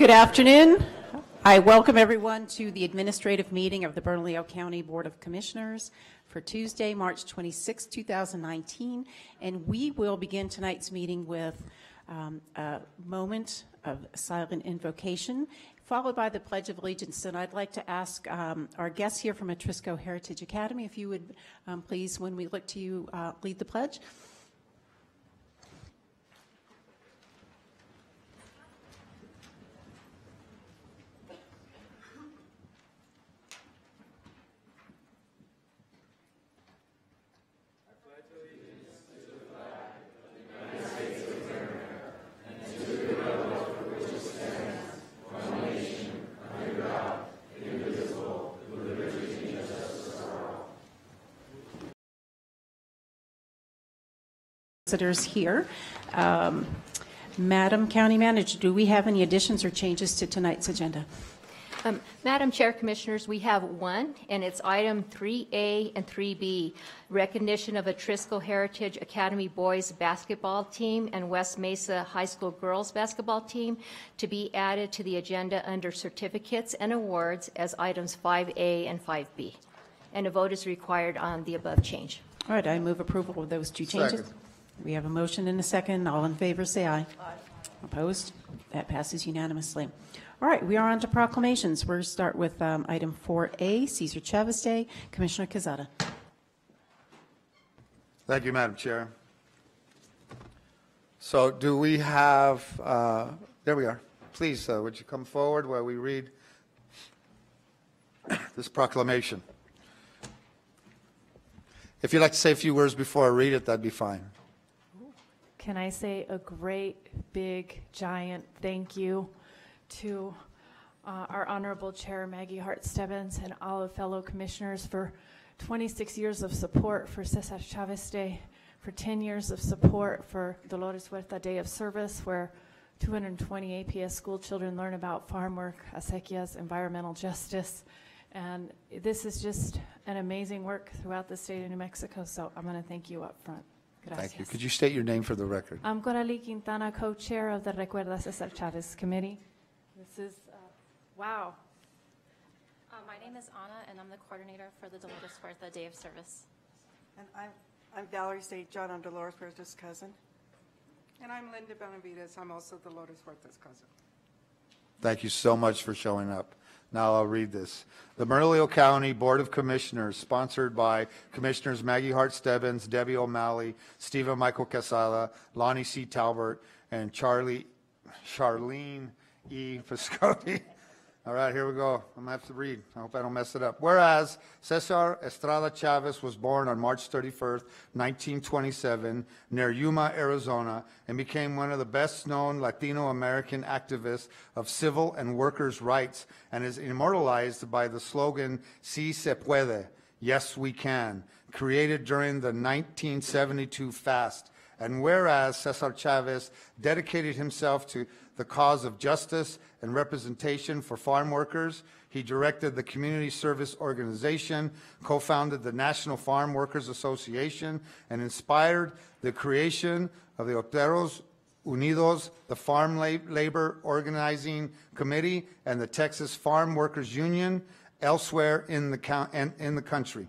Good afternoon. I welcome everyone to the administrative meeting of the Bernalillo County Board of Commissioners for Tuesday, March 26, 2019. And we will begin tonight's meeting with a moment of silent invocation, followed by the Pledge of Allegiance. And I'd like to ask our guests here from Atrisco Heritage Academy, if you would please, when we look to you, lead the pledge. Visitors here. Madam County Manager, do we have any additions or changes to tonight's agenda? Madam Chair, Commissioners, we have one, and it's item 3A and 3B, recognition of Atrisco Heritage Academy boys basketball team and West Mesa High School girls basketball team to be added to the agenda under certificates and awards as items 5A and 5B. And a vote is required on the above change. All right, I move approval of those two changes. Second. We have a motion and a second. All in favor, say aye. Aye. Opposed? That passes unanimously. All right, we are on to proclamations. We'll start with item 4A, Cesar Chavez Day. Commissioner Quezada. Thank you, Madam Chair. So do we have, there we are. Please, would you come forward while we read this proclamation? If you'd like to say a few words before I read it, that'd be fine. Can I say a great, big, giant thank you to our Honorable Chair Maggie Hart-Stebbins and all of fellow commissioners for 26 years of support for Cesar Chavez Day, for 10 years of support for the Lotus Day of Service, where 220 APS school children learn about farm work, acequias, environmental justice. And this is just an amazing work throughout the state of New Mexico, so I'm going to thank you up front. Gracias. Thank you. Could you state your name for the record? I'm Coralie Quintana, co-chair of the Recuerda Cesar Chavez Committee. This is, wow. My name is Anna, and I'm the coordinator for the Dolores Huerta Day of Service. And I'm Valerie St. John. I'm Dolores Huerta's cousin. And I'm Linda Benavides. I'm also Dolores Huerta's cousin. Thank you so much for showing up. Now I'll read this. The Bernalillo County Board of Commissioners, sponsored by Commissioners Maggie Hart-Stebbins, Debbie O'Malley, Stephen Michael Casala, Lonnie C. Talbert, and Charlene E. Piscotti. All right, here we go. I'm going to have to read. I hope I don't mess it up. Whereas Cesar Estrada Chavez was born on March 31st, 1927, near Yuma, Arizona, and became one of the best-known Latino-American activists of civil and workers' rights, and is immortalized by the slogan, Si se puede, yes we can, created during the 1972 fast. And whereas Cesar Chavez dedicated himself to the cause of justice and representation for farm workers, he directed the Community Service Organization, co-founded the National Farm Workers Association, and inspired the creation of the Obreros Unidos, the Farm Labor Organizing Committee, and the Texas Farm Workers Union elsewhere in the country.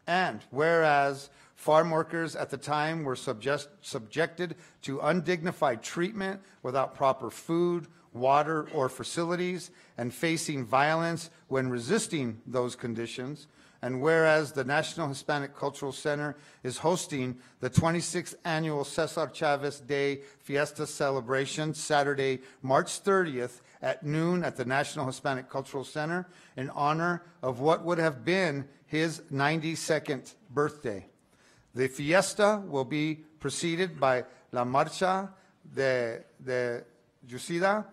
And whereas farm workers at the time were subjected to undignified treatment without proper food, water, or facilities, and facing violence when resisting those conditions. And whereas the National Hispanic Cultural Center is hosting the 26th annual Cesar Chavez Day Fiesta celebration Saturday, March 30th at noon at the National Hispanic Cultural Center in honor of what would have been his 92nd birthday. The fiesta will be preceded by La Marcha de Jusida,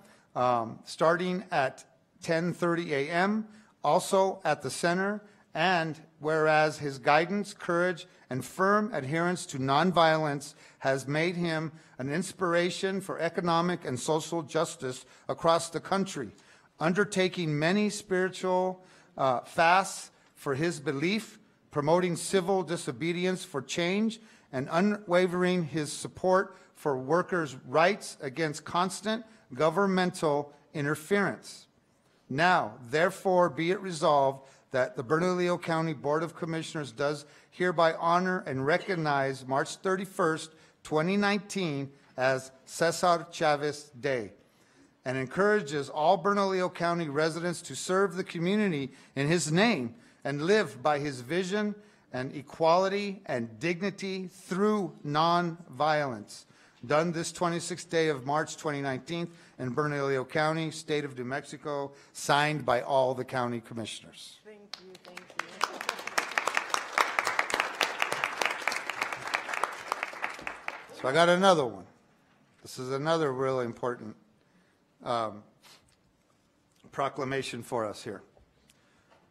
starting at 10:30 a.m., also at the center. And whereas his guidance, courage, and firm adherence to nonviolence has made him an inspiration for economic and social justice across the country, undertaking many spiritual fasts for his belief, promoting civil disobedience for change, and unwavering his support for workers' rights against constant governmental interference. Now, therefore, be it resolved that the Bernalillo County Board of Commissioners does hereby honor and recognize March 31st, 2019 as Cesar Chavez Day, and encourages all Bernalillo County residents to serve the community in his name and live by his vision and equality and dignity through nonviolence. Done this 26th day of March 2019 in Bernalillo County, State of New Mexico, signed by all the county commissioners. Thank you, thank you. So I got another one. This is another really important proclamation for us here.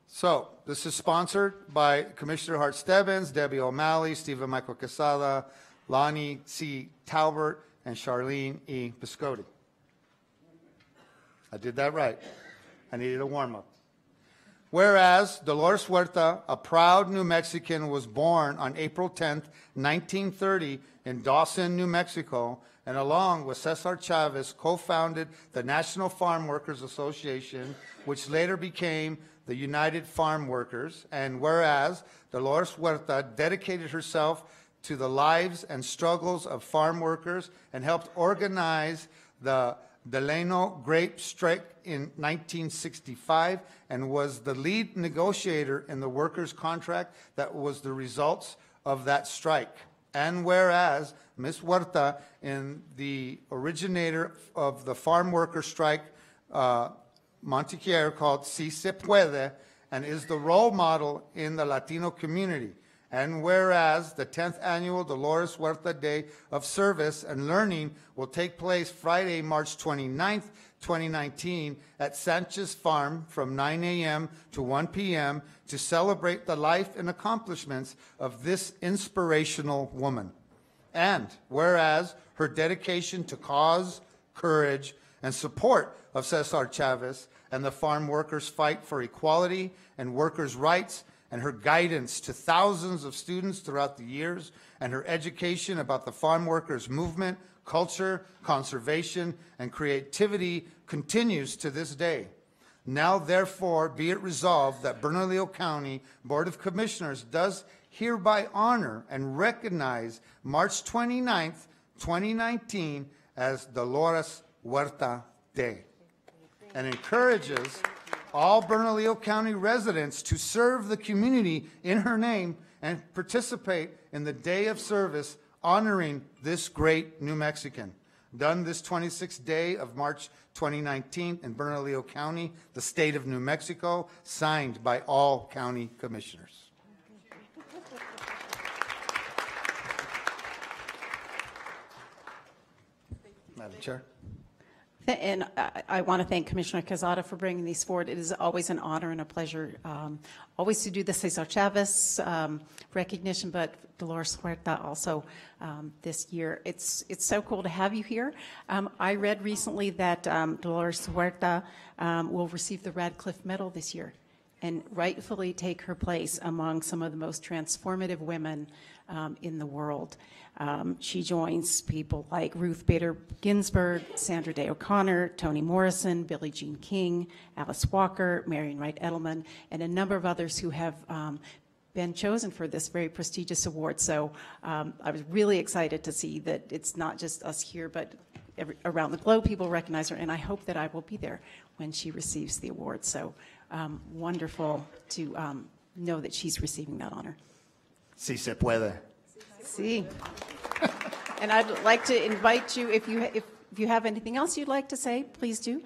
So this is sponsored by Commissioner Hart Stebbins, Debbie O'Malley, Stephen Michael Quesada, Lonnie C. Talbert, and Charlene E. Piscotti. I did that right. I needed a warm-up. Whereas Dolores Huerta, a proud New Mexican, was born on April 10th, 1930 in Dawson, New Mexico, and along with Cesar Chavez, co-founded the National Farm Workers Association, which later became the United Farm Workers. And whereas Dolores Huerta dedicated herself to the lives and struggles of farm workers and helped organize the Delano Grape Strike in 1965 and was the lead negotiator in the workers' contract that was the results of that strike. And whereas Ms. Huerta, in the originator of the farm worker strike, Montequier, called Si Se Puede, and is the role model in the Latino community. And whereas the 10th annual Dolores Huerta Day of Service and Learning will take place Friday, March 29th, 2019 at Sanchez Farm from 9 a.m. to 1 p.m. to celebrate the life and accomplishments of this inspirational woman. And whereas her dedication to cause, courage, and support of Cesar Chavez and the farm workers' fight for equality and workers' rights, and her guidance to thousands of students throughout the years, and her education about the farm workers' movement, culture, conservation, and creativity continues to this day. Now, therefore, be it resolved that Bernalillo County Board of Commissioners does hereby honor and recognize March 29th, 2019 as Dolores Huerta Day, and encourages all Bernalillo County residents to serve the community in her name and participate in the Day of Service honoring this great New Mexican. Done this 26th day of March 2019 in Bernalillo County, the state of New Mexico, signed by all county commissioners. Madam Chair. And I want to thank Commissioner Quesada for bringing these forward. It is always an honor and a pleasure, always to do the Cesar Chavez recognition, but Dolores Huerta also this year. It's so cool to have you here. I read recently that Dolores Huerta will receive the Radcliffe Medal this year and rightfully take her place among some of the most transformative women in the world. She joins people like Ruth Bader Ginsburg, Sandra Day O'Connor, Toni Morrison, Billie Jean King, Alice Walker, Marion Wright Edelman, and a number of others who have been chosen for this very prestigious award. So I was really excited to see that it's not just us here, but around the globe people recognize her, and I hope that I will be there when she receives the award. So wonderful to know that she's receiving that honor. Si se puede. See. And I'd like to invite you, if you have anything else you'd like to say, please do.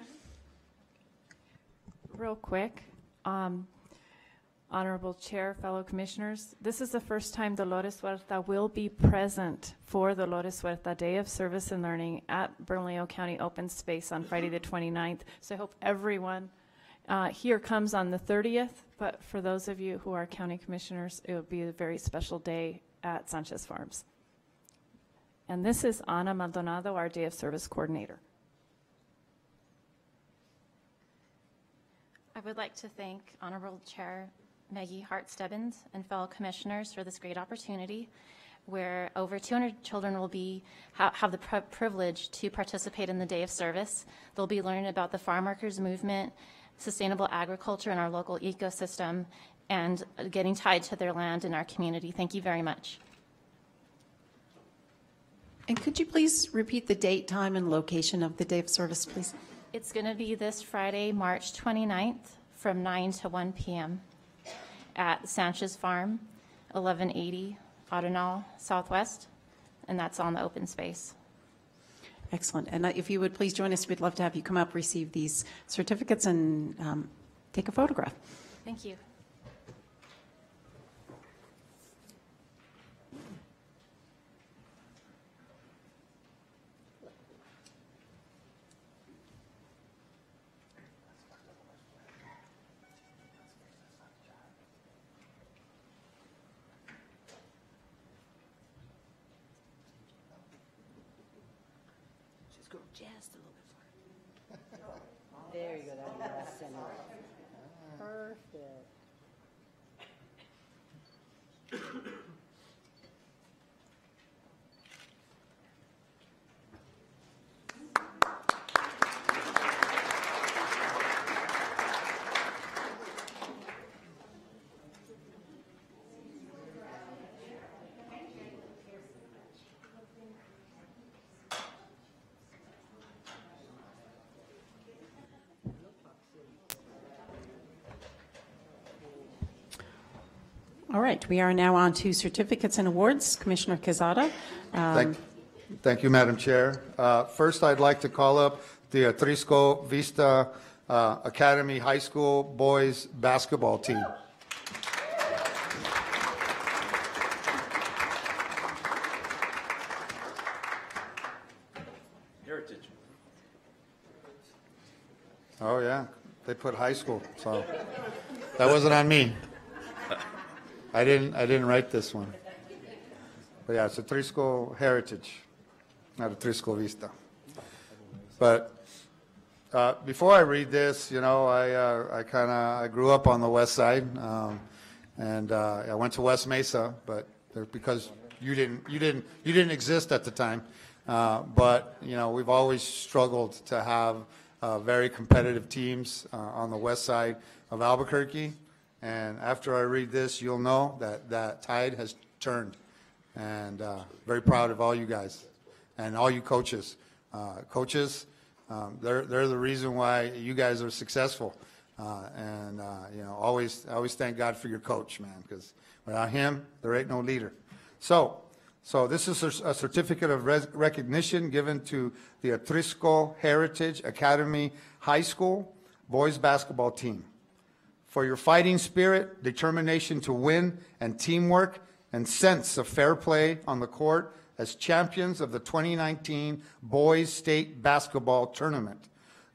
Real quick, Honorable Chair, fellow commissioners, this is the first time Dolores Huerta will be present for the Lotus Huerta Day of Service and Learning at Bernalillo County Open Space on Friday the 29th. So I hope everyone here comes on the 30th, but for those of you who are county commissioners, it will be a very special day at Sanchez Farms. And this is Ana Maldonado, our Day of Service coordinator. I would like to thank Honorable Chair Maggie Hart Stebbins and fellow commissioners for this great opportunity. where over 200 children will have the privilege to participate in the Day of Service. They'll be learning about the farm workers movement, sustainable agriculture in our local ecosystem, and getting tied to their land in our community. Thank you very much. And could you please repeat the date, time, and location of the Day of Service, please? It's going to be this Friday, March 29th, from 9 to 1 p.m. at Sanchez Farm, 1180 Arenal Southwest, and that's on the open space. Excellent. And if you would please join us, we'd love to have you come up, receive these certificates, and take a photograph. Thank you. Just a little bit farther. There you go, that's center. Perfect. All right, we are now on to certificates and awards. Commissioner Quezada. Thank you, Madam Chair. First, I'd like to call up the Atrisco Vista Academy High School boys basketball team. Heritage. Oh, yeah, they put high school, so that wasn't on me. I didn't write this one. But yeah, it's a Atrisco Heritage, not a Atrisco Vista. But before I read this, you know, I grew up on the west side, and I went to West Mesa, but because you didn't exist at the time. But you know, we've always struggled to have very competitive teams on the west side of Albuquerque. And after I read this, you'll know that that tide has turned. And very proud of all you guys and all you coaches. Coaches, they're the reason why you guys are successful. And you know, always thank God for your coach, man, because without him, there ain't no leader. So this is a certificate of recognition given to the Atrisco Heritage Academy High School boys basketball team for your fighting spirit, determination to win, and teamwork, and sense of fair play on the court as champions of the 2019 Boys State Basketball Tournament.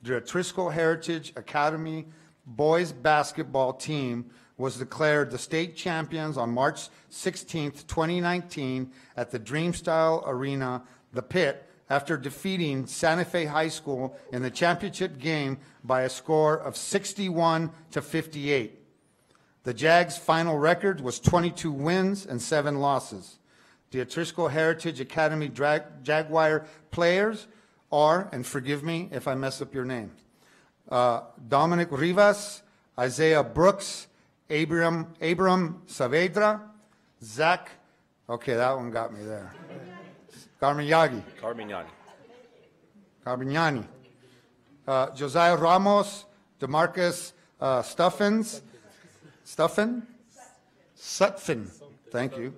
The Atrisco Heritage Academy boys basketball team was declared the state champions on March 16, 2019 at the Dreamstyle Arena, The Pit, after defeating Santa Fe High School in the championship game by a score of 61-58. The Jags' final record was 22 wins and 7 losses. The Atrisco Heritage Academy Jaguar players are, and forgive me if I mess up your name, Dominic Rivas, Isaiah Brooks, Abram Saavedra, Zach, okay, that one got me there. Carmignani. Josiah Ramos, DeMarcus Sutphin. Thank you.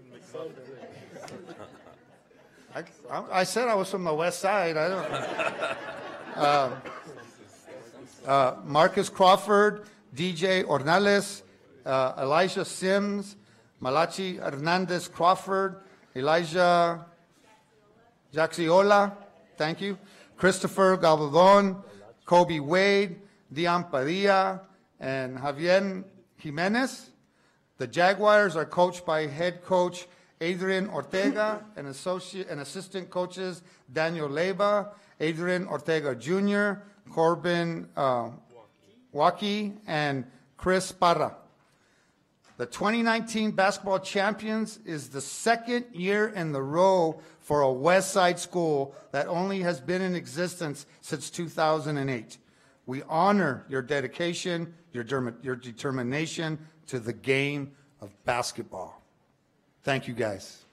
I said I was from the west side. I don't. Marcus Crawford, DJ Ornales, Elijah Sims, Malachi Hernandez Crawford, Elijah Jaxiola, thank you, Christopher Galvadon, Kobe Wade, Dion Padilla, and Javier Jimenez. The Jaguars are coached by head coach Adrian Ortega and assistant coaches Daniel Leyva, Adrian Ortega Jr., Corbin Waki, and Chris Parra. The 2019 basketball champions is the second year in the row for a West Side school that only has been in existence since 2008. We honor your dedication, your determination to the game of basketball. Thank you, guys.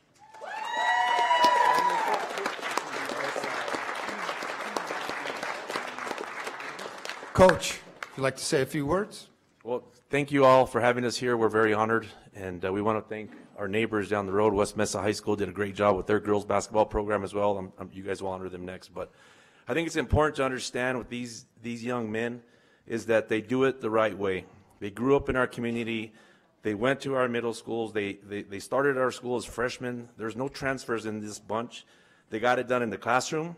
Coach, if you'd like to say a few words? Well, thank you all for having us here. We're very honored, and we want to thank our neighbors down the road. West Mesa High School did a great job with their girls basketball program as well. You guys will honor them next. But I think it's important to understand with these young men is that they do it the right way. They grew up in our community. They went to our middle schools. They started our school as freshmen. There's no transfers in this bunch. They got it done in the classroom.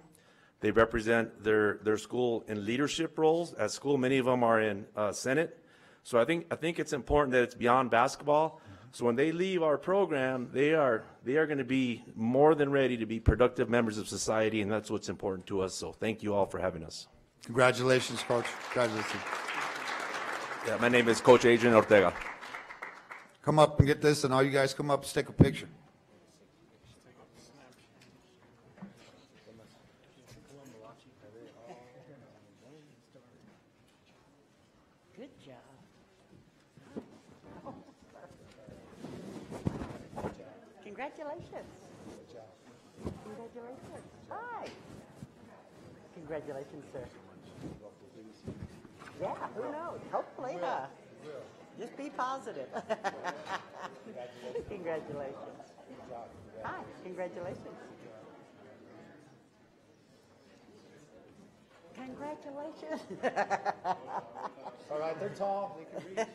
They represent their school in leadership roles. At school, many of them are in Senate. So I think it's important that it's beyond basketball. So when they leave our program, they are going to be more than ready to be productive members of society, and that's what's important to us. So thank you all for having us. Congratulations, Coach. Congratulations. Yeah, my name is Coach Adrian Ortega. Come up and get this, and all you guys come up and take a picture. Good job. Congratulations. Congratulations. Hi. Congratulations, sir. Yeah, who knows? Hopefully, just be positive. Congratulations. Hi, congratulations. Congratulations. All right, they're tall. They can reach.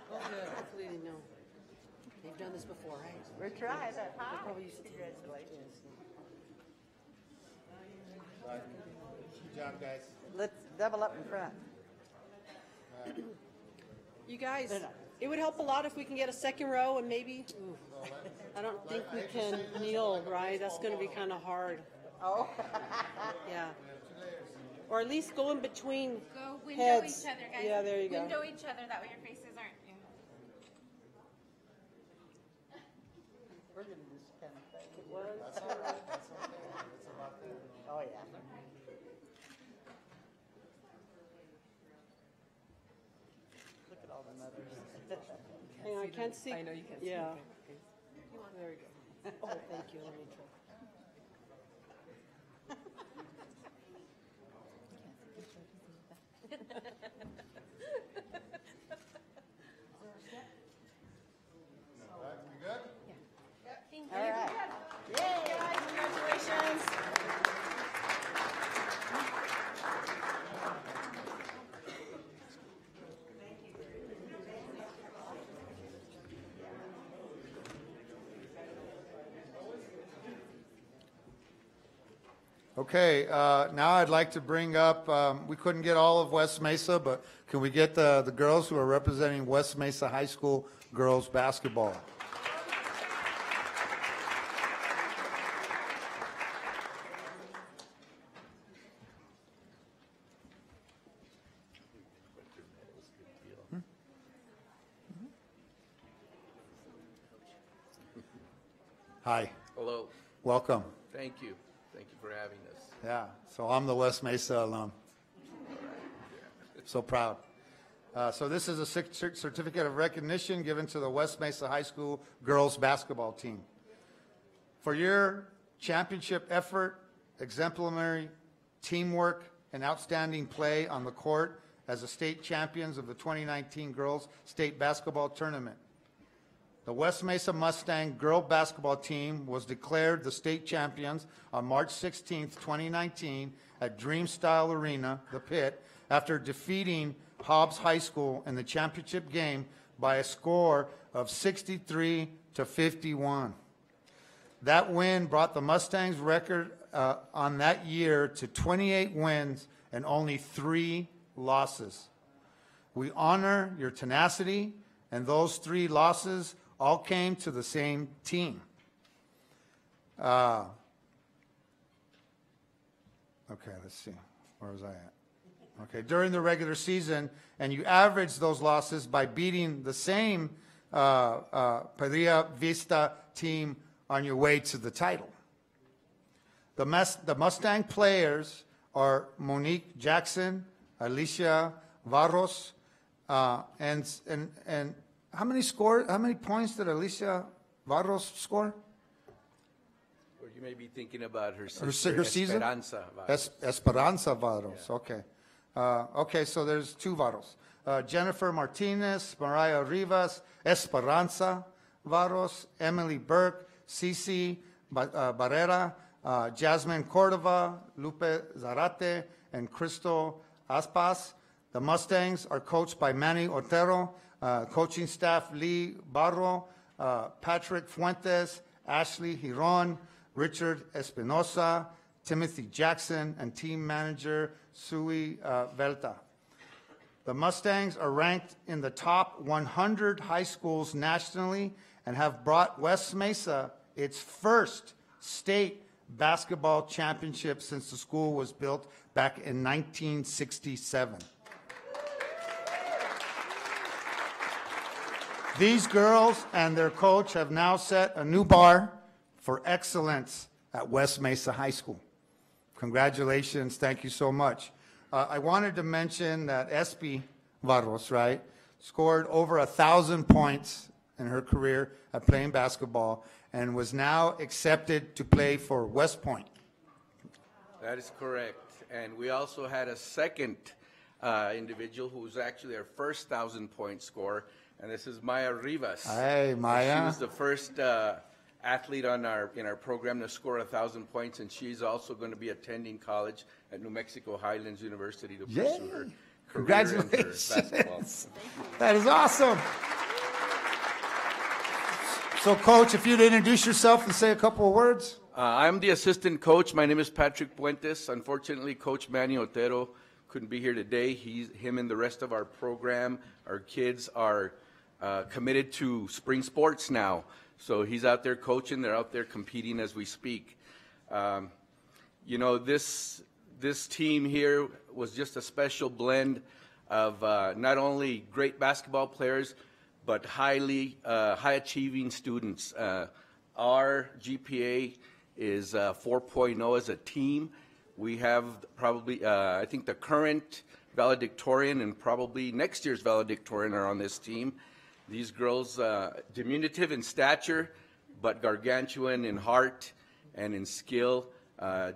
Hopefully they know. They've done this before, right? We're trying. Hi. Congratulations. Good job, guys. Let's double up in front. You guys, it would help a lot if we can get a second row and maybe, I don't think we can kneel, right? That's going to be kind of hard. Oh. Yeah. Or at least go in between Go window heads. each other, guys. Yeah, there you go. Window each other, that way your faces aren't. We're going to do this kind of thing. It was. That's all right. That's okay. It's about them. Oh, yeah. Look at all the mothers. Hang on, I can't see. I know you can't see. Yeah. Okay. There we go. Oh, thank you. Let me try. All right. Yay. Congratulations. Okay, now I'd like to bring up, we couldn't get all of West Mesa, but can we get the girls who are representing West Mesa High School girls basketball? Hi, Hello. welcome. Thank you. Thank you for having us. Yeah, so I'm the West Mesa alum. So proud. So this is a certificate of recognition given to the West Mesa High School girls basketball team. For your championship effort, exemplary teamwork, and outstanding play on the court as the state champions of the 2019 girls state basketball tournament. The West Mesa Mustang girl basketball team was declared the state champions on March 16, 2019 at Dreamstyle Arena, the Pit, after defeating Hobbs High School in the championship game by a score of 63-51. That win brought the Mustangs' record on that year to 28 wins and only 3 losses. We honor your tenacity, and those 3 losses all came to the same team. Okay, let's see. Where was I at? Okay, during the regular season, and you averaged those losses by beating the same Padilla Vista team on your way to the title. The Mustang players are Monique Jackson, Alicia Varros, and how many points did Alicia Varros score? Or you may be thinking about her Her sister, season? Esperanza Vargas. Esperanza Varros, okay. Okay, so there's two Varros. Jennifer Martinez, Mariah Rivas, Esperanza Varros, Emily Burke, Cici Barrera, Jasmine Cordova, Lupe Zarate, and Crystal Aspas. The Mustangs are coached by Manny Otero, coaching staff Lee Barro, Patrick Fuentes, Ashley Giron, Richard Espinosa, Timothy Jackson, and team manager Sui Velta. The Mustangs are ranked in the top 100 high schools nationally and have brought West Mesa its first state basketball championship since the school was built back in 1967. These girls and their coach have now set a new bar for excellence at West Mesa High School. Congratulations. Thank you so much. I wanted to mention that Espi Varros, right, scored over 1,000 points in her career at playing basketball and was now accepted to play for West Point. That is correct. And we also had a second individual who was actually our first 1,000-point scorer, and this is Maya Rivas. Hey, Maya. She was the first athlete in our program to score 1,000 points, and she's also going to be attending college at New Mexico Highlands University to pursue her career in her basketball. That is awesome. So, Coach, if you'd introduce yourself and say a couple of words. I'm the assistant coach. My name is Patrick Puentes. Unfortunately, Coach Manny Otero couldn't be here today. Him and the rest of our program, our kids are committed to spring sports now. So he's out there coaching. They're out there competing as we speak. You know, this team here was just a special blend of not only great basketball players, but high-achieving students. Our GPA is 4.0 as a team. We have probably, I think the current valedictorian and probably next year's valedictorian are on this team. These girls, diminutive in stature, but gargantuan in heart and in skill,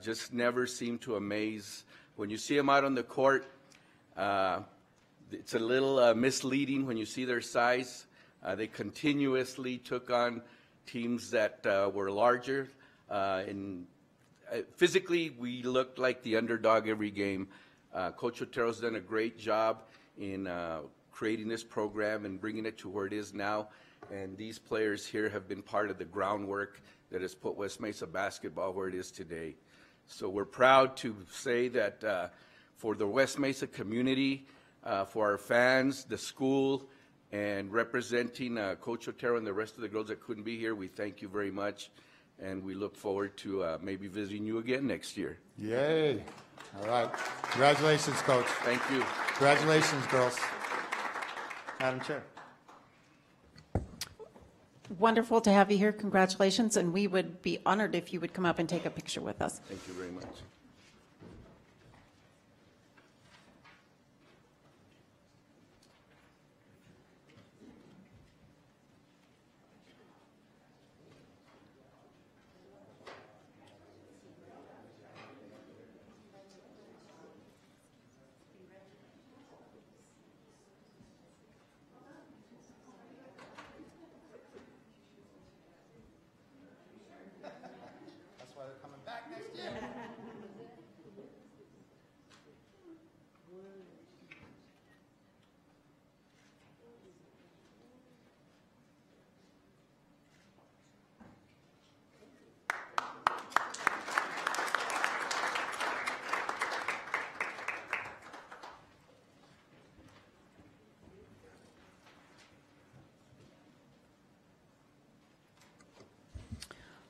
just never seem to amaze. When you see them out on the court, it's a little misleading when you see their size. They continuously took on teams that were larger. Physically, we looked like the underdog every game. Coach Otero's done a great job in creating this program and bringing it to where it is now. And these players here have been part of the groundwork that has put West Mesa basketball where it is today. So we're proud to say that for the West Mesa community, for our fans, the school, and representing Coach Otero and the rest of the girls that couldn't be here, we thank you very much. And we look forward to maybe visiting you again next year. Yay. All right. Congratulations, Coach. Thank you. Congratulations, girls. Madam Chair. Wonderful to have you here. Congratulations. And we would be honored if you would come up and take a picture with us. Thank you very much.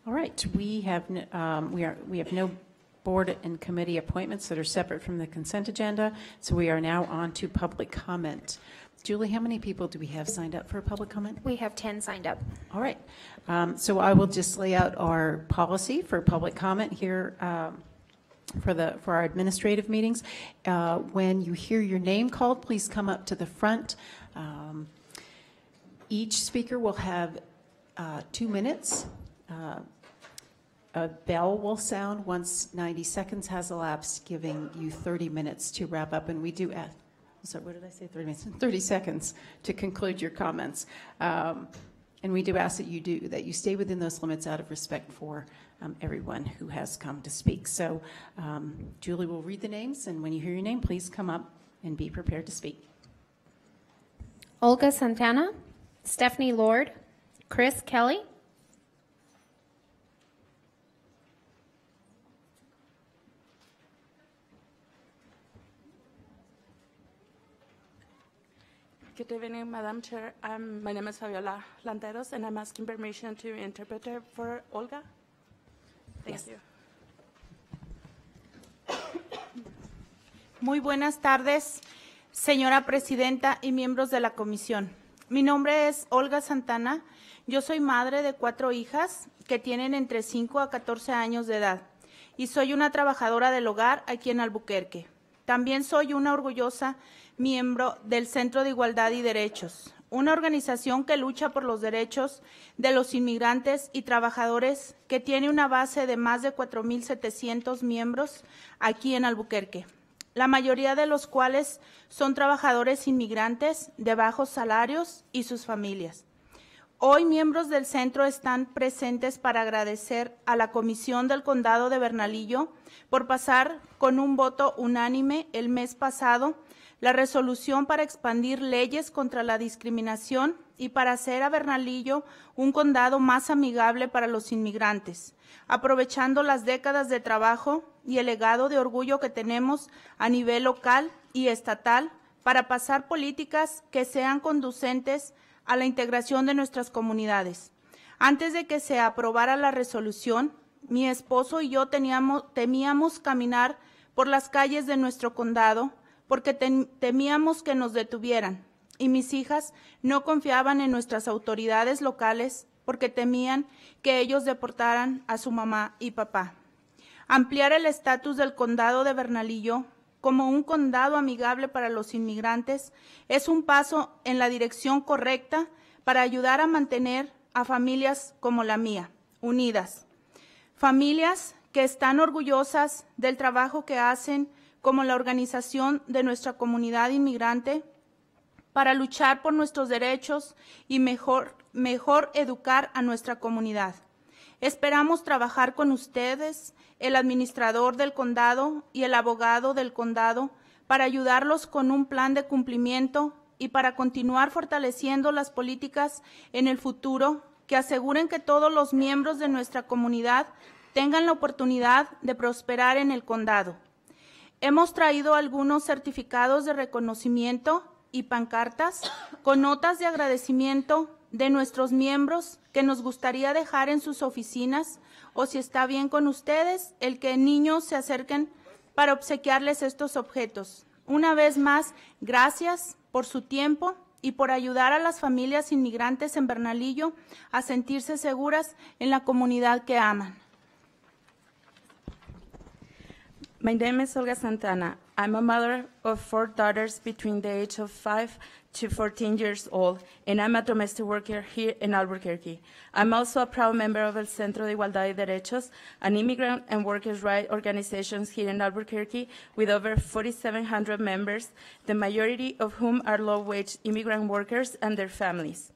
All right, we have no board and committee appointments that are separate from the consent agenda, so we are now on to public comment. Julie, how many people do we have signed up for public comment? We have 10 signed up. All right. So I will just lay out our policy for public comment here for our administrative meetings. When you hear your name called, please come up to the front. Each speaker will have 2 minutes. A bell will sound once 90 seconds has elapsed, giving you 30 minutes to wrap up. And we do ask, so what did I say, 30 minutes? 30 seconds to conclude your comments. And we do ask that you stay within those limits out of respect for everyone who has come to speak. So Julie will read the names, and when you hear your name, please come up and be prepared to speak. Olga Santana, Stephanie Lord, Kris Kelly, Good evening, Madam Chair. My name is Fabiola Lanteros, and I'm asking permission to interpret for Olga. Thank you. Muy buenas tardes, señora presidenta y miembros de la comisión. Mi nombre es Olga Santana. Yo soy madre de 4 hijas que tienen entre 5 a 14 años de edad y soy una trabajadora del hogar aquí en Albuquerque. También soy una orgullosa miembro del Centro de Igualdad y Derechos, una organización que lucha por los derechos de los inmigrantes y trabajadores que tiene una base de más de 4,700 miembros aquí en Albuquerque, la mayoría de los cuales son trabajadores inmigrantes de bajos salarios y sus familias. Hoy miembros del centro están presentes para agradecer a la Comisión del Condado de Bernalillo por pasar con un voto unánime el mes pasado la resolución para expandir leyes contra la discriminación y para hacer a Bernalillo un condado más amigable para los inmigrantes, aprovechando las décadas de trabajo y el legado de orgullo que tenemos a nivel local y estatal para pasar políticas que sean conducentes a la integración de nuestras comunidades. Antes de que se aprobara la resolución, mi esposo y yo temíamos caminar por las calles de nuestro condado porque temíamos que nos detuvieran, y mis hijas no confiaban en nuestras autoridades locales porque temían que ellos deportaran a su mamá y papá. Ampliar el estatus del condado de Bernalillo como un condado amigable para los inmigrantes es un paso en la dirección correcta para ayudar a mantener a familias como la mía, unidas. Familias que están orgullosas del trabajo que hacen como la organización de nuestra comunidad inmigrante para luchar por nuestros derechos y mejor educar a nuestra comunidad. Esperamos trabajar con ustedes, el administrador del condado y el abogado del condado, para ayudarlos con un plan de cumplimiento y para continuar fortaleciendo las políticas en el futuro que aseguren que todos los miembros de nuestra comunidad tengan la oportunidad de prosperar en el condado. Hemos traído algunos certificados de reconocimiento y pancartas con notas de agradecimiento de nuestros miembros que nos gustaría dejar en sus oficinas, o si está bien con ustedes, el que niños se acerquen para obsequiarles estos objetos. Una vez más, gracias por su tiempo y por ayudar a las familias inmigrantes en Bernalillo a sentirse seguras en la comunidad que aman. My name is Olga Santana. I'm a mother of 4 daughters between the age of 5 to 14 years old, and I'm a domestic worker here in Albuquerque. I'm also a proud member of El Centro de Igualdad y Derechos, an immigrant and workers' rights organization here in Albuquerque with over 4,700 members, the majority of whom are low-wage immigrant workers and their families.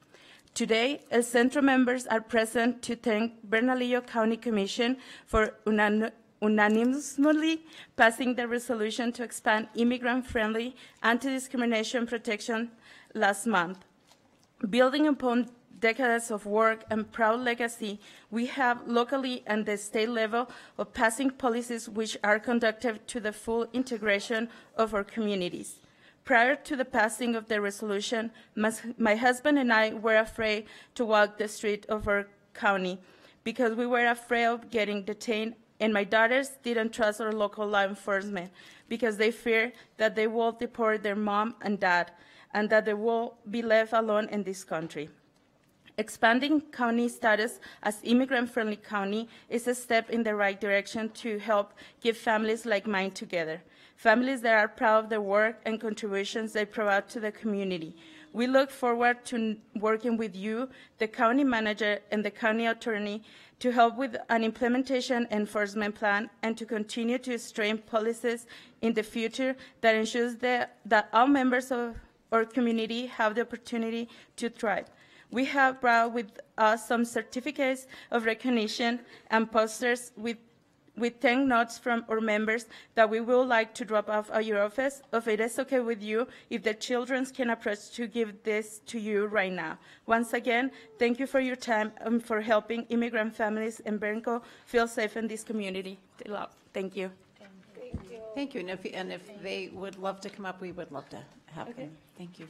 Today, El Centro members are present to thank Bernalillo County Commission for unanimously passing the resolution to expand immigrant-friendly anti-discrimination protection last month. Building upon decades of work and proud legacy, we have locally and the state level of passing policies which are conducive to the full integration of our communities. Prior to the passing of the resolution, my husband and I were afraid to walk the street of our county because we were afraid of getting detained, and my daughters didn't trust our local law enforcement because they fear that they will deport their mom and dad. and that they will be left alone in this country. Expanding county status as immigrant-friendly county is a step in the right direction to help keep families like mine together, families that are proud of their work and contributions they provide to the community. We look forward to working with you, the county manager, and the county attorney to help with an implementation enforcement plan and to continue to strengthen policies in the future that ensures that all members of our community have the opportunity to thrive. We have brought with us some certificates of recognition and posters with 10 notes from our members that we would like to drop off at your office, if it is okay with you, if the children can approach to give this to you right now. Once again, thank you for your time and for helping immigrant families in Bernco feel safe in this community. Thank you. Thank you. And if they would love to come up, we would love to have them. Thank you.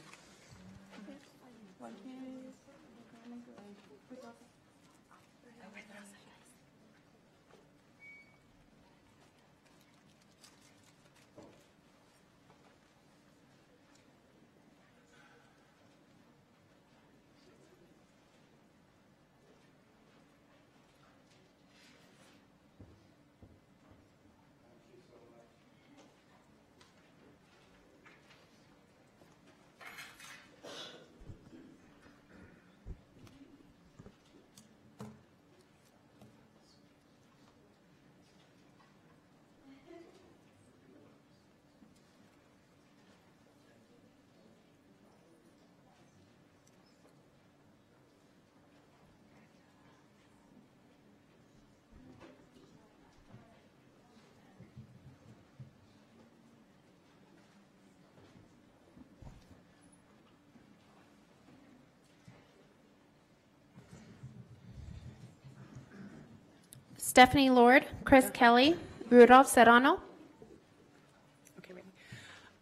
Stephanie Lord, Kris Kelly, Rudolph Serrano.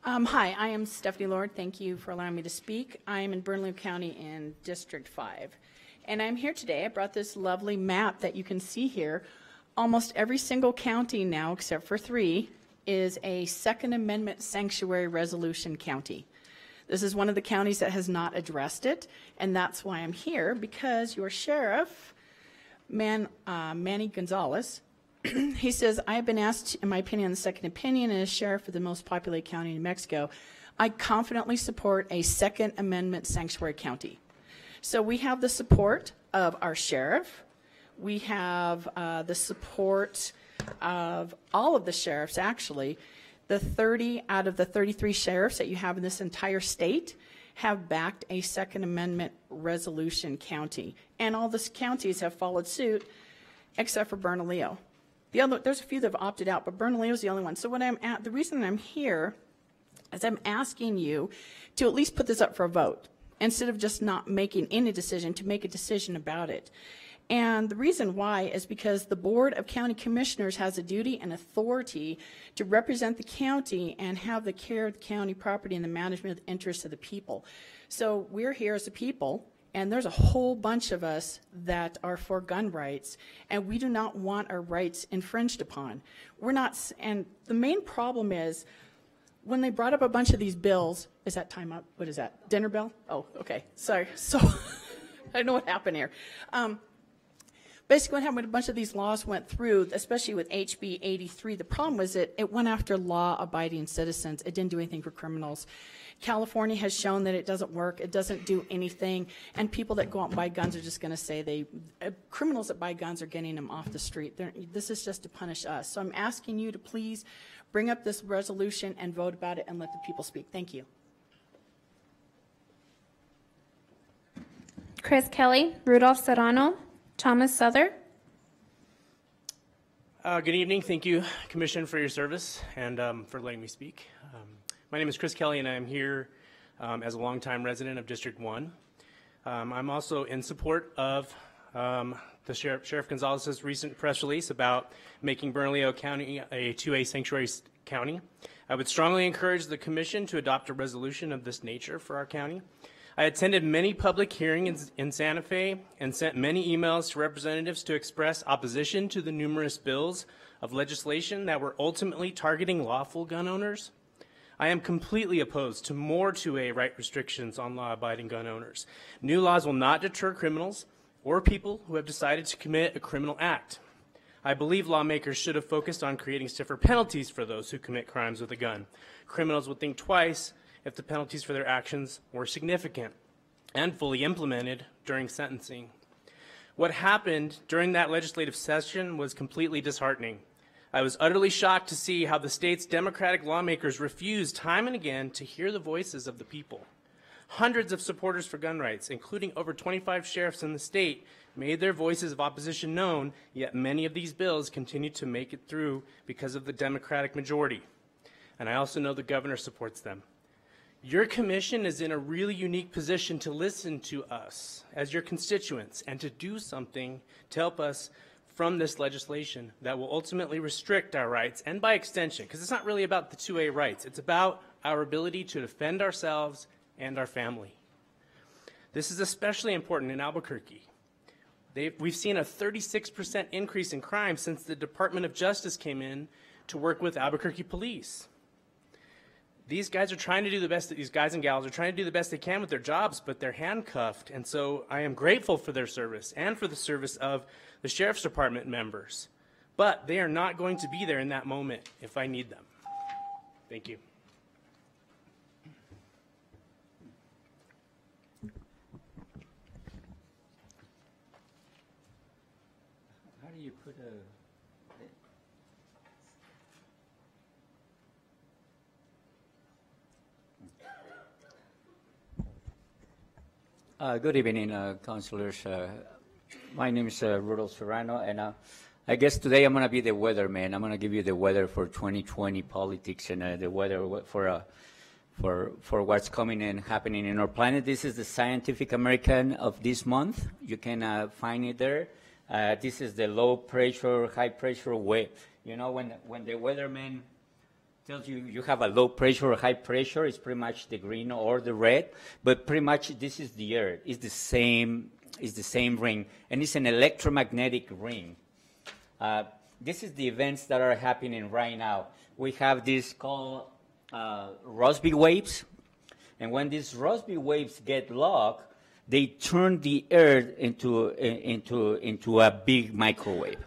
Hi, I am Stephanie Lord. Thank you for allowing me to speak. I am in Bernalillo County in District 5. And I'm here today. I brought this lovely map that you can see here. Almost every single county now, except for 3, is a Second Amendment sanctuary resolution county. This is one of the counties that has not addressed it, and that's why I'm here, because your sheriff, Manny Gonzalez, he says, I have been asked, in my opinion, the second opinion as sheriff of the most populated county in New Mexico. I confidently support a Second Amendment sanctuary county. So we have the support of our sheriff. We have the support of all of the sheriffs, actually. The 30 out of the 33 sheriffs that you have in this entire state have backed a Second Amendment resolution county. And all the counties have followed suit, except for Bernalillo. There's a few that have opted out, but Bernalillo is the only one. So the reason I'm here is I'm asking you to at least put this up for a vote, instead of just not making any decision, to make a decision about it. And the reason why is because the Board of County Commissioners has a duty and authority to represent the county and have the care of the county property and the management of the interests of the people. So we're here as a people, and there's a whole bunch of us that are for gun rights, and we do not want our rights infringed upon. We're not, and the main problem is, when they brought up a bunch of these bills, is that time up? What is that? Dinner bell? Oh, okay. Sorry. So I know what happened here. Basically what happened when a bunch of these laws went through, especially with HB 83, the problem was that it went after law-abiding citizens. It didn't do anything for criminals. California has shown that it doesn't work. It doesn't do anything. And people that go out and buy guns are just going to say criminals that buy guns are getting them off the street. This is just to punish us. So I'm asking you to please bring up this resolution and vote about it and let the people speak. Thank you. Kris Kelly, Rudolph Serrano, Thomas Souther. Good evening. Thank you, Commission, for your service and for letting me speak. My name is Kris Kelly, and I'm here as a longtime resident of District 1. I'm also in support of the Sheriff Gonzalez's recent press release about making Bernalillo County a 2A sanctuary county. I would strongly encourage the Commission to adopt a resolution of this nature for our county. I attended many public hearings in Santa Fe and sent many emails to representatives to express opposition to the numerous bills of legislation that were ultimately targeting lawful gun owners. I am completely opposed to more 2A right restrictions on law-abiding gun owners. New laws will not deter criminals or people who have decided to commit a criminal act. I believe lawmakers should have focused on creating stiffer penalties for those who commit crimes with a gun. Criminals would think twice if the penalties for their actions were significant and fully implemented during sentencing. What happened during that legislative session was completely disheartening. I was utterly shocked to see how the state's Democratic lawmakers refused time and again to hear the voices of the people. Hundreds of supporters for gun rights, including over 25 sheriffs in the state, made their voices of opposition known, yet many of these bills continue to make it through because of the Democratic majority. And I also know the governor supports them. Your commission is in a really unique position to listen to us as your constituents and to do something to help us from this legislation that will ultimately restrict our rights, and by extension, because it's not really about the 2A rights, it's about our ability to defend ourselves and our family. This is especially important in Albuquerque. We've seen a 36% increase in crime since the Department of Justice came in to work with Albuquerque police. These guys are trying to do the best, these guys and gals are trying to do the best they can with their jobs, but they're handcuffed. And so I am grateful for their service and for the service of the Sheriff's Department members. But they are not going to be there in that moment if I need them. Thank you. How do you put a... Good evening, councilors. My name is Rudolph Serrano, and I guess today I'm going to be the weatherman. I'm going to give you the weather for 2020 politics and the weather for what's coming and happening in our planet. This is the Scientific American of this month. You can find it there. This is the low pressure, high pressure wave. You know, when the weatherman tells you you have a low pressure or high pressure, it's pretty much the green or the red, but pretty much this is the Earth. It's the same ring, and it's an electromagnetic ring. This is the events that are happening right now. We have this called Rossby waves, and when these Rossby waves get locked, they turn the Earth into a big microwave.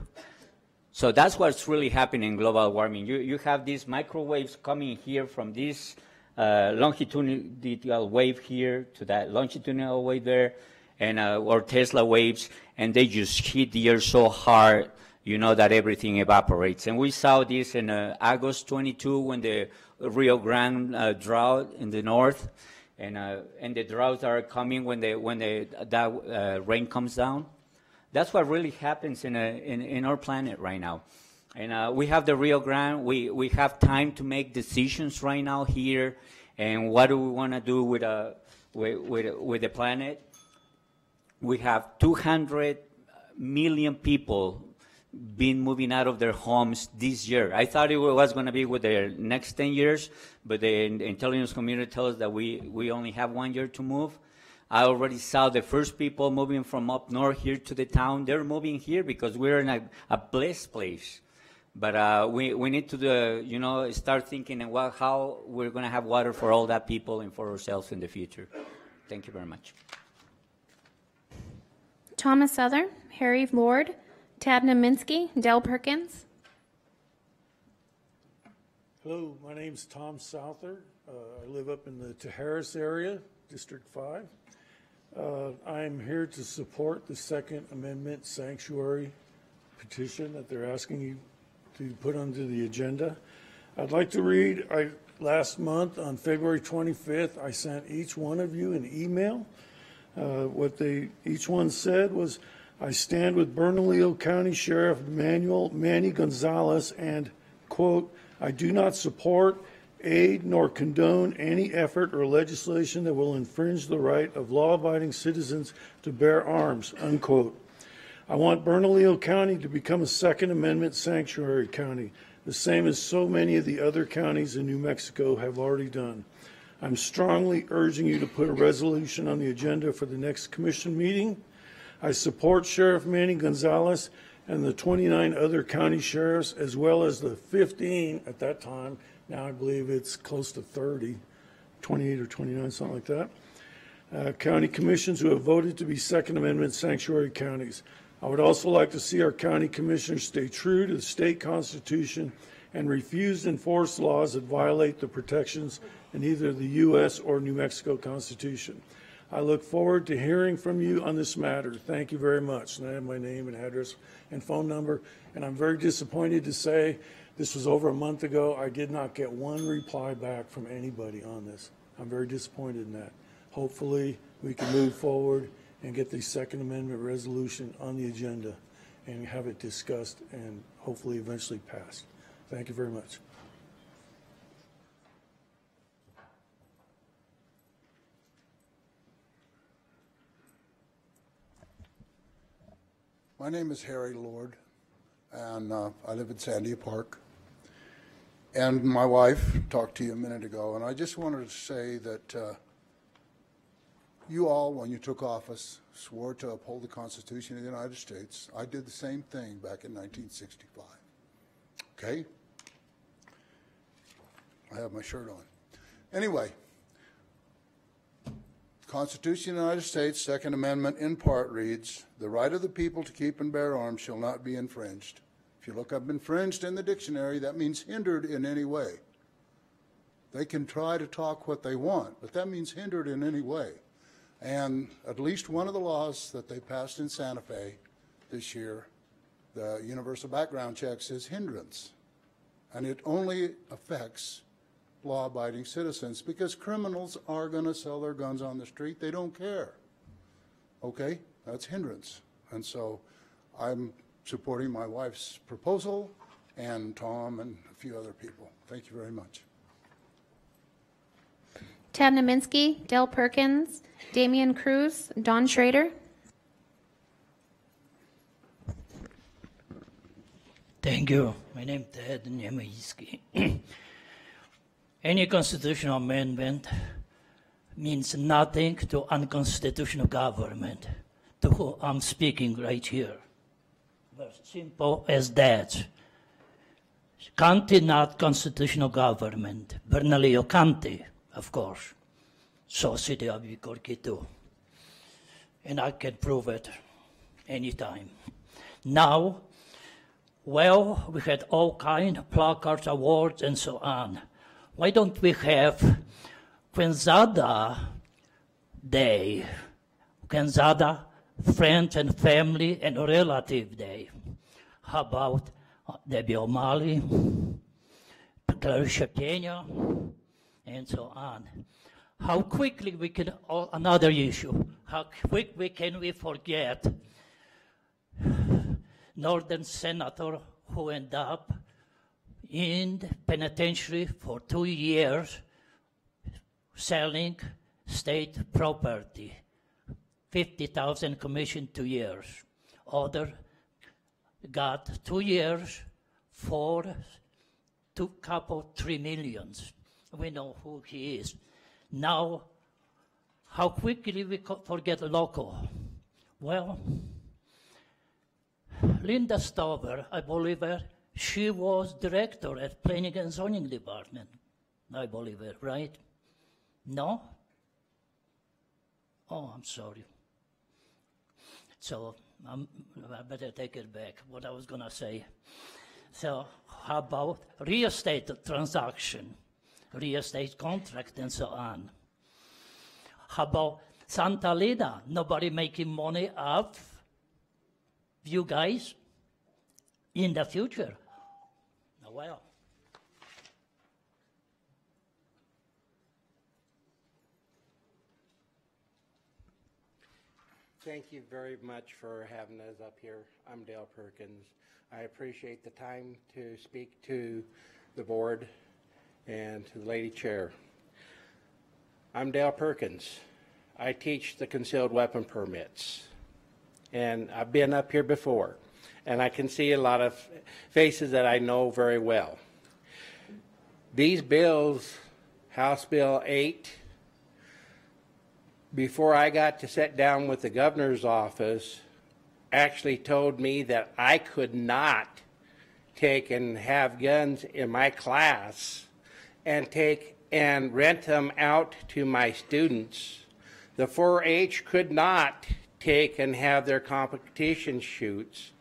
So that's what's really happening in global warming. You have these microwaves coming here from this longitudinal wave here to that longitudinal wave there, and or Tesla waves, and they just hit the Earth so hard, you know, that everything evaporates. And we saw this in August 22 when the Rio Grande drought in the north, and the droughts are coming when that rain comes down. That's what really happens in our planet right now. And we have the Rio Grande. We have time to make decisions right now here. And what do we want to do with the planet? We have 200 million people been moving out of their homes this year. I thought it was going to be with the next 10 years, but the intelligence community tells us that we only have 1 year to move. I already saw the first people moving from up north here to the town. They're moving here because we're in a blessed place. But we need to, start thinking how we're going to have water for all that people and for ourselves in the future. Thank you very much. Thomas Souther, Harry Lord, Tadna Minsky, Dell Perkins. Hello, my name's Tom Souther. I live up in the Tijeras area, District 5. I'm here to support the Second Amendment sanctuary petition that they're asking you to put onto the agenda. I'd like to read, last month on February 25th, I sent each one of you an email. What each one said was, I stand with Bernalillo County Sheriff Manny Gonzalez and, quote, I do not support, aid, nor condone any effort or legislation that will infringe the right of law-abiding citizens to bear arms, unquote. I want Bernalillo County to become a Second Amendment sanctuary county, the same as so many of the other counties in New Mexico have already done. I'm strongly urging you to put a resolution on the agenda for the next commission meeting. I support Sheriff Manny Gonzalez and the 29 other county sheriffs, as well as the 15 at that time Now I believe it's close to 30, 28 or 29, something like that. County commissions who have voted to be Second Amendment sanctuary counties. I would also like to see our county commissioners stay true to the state constitution and refuse to enforce laws that violate the protections in either the U.S. or New Mexico Constitution. I look forward to hearing from you on this matter. Thank you very much. And I have my name and address and phone number. And I'm very disappointed to say this was over a month ago. I did not get one reply back from anybody on this. I'm very disappointed in that. Hopefully, we can move forward and get the Second Amendment resolution on the agenda and have it discussed and hopefully eventually passed. Thank you very much. My name is Harry Lord, and I live in Sandia Park. And my wife talked to you a minute ago, and I just wanted to say that you all, when you took office, swore to uphold the Constitution of the United States. I did the same thing back in 1965. Okay? I have my shirt on. Anyway, Constitution of the United States, Second Amendment in part reads, the right of the people to keep and bear arms shall not be infringed. If you look up infringed in the dictionary, that means hindered in any way. They can try to talk what they want, but that means hindered in any way. And at least one of the laws that they passed in Santa Fe this year, the universal background check, says hindrance. And it only affects law-abiding citizens because criminals are going to sell their guns on the street. They don't care. Okay? That's hindrance. And so I'm supporting my wife's proposal and Tom and a few other people. Thank you very much. Tad Naminsky, Dale Perkins, Damian Cruz, Don Schrader. Thank you. My name is Tad Naminsky. Any constitutional amendment means nothing to unconstitutional government, to whom I'm speaking right here. As simple as that. County, not constitutional government. Bernalillo County, of course. So City of Albuquerque too. And I can prove it anytime. Now, well, we had all kind of placards, awards, and so on. Why don't we have Quenzada Day, Quenzada Friends and Family and Relative Day? How about Debbie O'Malley, Clarissa Pena, and so on? How quickly we can, another issue, how quickly can we forget Northern Senator who ended up in the penitentiary for 2 years selling state property, 50,000 commission 2 years. Other got 2 years for $3 million. We know who he is. Now, how quickly we forget local? Well, Linda Stover, I believe her, she was director at Planning and Zoning Department. I believe it, right? No? Oh, I'm sorry. So I better take it back, what I was going to say. So how about real estate transaction, real estate contract, and so on? How about Santa Lina? Nobody making money off you guys in the future? Well. Thank you very much for having us up here. I'm Dale Perkins. I appreciate the time to speak to the board and to the lady chair. I'm Dale Perkins. I teach the concealed weapon permits. And I've been up here before. And I can see a lot of faces that I know very well. These bills, House Bill 8, before I got to sit down with the governor's office, actually told me that I could not take and have guns in my class and take and rent them out to my students. The 4-H could not take and have their competition shoots,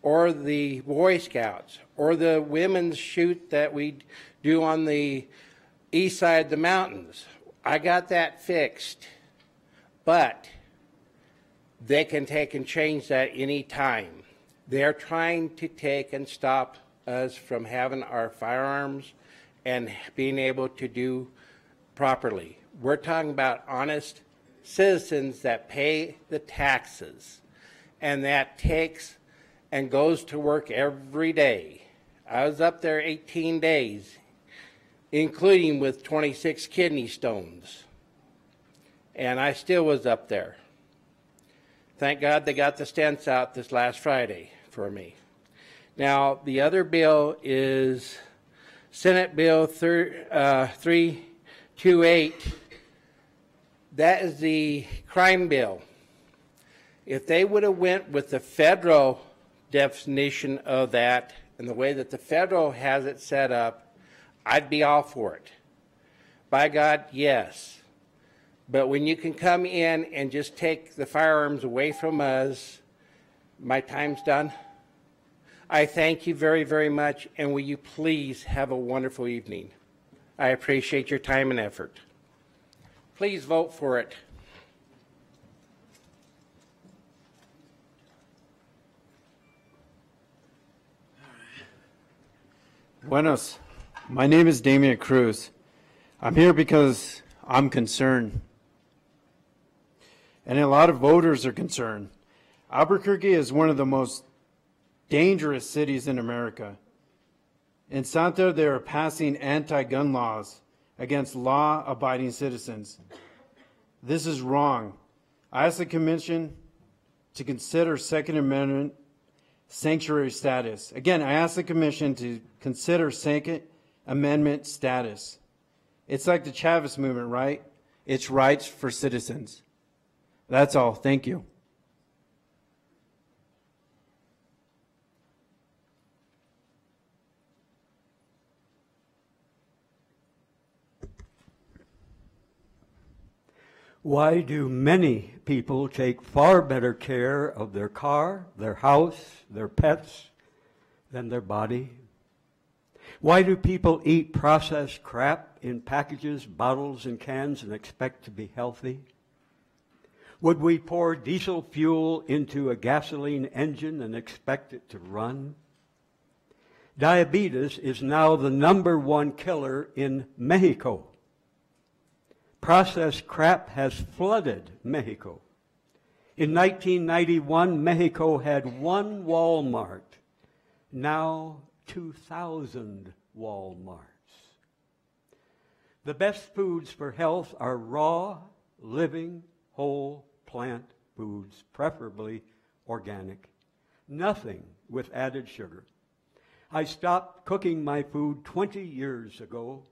or the Boy Scouts, or the women's shoot that we do on the east side of the mountains. I got that fixed, but they can take and change that any time. They're trying to take and stop us from having our firearms and being able to do properly. We're talking about honest citizens that pay the taxes and that takes and goes to work every day. I was up there 18 days, including with 26 kidney stones, and I still was up there. Thank God they got the stents out this last Friday for me. Now, the other bill is Senate Bill 328. That is the crime bill. If they would have went with the federal definition of that and the way that the federal has it set up, I'd be all for it. By God, yes. But when you can come in and just take the firearms away from us, my time's done. I thank you very, very much, and will you please have a wonderful evening. I appreciate your time and effort. Please vote for it. Buenos. My name is Damian Cruz. I'm here because I'm concerned. And a lot of voters are concerned. Albuquerque is one of the most dangerous cities in America. In Santa, they are passing anti-gun laws against law-abiding citizens. This is wrong. I ask the Commission to consider Second Amendment sanctuary status. Again, I ask the Commission to consider Second Amendment status. It's like the Chavez movement, right? It's rights for citizens. That's all. Thank you. Why do many people take far better care of their car, their house, their pets than their body? Why do people eat processed crap in packages, bottles, and cans and expect to be healthy? Would we pour diesel fuel into a gasoline engine and expect it to run? Diabetes is now the #1 killer in Mexico. Processed crap has flooded Mexico. In 1991, Mexico had 1 Walmart. Now, 2,000 Walmarts. The best foods for health are raw, living, whole plant foods, preferably organic. Nothing with added sugar. I stopped cooking my food 20 years ago.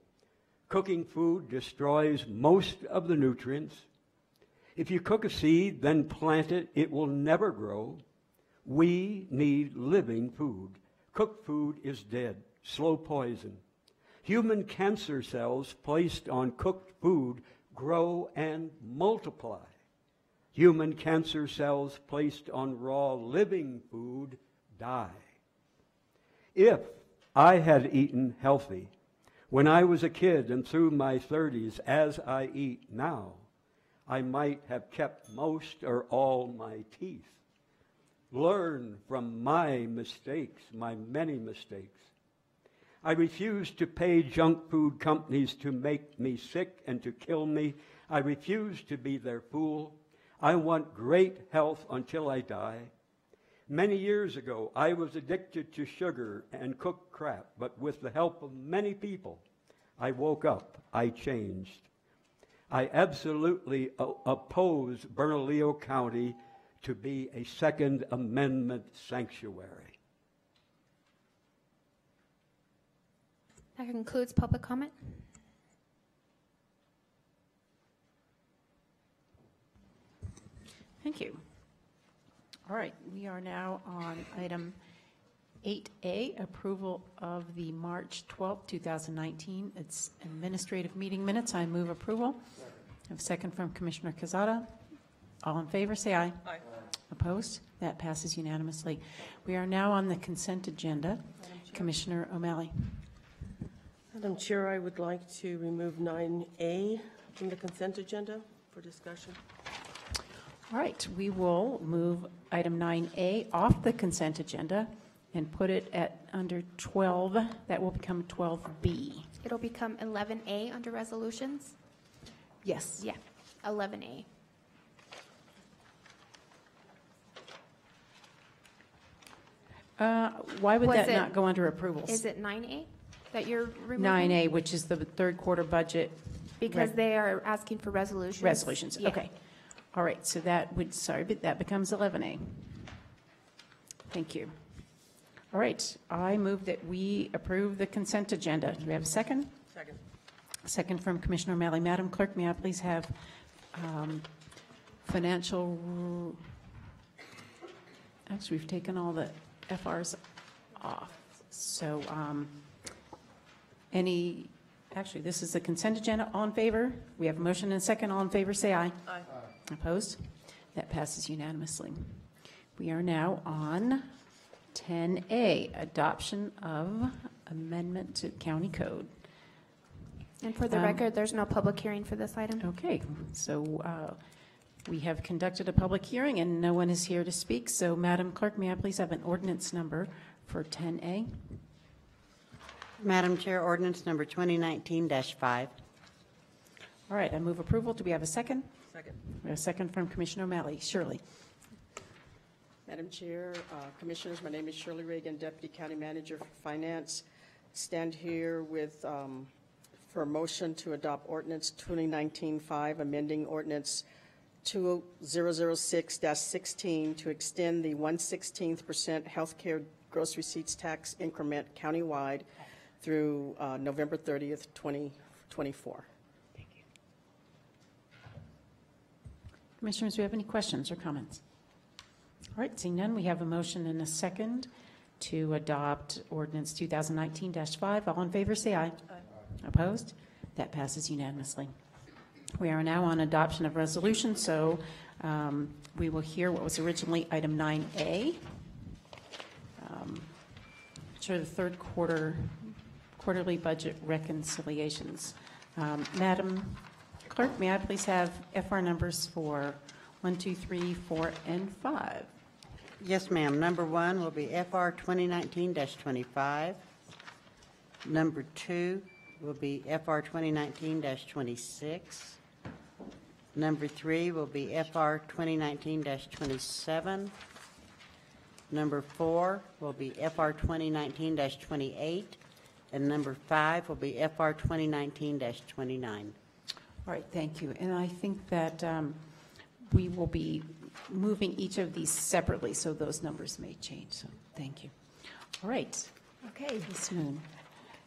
Cooking food destroys most of the nutrients. If you cook a seed, then plant it, it will never grow. We need living food. Cooked food is dead, slow poison. Human cancer cells placed on cooked food grow and multiply. Human cancer cells placed on raw living food die. If I had eaten healthy when I was a kid and through my 30s, as I eat now, I might have kept most or all my teeth. Learn from my mistakes, my many mistakes. I refuse to pay junk food companies to make me sick and to kill me. I refuse to be their fool. I want great health until I die. Many years ago, I was addicted to sugar and cooked crap, but with the help of many people, I woke up, I changed. I absolutely oppose Bernalillo County to be a Second Amendment sanctuary. That concludes public comment. Thank you. All right, we are now on item 8A, approval of the March 12, 2019 it's administrative meeting minutes. I move approval. I have a second from Commissioner Quezada. All in favor, say aye. Aye. Opposed? That passes unanimously. We are now on the consent agenda. Commissioner O'Malley. Madam Chair, I would like to remove 9A from the consent agenda for discussion. All right, we will move item 9A off the consent agenda and put it at under 12. That will become 12B. It'll become 11A under resolutions? Yes. Yeah, 11A. Why would Was that it- not go under approvals? Is it 9A that you're removing? 9A, which is the third quarter budget. Because they are asking for resolutions. Resolutions, Yeah. okay. All right, so that would, sorry, but that becomes 11A. Thank you. All right, I move that we approve the consent agenda. Do we have a second? Second. Second from Commissioner O'Malley. Madam Clerk, may I please have financial, actually, we've taken all the FRs off. So actually, this is the consent agenda. All in favor? We have a motion and a second. All in favor, say aye. Aye. Opposed? That passes unanimously. We are now on 10A, adoption of amendment to county code. And for the record, there's no public hearing for this item. Okay, so we have conducted a public hearing and no one is here to speak. So Madam Clerk, may I please have an ordinance number for 10A? Madam Chair, ordinance number 2019-5. All right, I move approval. Do we have a second? Second. We have a second from Commissioner O'Malley. Shirley. Madam Chair, Commissioners, my name is Shirley Reagan, Deputy County Manager for Finance. Stand here with for a motion to adopt ordinance 2019-5, amending ordinance 2006-16 to extend the 1/16% healthcare gross receipts tax increment countywide through November 30th, 2024. Commissioners, do we have any questions or comments? All right, seeing none, we have a motion and a second to adopt ordinance 2019-5. All in favor, say aye. Aye. Opposed? That passes unanimously. We are now on adoption of resolution, so we will hear what was originally item 9A, which are the third quarterly budget reconciliations. Madam Clerk, may I please have FR numbers for 1, 2, 3, 4, and 5? Yes, ma'am. Number 1 will be FR 2019-25. Number 2 will be FR 2019-26. Number 3 will be FR 2019-27. Number 4 will be FR 2019-28. And number 5 will be FR 2019-29. All right, thank you. And I think that we will be moving each of these separately, so those numbers may change. So thank you. All right. Okay, Ms. Moon.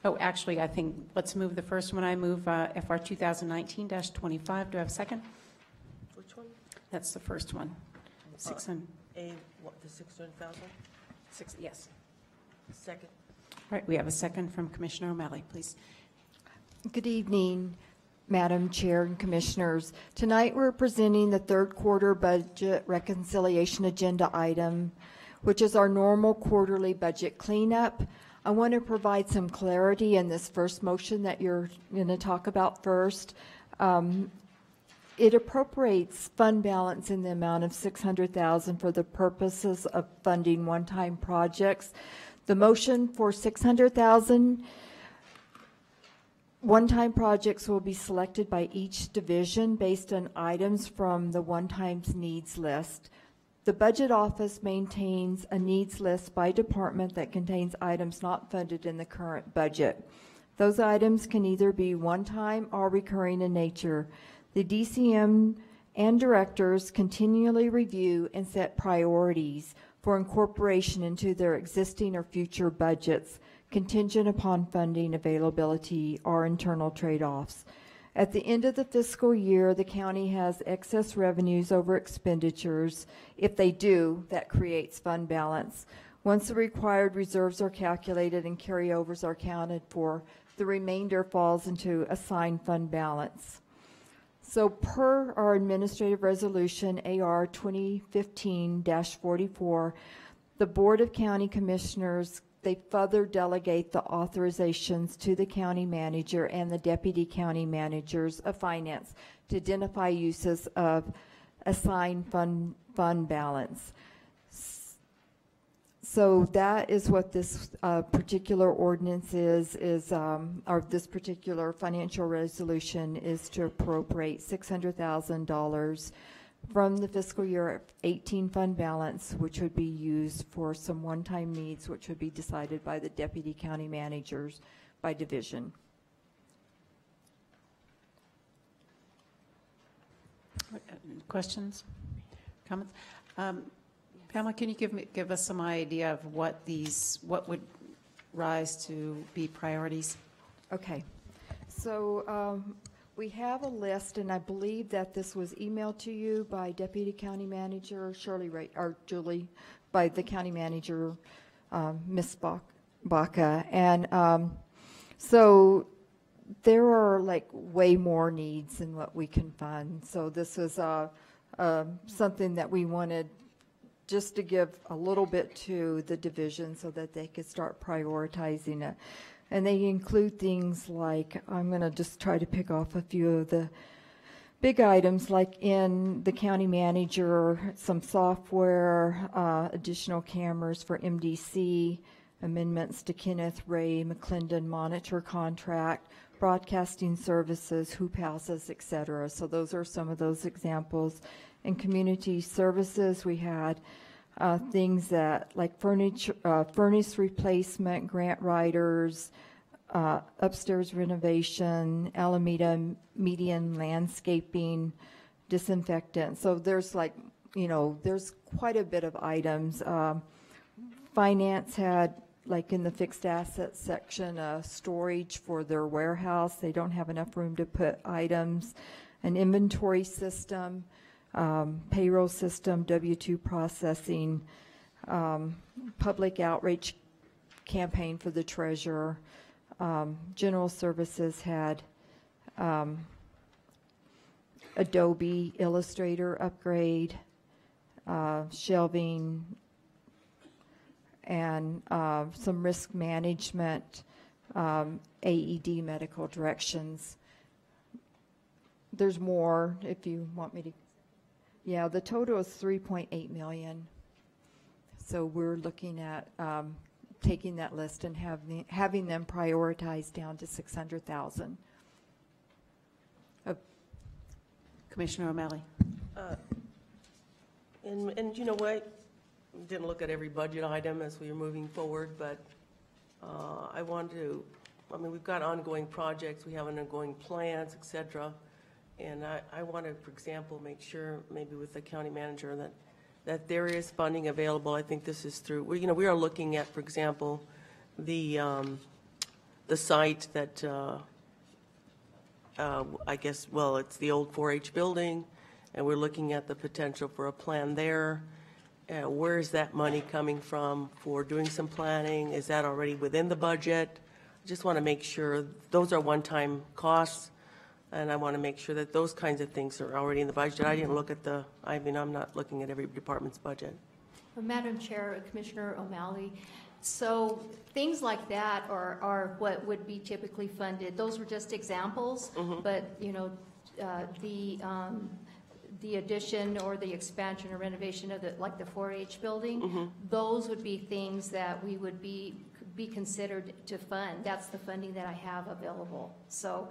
Oh, actually, I think let's move the first one. I move FR 2019-25. Do I have a second? Which one? That's the first one. 600. What, the 600,000? Yes. Second. All right, we have a second from Commissioner O'Malley, please. Good evening, Madam Chair and Commissioners. Tonight we're presenting the third quarter budget reconciliation agenda item, which is our normal quarterly budget cleanup. I want to provide some clarity in this first motion that you're going to talk about first. It appropriates fund balance in the amount of $600,000 for the purposes of funding one-time projects. The motion for $600,000 one-time projects will be selected by each division based on items from the one-times needs list. The Budget Office maintains a needs list by department that contains items not funded in the current budget. Those items can either be one-time or recurring in nature. The DCM and directors continually review and set priorities for incorporation into their existing or future budgets, contingent upon funding availability or internal trade-offs. At the end of the fiscal year, the county has excess revenues over expenditures. If they do, that creates fund balance. Once the required reserves are calculated and carryovers are accounted for, the remainder falls into assigned fund balance. So per our administrative resolution, AR 2015-44, the Board of County Commissioners, they further delegate the authorizations to the county manager and the deputy county managers of finance to identify uses of assigned fund balance. So that is what this particular ordinance is or this particular financial resolution is to appropriate $600,000 from the fiscal year 18 fund balance, which would be used for some one-time needs, which would be decided by the deputy county managers by division. Questions? Comments? Pamela, can you give us some idea of what would rise to be priorities? Okay. So we have a list, and I believe that this was emailed to you by Deputy County Manager Julie, by the County Manager, Ms. Baca. And so there are like way more needs than what we can fund. So this is something that we wanted just to give a little bit to the division so that they could start prioritizing it. And they include things like, I'm going to just try to pick off a few of the big items, like in the county manager, some software, additional cameras for MDC, amendments to Kenneth Ray McClendon monitor contract, broadcasting services, hoop houses, et cetera. So those are some of those examples. In community services, we had things that like furnace replacement, grant writers, upstairs renovation, Alameda median landscaping, disinfectant. So there's like, there's quite a bit of items. Finance had, like in the fixed assets section, storage for their warehouse. They don't have enough room to put items. An inventory system, payroll system, W-2 processing, public outreach campaign for the treasurer. General services had Adobe Illustrator upgrade, shelving, and some risk management, AED medical directions. There's more if you want me to. Yeah, the total is $3.8 million. So we're looking at taking that list and having them prioritized down to $600,000. Commissioner O'Malley. And you know what? Didn't look at every budget item as we were moving forward, but we've got ongoing projects, we have ongoing plans, et cetera. And I want to, for example, make sure maybe with the county manager that there is funding available. I think this is through, we are looking at, for example, the site that I guess, well, it's the old 4-H building, and we're looking at the potential for a plan there. Where is that money coming from for doing some planning? Is that already within the budget? I just want to make sure those are one-time costs, and I want to make sure that those kinds of things are already in the budget. I didn't look at I'm not looking at every department's budget. Well, Madam Chair, Commissioner O'Malley, so things like that are what would be typically funded. Those were just examples, but the addition or the expansion or renovation of the 4-H building, those would be things that we would be considered to fund. That's the funding that I have available. So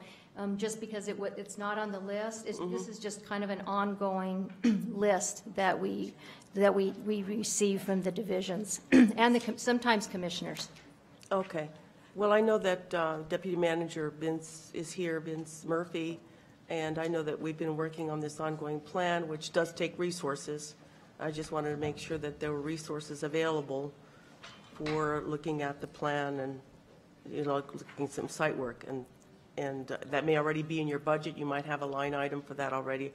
just because it's not on the list, this is just kind of an ongoing list that we receive from the divisions and sometimes commissioners. Okay. Well, I know that Deputy Manager Vince is here, Vince Murphy, and I know that we've been working on this ongoing plan, which does take resources. I just wanted to make sure that there were resources available for looking at the plan and, looking at some site work. And that may already be in your budget. You might have a line item for that already.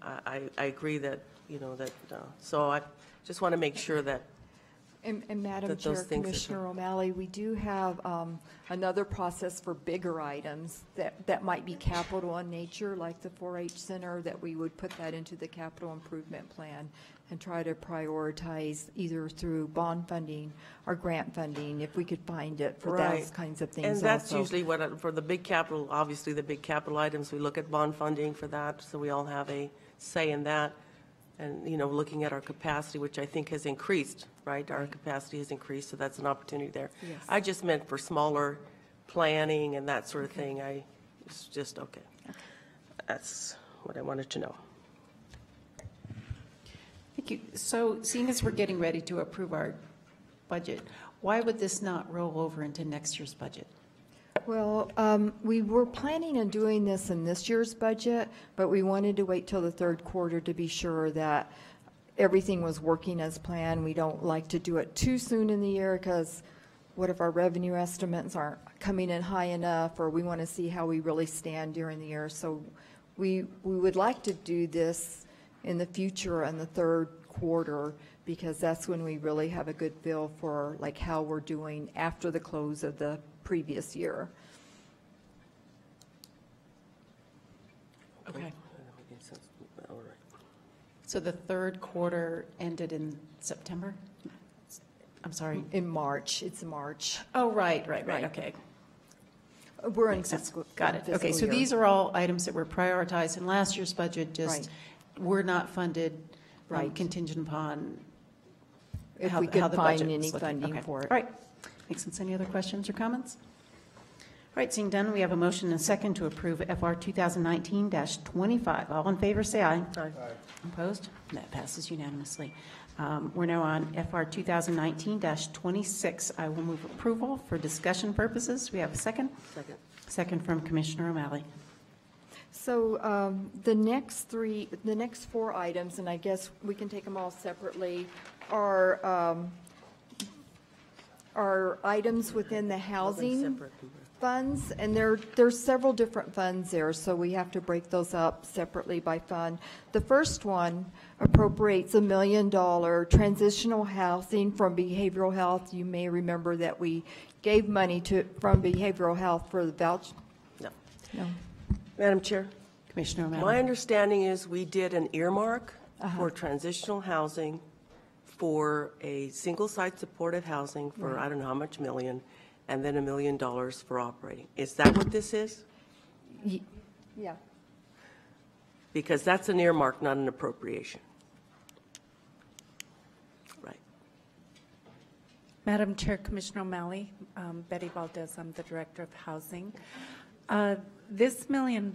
I agree that, so I just want to make sure that And Madam that those Chair, things are- Commissioner O'Malley, we do have another process for bigger items that might be capital in nature, like the 4-H Center, that we would put that into the capital improvement plan and try to prioritize either through bond funding or grant funding, if we could find it for those kinds of things And that's also. usually what, for the big capital, obviously the big capital items, we look at bond funding for that, so we all have a say in that. And, you know, looking at our capacity, which I think has increased, right? Our capacity has increased, so that's an opportunity there. Yes. I just meant for smaller planning and that sort of thing. It's just, okay. That's what I wanted to know. Thank you. So seeing as we're getting ready to approve our budget, why would this not roll over into next year's budget? Well, we were planning on doing this in this year's budget, but we wanted to wait till the third quarter to be sure that everything was working as planned. We don't like to do it too soon in the year, because what if our revenue estimates aren't coming in high enough, or we want to see how we really stand during the year. So we would like to do this in the future in the third quarter, because that's when we really have a good feel for like how we're doing after the close of the previous year. Okay. So the third quarter ended in September? I'm sorry. In March. It's March. Oh, right. Okay. We're in Makes sense. fiscal. Got it. Okay, so year. these are all items that were prioritized in last year's budget, just were not funded, contingent upon If how we how could the find budget any was looking. funding Okay. for it. All right. Makes sense. Any other questions or comments? All right, seeing done, we have a motion and a second to approve FR 2019-25. All in favor, say aye. Aye. Opposed? That passes unanimously. We're now on FR 2019-26. I will move approval for discussion purposes. We have a second? Second. Second from Commissioner O'Malley. So the next four items, and I guess we can take them all separately, are items within the housing funds, and there's several different funds there, so we have to break those up separately by fund. The first one appropriates $1 million transitional housing from behavioral health. You may remember that we gave money from behavioral health for the voucher. No. Madam Chair? Commissioner O'Malley. My understanding is we did an earmark for transitional housing for a single-site supportive housing for, I don't know how much million, and then $1 million for operating. Is that what this is? Yeah. Because that's an earmark, not an appropriation. Right. Madam Chair, Commissioner O'Malley, Betty Valdez, I'm the Director of Housing. This $1 million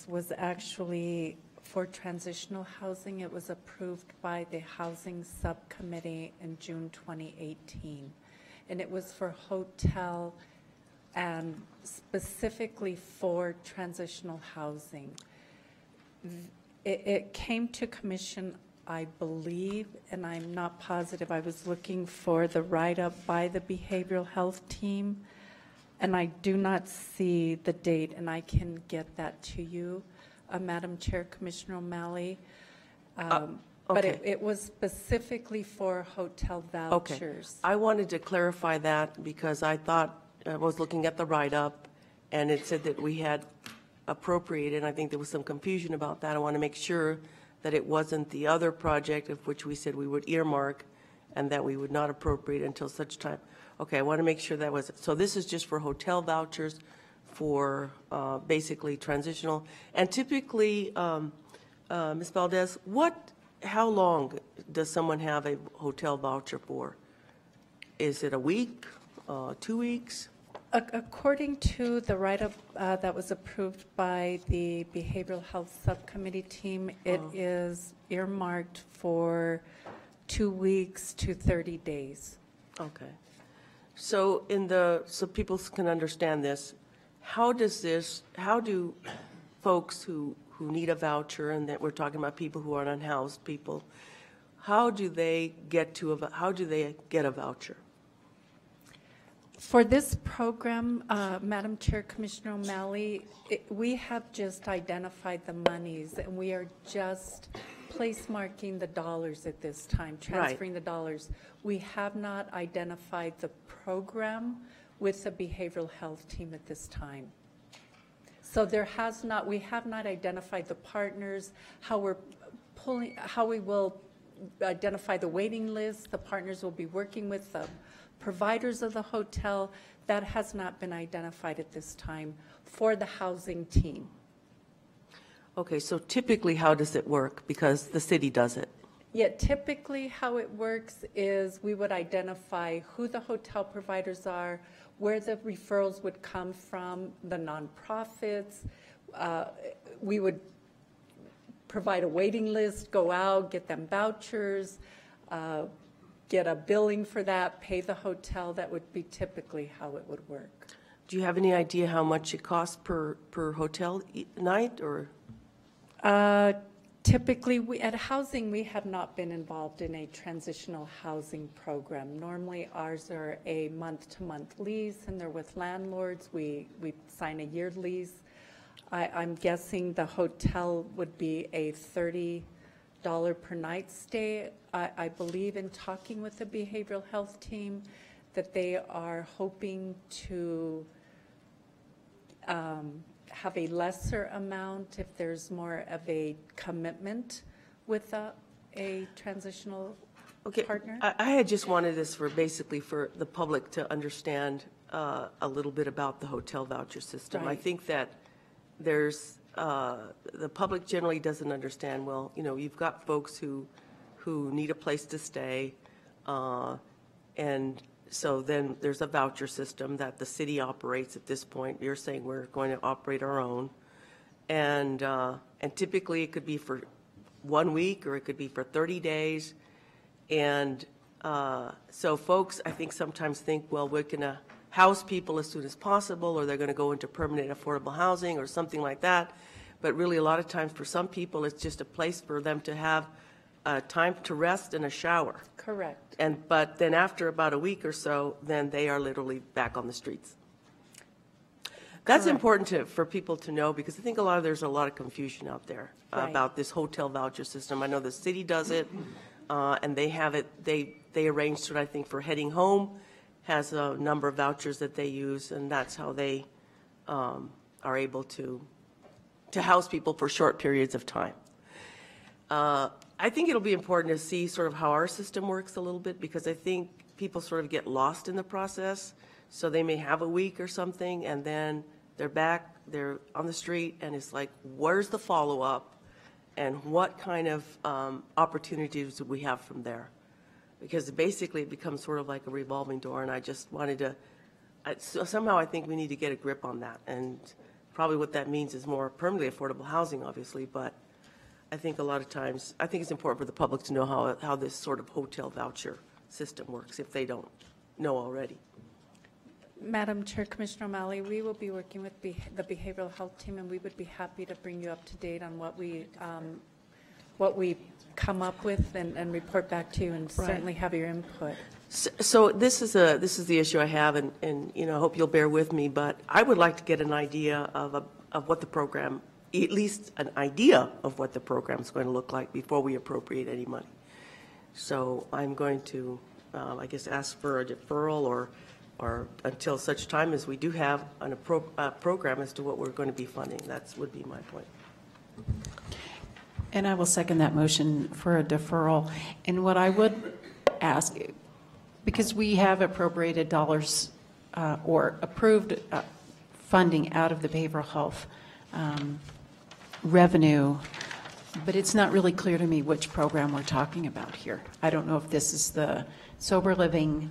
was actually for transitional housing. It was approved by the Housing Subcommittee in June 2018. And it was for hotel and specifically for transitional housing. It came to commission, I believe, and I'm not positive. I was looking for the write-up by the behavioral health team, and I do not see the date, and I can get that to you, Madam Chair, Commissioner O'Malley. But it was specifically for hotel vouchers. Okay. I wanted to clarify that because I thought, I was looking at the write-up, and it said that we had appropriated, and I think there was some confusion about that. I want to make sure that it wasn't the other project of which we said we would earmark and that we would not appropriate until such time. Okay, I want to make sure that was, so this is just for hotel vouchers for basically transitional. And typically, Ms. Valdez, how long does someone have a hotel voucher for? Is it a week, 2 weeks? According to the write-up that was approved by the Behavioral Health Subcommittee team, it is earmarked for 2 weeks to 30 days. Okay. So so people can understand this, how do folks who need a voucher, and that we're talking about people who are unhoused people, how do they get a voucher? For this program, Madam Chair, Commissioner O'Malley, we have just identified the monies, and we are just place marking the dollars at this time, transferring the dollars. We have not identified the program with the behavioral health team at this time. So we have not identified the partners, how we will identify the waiting list. The partners will be working with the providers of the hotel. That has not been identified at this time for the housing team. Okay, so typically how does it work? Because the city does it. Yeah, typically how it works is we would identify who the hotel providers are, where the referrals would come from, the nonprofits. We would provide a waiting list, go out, get them vouchers, get a billing for that, pay the hotel. That would be typically how it would work. Do you have any idea how much it costs per hotel night, or? Typically, at housing, we have not been involved in a transitional housing program. Normally, ours are a month-to-month lease, and they're with landlords. We sign a year lease. I'm guessing the hotel would be a $30 per night stay. I believe in talking with the behavioral health team that they are hoping to have a lesser amount if there's more of a commitment with a transitional partner. I had just wanted this basically for the public to understand a little bit about the hotel voucher system. Right. I think that there's the public generally doesn't understand. Well, you've got folks who need a place to stay, and so then there's a voucher system that the city operates at this point. You're saying we're going to operate our own, and typically it could be for 1 week or it could be for 30 days, and so folks I think sometimes think, well, we're going to house people as soon as possible, or they're going to go into permanent affordable housing or something like that. But really, a lot of times for some people, it's just a place for them to have time to rest and a shower. Correct. But then after about a week or so, then they are literally back on the streets. That's important for people to know, because I think there's a lot of confusion out there about this hotel voucher system. I know the city does it, and they have it. They arranged it, I think, for heading home, has a number of vouchers that they use, and that's how they are able to house people for short periods of time. I think it'll be important to see sort of how our system works a little bit, because I think people sort of get lost in the process. So they may have a week or something, and then they're back, they're on the street, and it's like, where's the follow-up, and what kind of opportunities do we have from there? Because basically it becomes sort of like a revolving door, and I just wanted to, somehow I think we need to get a grip on that, and probably what that means is more permanently affordable housing, obviously, but I think a lot of times, I think it's important for the public to know how this sort of hotel voucher system works, if they don't know already. Madam Chair, Commissioner O'Malley, we will be working with the behavioral health team, and we would be happy to bring you up to date on what we come up with and report back to you, and certainly have your input. So this is the issue I have, and I hope you'll bear with me, but I would like to get an idea of what the program, at least an idea of what the program is going to look like before we appropriate any money. So I'm going to, I guess, ask for a deferral or until such time as we do have a program as to what we're going to be funding. That would be my point. And I will second that motion for a deferral. And what I would ask, because we have appropriated dollars or approved funding out of the behavioral health revenue, but it's not really clear to me which program we're talking about here. I don't know if this is the sober living,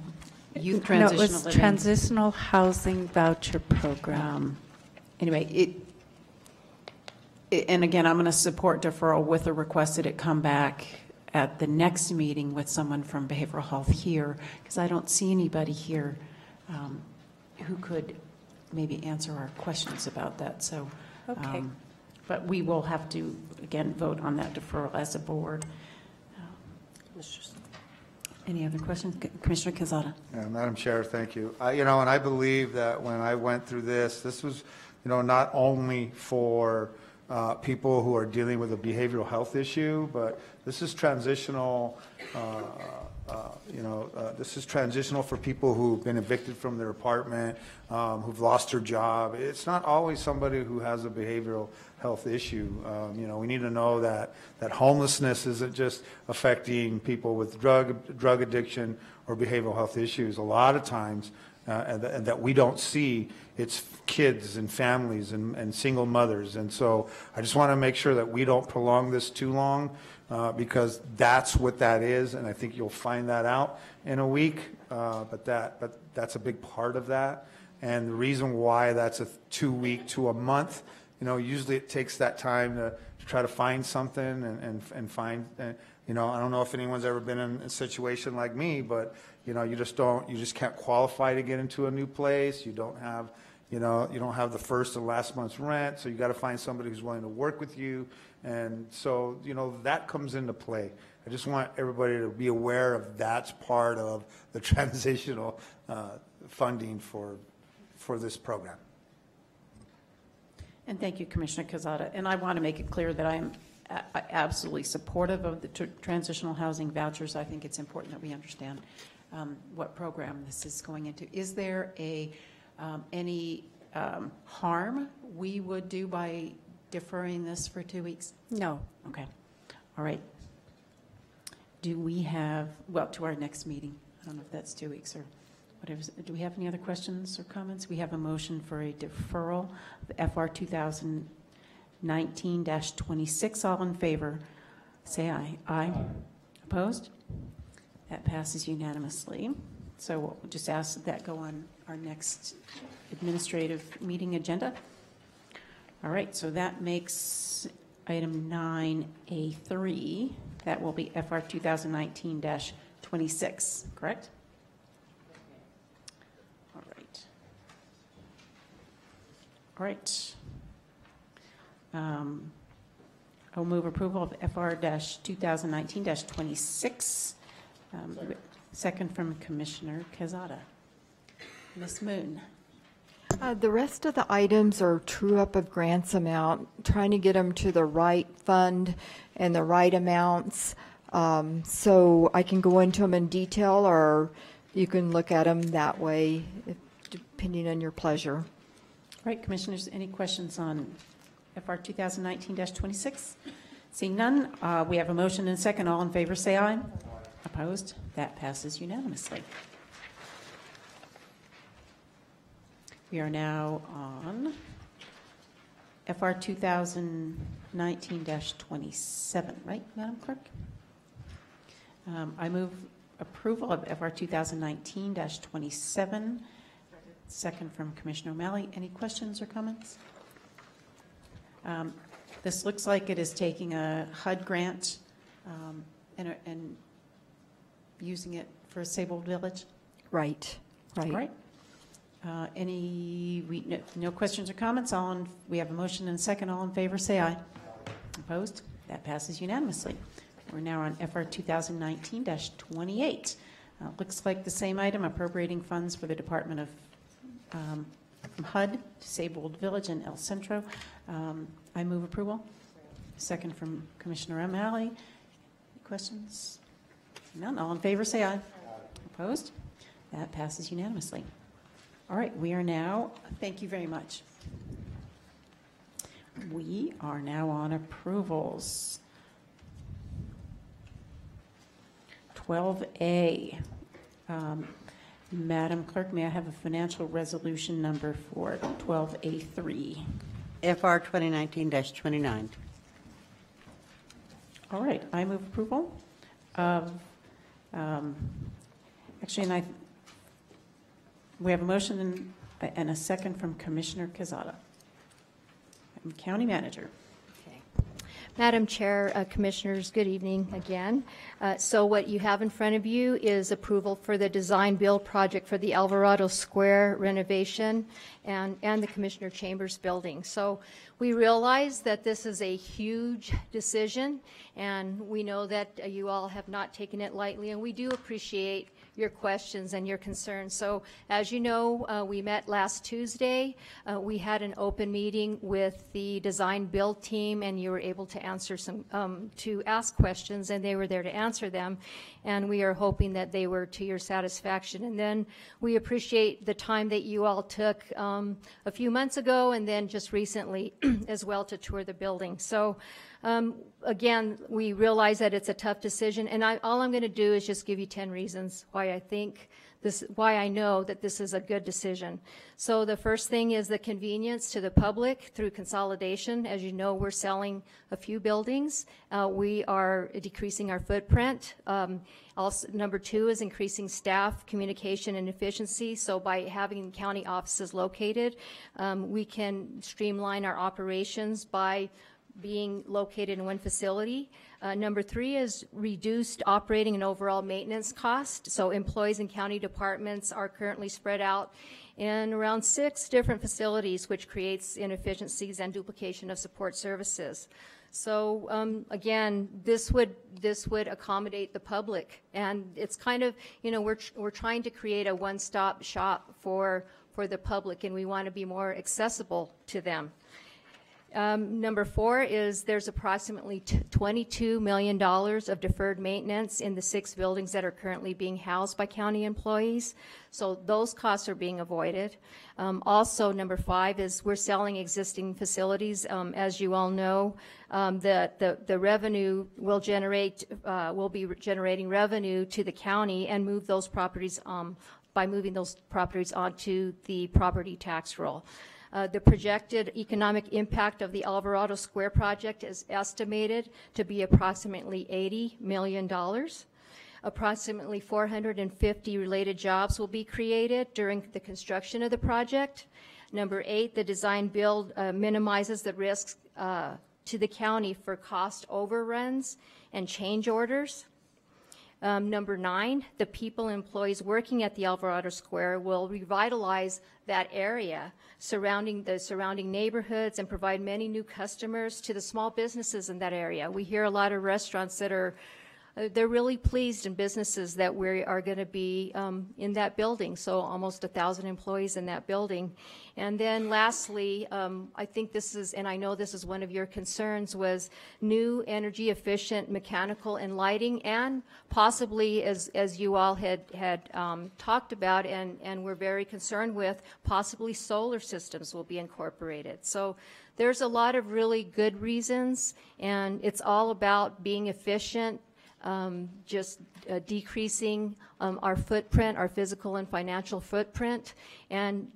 youth transitional living. No, it was transitional housing voucher program. Anyway, and again, I'm going to support deferral with a request that it come back at the next meeting with someone from behavioral health here, because I don't see anybody here who could maybe answer our questions about that. So, okay. But we will have to, again, vote on that deferral as a board. Any other questions? Commissioner Quezada. Yeah, Madam Chair, thank you. And I believe that when I went through this was, not only for people who are dealing with a behavioral health issue, but this is transitional. This is transitional for people who've been evicted from their apartment, who've lost their job. It's not always somebody who has a behavioral health issue. We need to know that homelessness isn't just affecting people with drug addiction or behavioral health issues. A lot of times, and that we don't see, it's kids and families and single mothers. And so I just want to make sure that we don't prolong this too long, because that's what that is, and I think you'll find that out in a week. But that's a big part of that. And the reason why that's a 2 week to a month, usually it takes that time to try to find something and find. I don't know if anyone's ever been in a situation like me, but you just can't qualify to get into a new place. You don't have the first and last month's rent, so you got to find somebody who's willing to work with you. And so, that comes into play. I just want everybody to be aware of that's part of the transitional funding for this program. And thank you, Commissioner Quezada. And I want to make it clear that I am absolutely supportive of the transitional housing vouchers. I think it's important that we understand what program this is going into. Is there any harm we would do by deferring this for 2 weeks? No. Okay. All right. Do we have, to our next meeting? I don't know if that's 2 weeks or whatever. Do we have any other questions or comments? We have a motion for a deferral of FR 2019-26. All in favor, say aye. Aye. Opposed? That passes unanimously. So we'll just ask that go on our next administrative meeting agenda. All right, so that makes item 9A3. That will be FR 2019-26, correct? All right. All right. I'll move approval of FR 2019-26. Second from Commissioner Quezada. Ms. Moon. The rest of the items are true up of grants amount, trying to get them to the right fund and the right amounts. So I can go into them in detail, or you can look at them that way, depending on your pleasure. All right, Commissioners, any questions on FR 2019-26? Seeing none, we have a motion and a second. All in favor, say aye. Opposed? That passes unanimously. We are now on FR 2019-27, right, Madam Clerk? I move approval of FR 2019-27. Second from Commissioner O'Malley. Any questions or comments? This looks like it is taking a HUD grant and using it for a Sable Village. Right. Right. All right. No questions or comments? We have a motion and a second. All in favor, say aye. Opposed? That passes unanimously. We're now on FR 2019-28. Looks like the same item, appropriating funds for the Department of from HUD, Disabled Village, and El Centro. I move approval. Second from Commissioner O'Malley. Any questions? None. All in favor, say aye. Opposed? That passes unanimously. All right, we are now, thank you very much. We are now on approvals. 12A. Madam Clerk, may I have a financial resolution number for 12A3? FR 2019-29. All right, I move approval of, we have a motion and a second from Commissioner Quezada. County Manager. Okay. Madam Chair, Commissioners, good evening again. So what you have in front of you is approval for the design build project for the Alvarado Square renovation and the Commissioner Chambers building. So we realize that this is a huge decision, and we know that you all have not taken it lightly, and we do appreciate your questions and your concerns. So as you know, we met last Tuesday. We had an open meeting with the design build team, and you were able to answer to ask questions, and they were there to answer them. And we are hoping that they were to your satisfaction. And then we appreciate the time that you all took a few months ago and then just recently as well to tour the building. So again, we realize that it's a tough decision, and all I'm going to do is just give you 10 reasons why I know that this is a good decision. So the first thing is the convenience to the public through consolidation. As you know, we're selling a few buildings. We are decreasing our footprint. Also, number two is increasing staff communication and efficiency. So by having county offices located, we can streamline our operations by being located in one facility. Number three is reduced operating and overall maintenance cost. So employees in county departments are currently spread out in around 6 different facilities, which creates inefficiencies and duplication of support services. So again, this would accommodate the public, and it's kind of, you know, we're trying to create a one-stop shop for the public, and we want to be more accessible to them. Number four is there's approximately $22 million of deferred maintenance in the 6 buildings that are currently being housed by county employees. So those costs are being avoided. Also, number 5 is we're selling existing facilities. As you all know, the revenue will be generating revenue to the county and move those properties by moving those properties onto the property tax roll. The projected economic impact of the Alvarado Square project is estimated to be approximately $80 million. Approximately 450 related jobs will be created during the construction of the project. Number 8, the design build minimizes the risks to the county for cost overruns and change orders. Number 9, the people and employees working at the Alvarado Square will revitalize that area surrounding the surrounding neighborhoods and provide many new customers to the small businesses in that area. We hear a lot of restaurants that are they're really pleased, and businesses that we are going to be in that building, so almost 1,000 employees in that building. And then lastly, I think this is, and I know this is one of your concerns, was new energy efficient mechanical and lighting, and possibly, as you all had talked about and were very concerned with, possibly solar systems will be incorporated. So there's a lot of really good reasons, and it's all about being efficient, just decreasing our footprint, our physical and financial footprint, and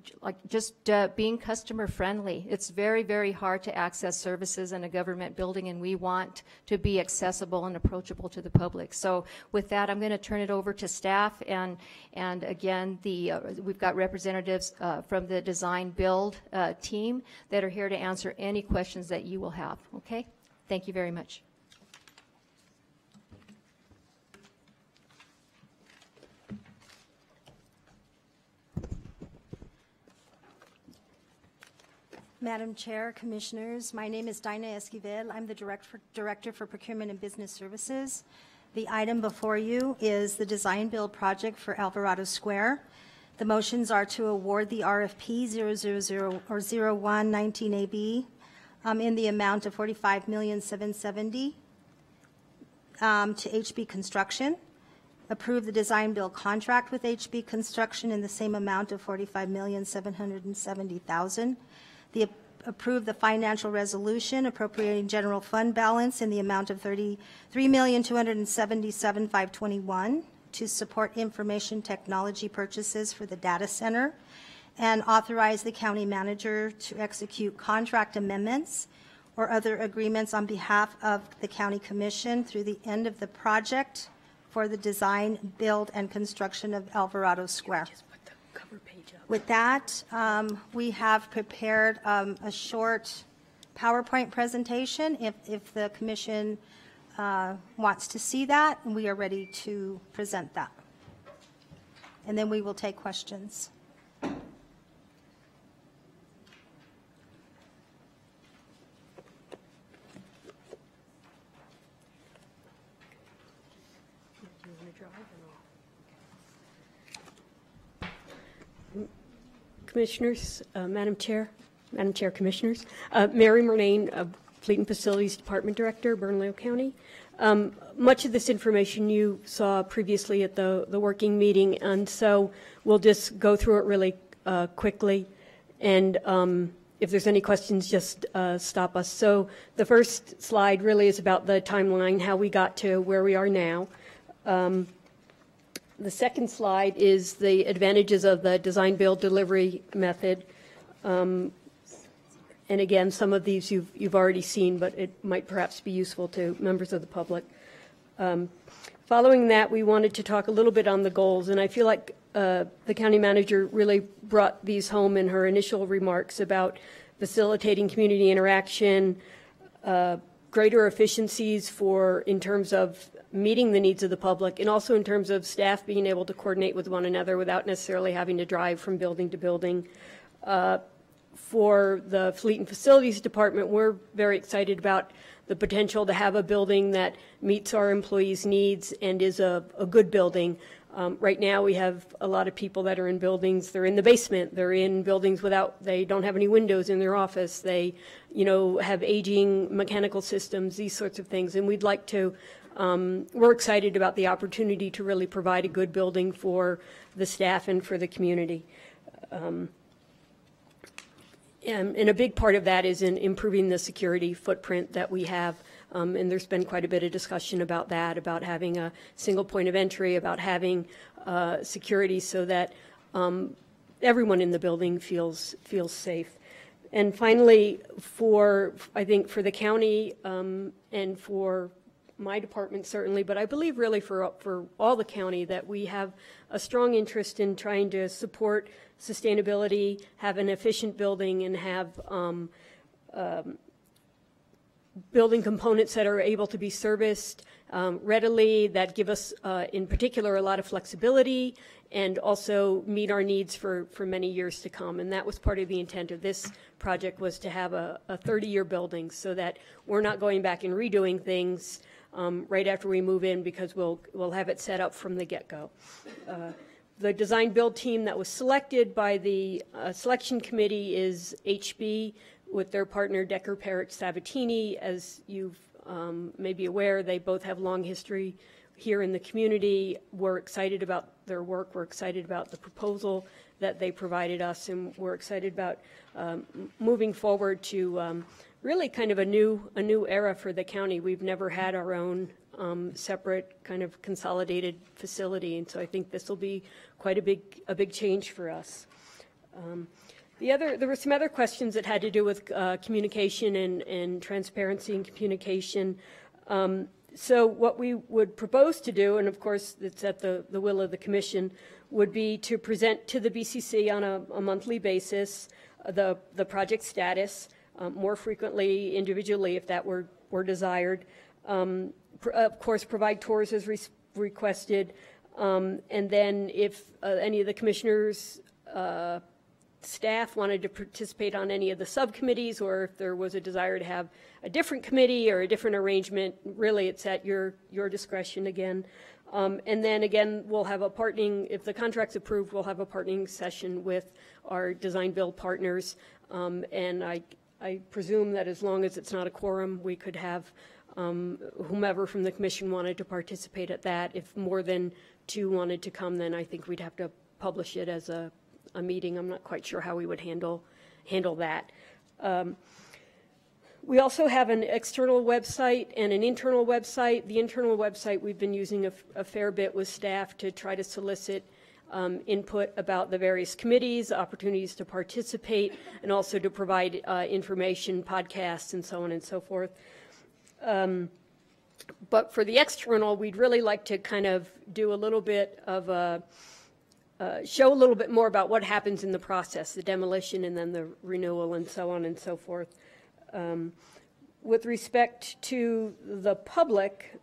just being customer friendly. It's very, very hard to access services in a government building, and we want to be accessible and approachable to the public. So with that, I'm going to turn it over to staff, and again, we've got representatives from the design build team that are here to answer any questions that you will have. Okay? Thank you very much. Madam Chair, Commissioners, my name is Dinah Esquivel. I'm the Director for Procurement and Business Services. The item before you is the design build project for Alvarado Square. The motions are to award the RFP 00119AB in the amount of $45,770,000 to HB Construction. Approve the design build contract with HB Construction in the same amount of $45,770,000. Approve the financial resolution appropriating general fund balance in the amount of $33,277,521 to support information technology purchases for the data center, and authorize the county manager to execute contract amendments or other agreements on behalf of the county commission through the end of the project for the design, build, and construction of Alvarado Square. With that, we have prepared a short PowerPoint presentation if the commission wants to see that, and we are ready to present that. And then we will take questions. Commissioners, Madam Chair, Commissioners, Mary Murnane, Fleet and Facilities Department Director, Bernalillo County. Much of this information you saw previously at the working meeting, and so we'll just go through it really quickly, and if there's any questions, just stop us. So the first slide really is about the timeline, how we got to where we are now. The second slide is the advantages of the design build delivery method. And again, some of these you've already seen, but it might perhaps be useful to members of the public. Following that, we wanted to talk a little bit on the goals, and I feel like the county manager really brought these home in her initial remarks about facilitating community interaction, greater efficiencies in terms of meeting the needs of the public, and also in terms of staff being able to coordinate with one another without necessarily having to drive from building to building. For the Fleet and Facilities Department, we're very excited about the potential to have a building that meets our employees' needs and is a good building. Right now, we have a lot of people that are in buildings. They're in the basement. They're in buildings they don't have any windows in their office. They, have aging mechanical systems, these sorts of things. And we'd like to, we're excited about the opportunity to really provide a good building for the staff and for the community. And a big part of that is in improving the security footprint that we have. And there's been quite a bit of discussion about that, about having a single point of entry, about having security so that everyone in the building feels safe. And finally, I think for the county and for my department certainly, but I believe really for all the county, that we have a strong interest in trying to support sustainability, have an efficient building, and have building components that are able to be serviced readily, that give us, in particular, a lot of flexibility, and also meet our needs for many years to come. And that was part of the intent of this project, was to have a 30-year building so that we're not going back and redoing things right after we move in, because we'll have it set up from the get-go. The design build team that was selected by the selection committee is HB with their partner Decker Parrott Sabatini. As you may be aware, they both have long history here in the community. We're excited about their work. We're excited about the proposal that they provided us, and we're excited about moving forward to really kind of a new era for the county. We've never had our own separate kind of consolidated facility, and so I think this will be quite a big change for us. There were some other questions that had to do with communication and transparency and communication. So what we would propose to do, and of course it's at the will of the commission, would be to present to the BCC on a monthly basis the project status, more frequently individually if that were desired. Of course, provide tours as requested, and then if any of the commissioners' staff wanted to participate on any of the subcommittees, or if there was a desire to have a different committee or a different arrangement, really it's at your discretion again. And then again, we'll have a partnering, if the contract's approved, we'll have a partnering session with our design build partners. And I presume that as long as it's not a quorum, we could have whomever from the commission wanted to participate at that. If more than two wanted to come, then I think we'd have to publish it as a meeting. I'm not quite sure how we would handle that. We also have an external website and an internal website. The internal website we've been using a fair bit with staff to try to solicit input about the various committees, opportunities to participate, and also to provide information, podcasts, and so on and so forth. But for the external, we'd really like to kind of do a little bit of a show a little bit more about what happens in the process, the demolition and then the renewal and so on and so forth. With respect to the public,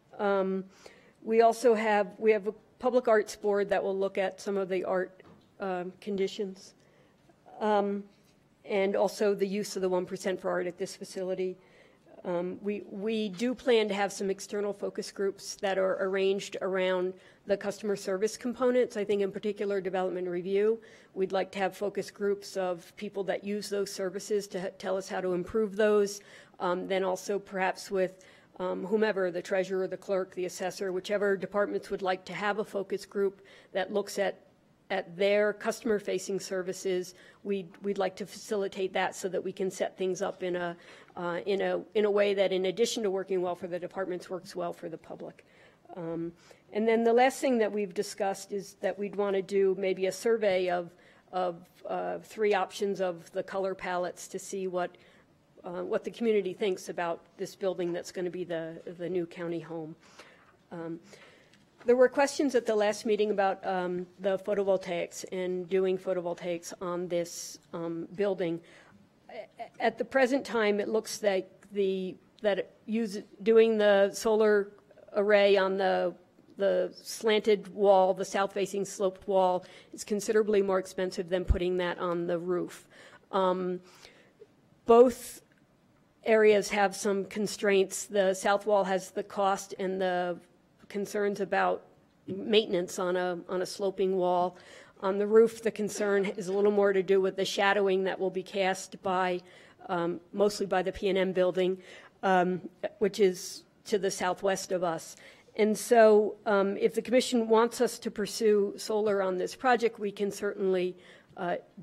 we also have a public arts board that will look at some of the art conditions, and also the use of the 1% for art at this facility. We do plan to have some external focus groups that are arranged around the customer service components. I think in particular development review. We'd like to have focus groups of people that use those services to tell us how to improve those. Then also perhaps with whomever, the treasurer, the clerk, the assessor, whichever departments would like to have a focus group that looks at their customer-facing services. We'd like to facilitate that so that we can set things up in a way that, in addition to working well for the departments, works well for the public. And then the last thing that we've discussed is that we'd want to do maybe a survey of 3 options of the color palettes to see what the community thinks about this building that's going to be the new county home. There were questions at the last meeting about the photovoltaics and doing photovoltaics on this building. At the present time, it looks like doing the solar array on the slanted wall, the south-facing sloped wall, is considerably more expensive than putting that on the roof. Both areas have some constraints. The south wall has the cost and the concerns about maintenance on a sloping wall. On the roof, the concern is a little more to do with the shadowing that will be cast by mostly by the P&M building, which is to the southwest of us. And so if the commission wants us to pursue solar on this project, we can certainly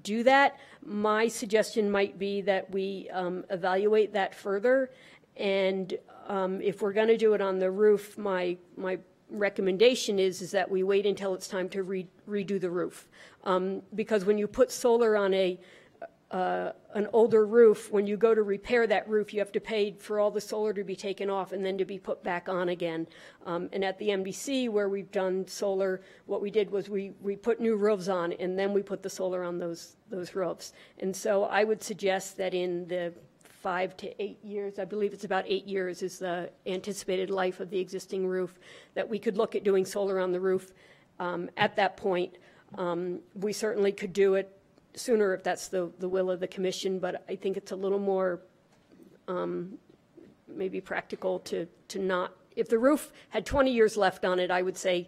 do that. My suggestion might be that we evaluate that further, and if we're going to do it on the roof, my recommendation is that we wait until it's time to redo the roof, because when you put solar on an older roof, when you go to repair that roof, you have to pay for all the solar to be taken off and then to be put back on again. And at the MBC, where we've done solar, what we did was we put new roofs on, and then we put the solar on those roofs. And so I would suggest that in the 5 to 8 years, I believe it's about 8 years is the anticipated life of the existing roof, that we could look at doing solar on the roof at that point. We certainly could do it sooner if that's the will of the commission, but I think it's a little more maybe practical to not, if the roof had 20 years left on it, I would say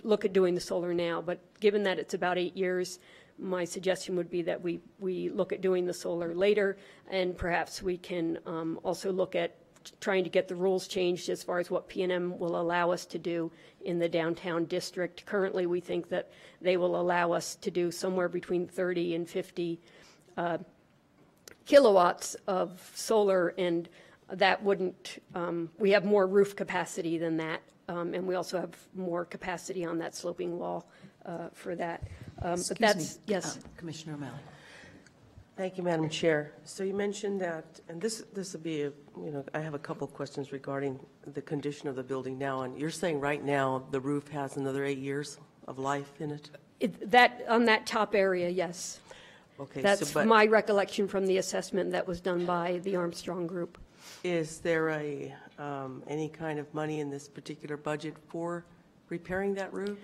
look at doing the solar now, but given that it's about 8 years, my suggestion would be that we look at doing the solar later, and perhaps we can also look at trying to get the rules changed as far as what P&M will allow us to do in the downtown district. Currently, we think that they will allow us to do somewhere between 30 and 50 kilowatts of solar, and that wouldn't, we have more roof capacity than that, and we also have more capacity on that sloping wall for that. But that's, yes. Commissioner O'Malley. Thank you, Madam Chair. So you mentioned that, and this will be, I have a couple of questions regarding the condition of the building now, and you're saying right now the roof has another 8 years of life in it? On that top area, yes. Okay. That's my recollection from the assessment that was done by the Armstrong Group. Is there any kind of money in this particular budget for repairing that roof?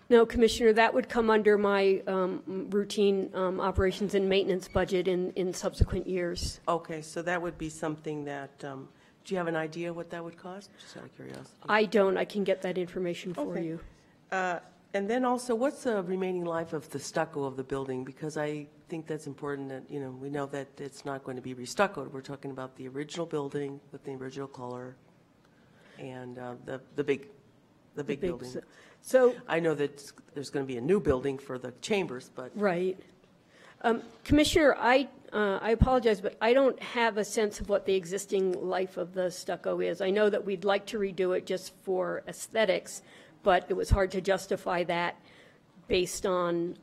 No, Commissioner, that would come under my routine operations and maintenance budget in subsequent years. Okay, so that would be something that, do you have an idea what that would cost? Just out of curiosity. I don't. I can get that information for you. And then also, what's the remaining life of the stucco of the building? Because I think that's important that, we know that it's not going to be restuccoed. We're talking about the original building with the original color and the big building. So I know that there's going to be a new building for the chambers, but right. Commissioner, I apologize, but I don't have a sense of what the existing life of the stucco is. I know that we'd like to redo it just for aesthetics, but it was hard to justify that based on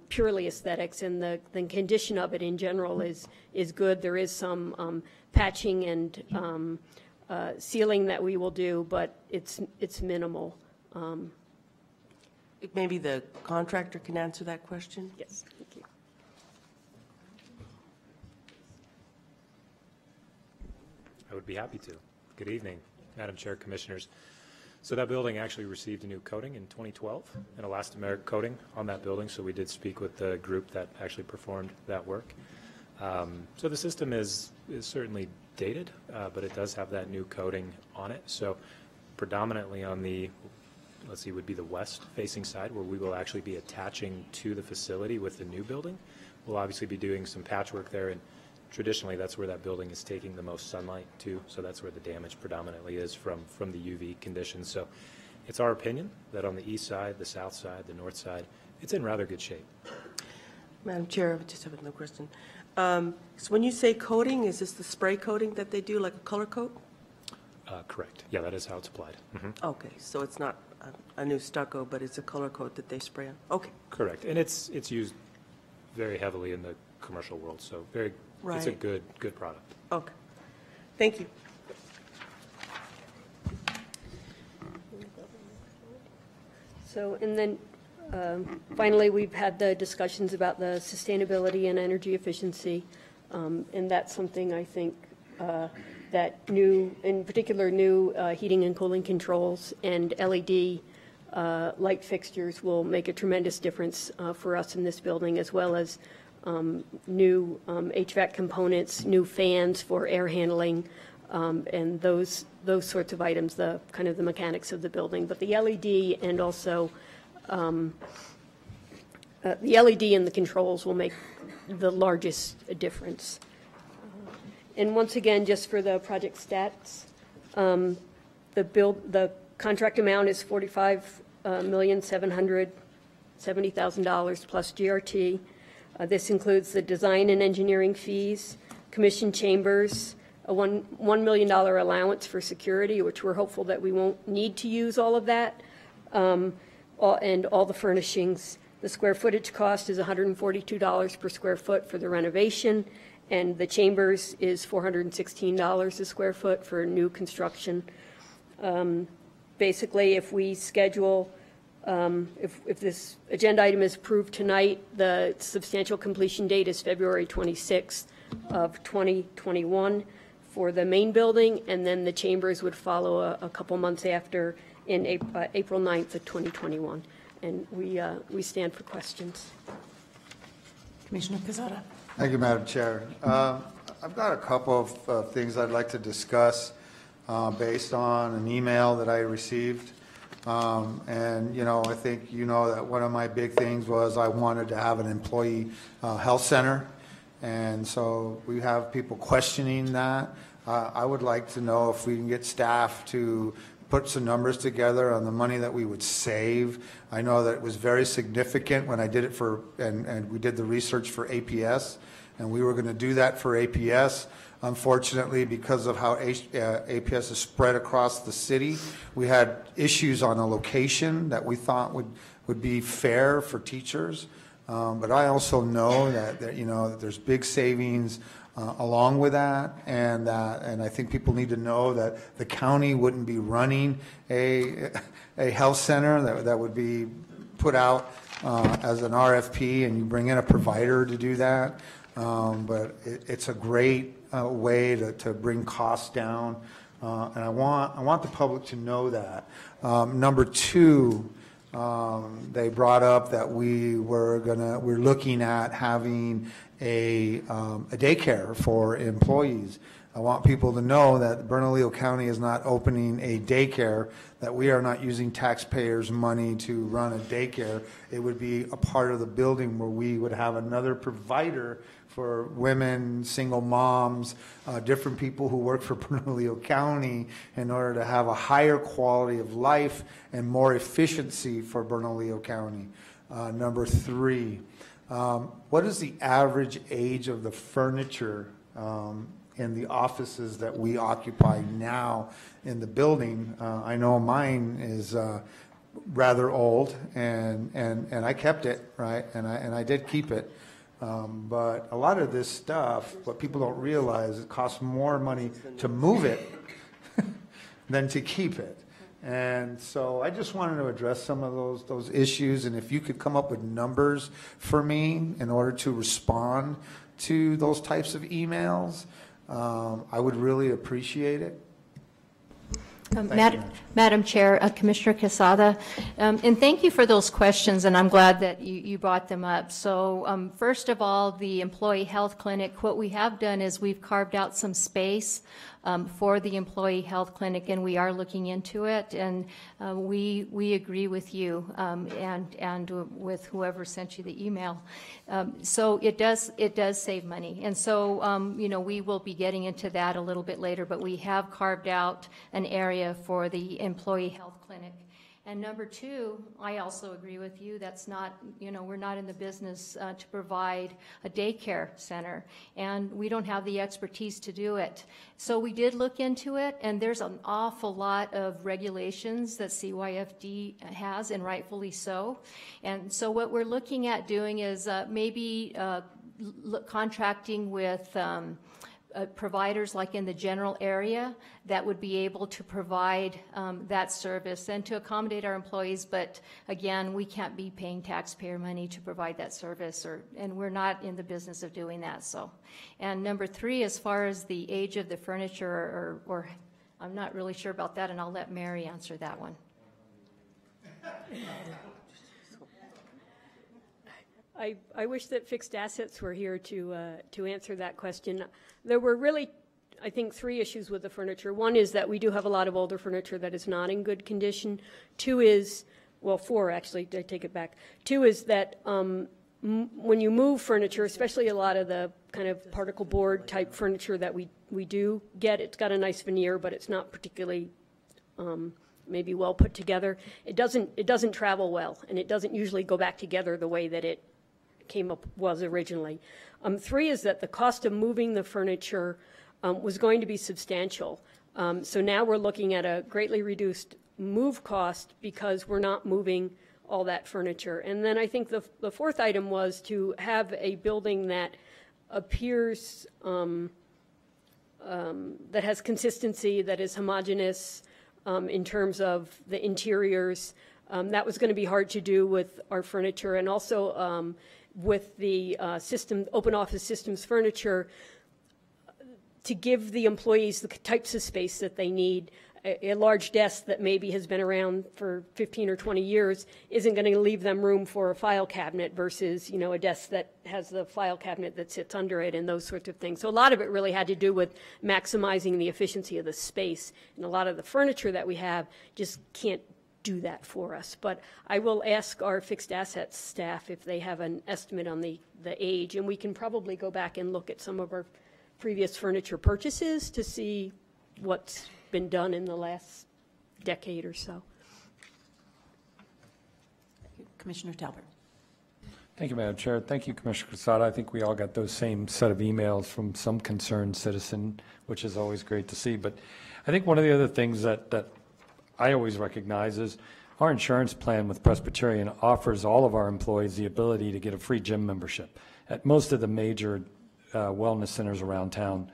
purely aesthetics, and the condition of it in general is good. There is some patching and sealing that we will do, but it's minimal. Maybe the contractor can answer that question? Yes, thank you. I would be happy to. Good evening, Madam Chair, Commissioners. So that building actually received a new coating in 2012, an elastomeric coating on that building, so we did speak with the group that actually performed that work. So the system is certainly dated, but it does have that new coating on it. So predominantly on the, let's see, would be the west-facing side where we will actually be attaching to the facility with the new building. We'll obviously be doing some patchwork there, and traditionally that's where that building is taking the most sunlight too, so that's where the damage predominantly is from the UV conditions. So it's our opinion that on the east side, the south side, the north side, it's in rather good shape. Madam Chair, I just have another question. So when you say coating, is this the spray coating that they do, like a color coat? Correct. Yeah, that is how it's applied. Okay, so it's not a new stucco, but it's a color coat that they spray on? Okay. Correct, and it's used very heavily in the commercial world, so very, it's a good product. Okay, thank you. So, and then finally, we've had the discussions about the sustainability and energy efficiency, and that's something I think that new, in particular, new heating and cooling controls and LED light fixtures will make a tremendous difference for us in this building, as well as new HVAC components, new fans for air handling, and those sorts of items, the kind of the mechanics of the building. But the LED and also the LED and the controls will make the largest difference. And once again, just for the project stats, the contract amount is $45,770,000 plus GRT. This includes the design and engineering fees, commission chambers, a $1 million allowance for security, which we're hopeful that we won't need to use all of that, and all the furnishings. The square footage cost is $142 per square foot for the renovation, and the chambers is $416 a square foot for new construction. Basically, if we schedule, if this agenda item is approved tonight, the substantial completion date is February 26th of 2021 for the main building, and then the chambers would follow a couple months after in April 9th of 2021. And we stand for questions. Commissioner Pizzota. Thank you, Madam Chair. I've got a couple of things I'd like to discuss based on an email that I received. And, you know, I think you know that one of my big things was I wanted to have an employee health center. And so we have people questioning that. I would like to know if we can get staff to put some numbers together on the money that we would save. I know that it was very significant when I did it for, and we did the research for APS, and we were going to do that for APS. Unfortunately, because of how APS is spread across the city, we had issues on a location that we thought would be fair for teachers. But I also know that you know that there's big savings along with that, and I think people need to know that the county wouldn't be running a health center that would be put out as an RFP, and you bring in a provider to do that. But it's a great way to bring costs down, and I want the public to know that. Number two, they brought up that we're looking at having a daycare for employees. I want people to know that Bernalillo County is not opening a daycare, that we are not using taxpayers' money to run a daycare. It would be a part of the building where we would have another provider for women, single moms, different people who work for Bernalillo County in order to have a higher quality of life and more efficiency for Bernalillo County. Number three, what is the average age of the furniture in the offices that we occupy now in the building? I know mine is rather old, and I kept it, right, and I did keep it. But a lot of this stuff, what people don't realize, it costs more money to move it than to keep it. And so I just wanted to address some of those issues, and if you could come up with numbers for me in order to respond to those types of emails, I would really appreciate it. Madam Chair, Commissioner Quesada, and thank you for those questions, and I'm glad that you brought them up. So first of all, the employee health clinic, what we have done is we've carved out some space for the employee health clinic, and we are looking into it, and we agree with you and with whoever sent you the email. So it does save money, and so you know, we will be getting into that a little bit later, but we have carved out an area for the employee health clinic. And number two, I also agree with you. That's not, you know, we're not in the business to provide a daycare center, and we don't have the expertise to do it. So we did look into it, and there's an awful lot of regulations that CYFD has, and rightfully so. And so what we're looking at doing is maybe contracting with providers like in the general area that would be able to provide that service and to accommodate our employees. But again, we can't be paying taxpayer money to provide that service, and we're not in the business of doing that. So, and number three, as far as the age of the furniture, or I'm not really sure about that, and I'll let Mary answer that one. I wish that fixed assets were here to answer that question. There were really, I think, three issues with the furniture. One is that we do have a lot of older furniture that is not in good condition. Two is, well, four actually, I take it back. Two is that when you move furniture, especially a lot of the kind of particle board type furniture that we do get, it's got a nice veneer, but it's not particularly maybe well put together. It doesn't travel well, and it doesn't usually go back together the way that it was originally. Three is that the cost of moving the furniture was going to be substantial. So now we're looking at a greatly reduced move cost because we're not moving all that furniture. And then I think the fourth item was to have a building that appears, that has consistency, that is homogeneous in terms of the interiors. That was going to be hard to do with our furniture, and also with the open office systems furniture, to give the employees the types of space that they need. A large desk that maybe has been around for 15 or 20 years isn't going to leave them room for a file cabinet versus, you know, a desk that has the file cabinet that sits under it and those sorts of things. So a lot of it really had to do with maximizing the efficiency of the space, and a lot of the furniture that we have just can't do that for us. But I will ask our fixed assets staff if they have an estimate on the age, and we can probably go back and look at some of our previous furniture purchases to see what's been done in the last decade or so. Commissioner Talbert. Thank you, Madam Chair. Thank you, Commissioner Quesada. I think we all got those same set of emails from some concerned citizen, which is always great to see. But I think one of the other things that I always recognize is our insurance plan with Presbyterian offers all of our employees the ability to get a free gym membership at most of the major wellness centers around town.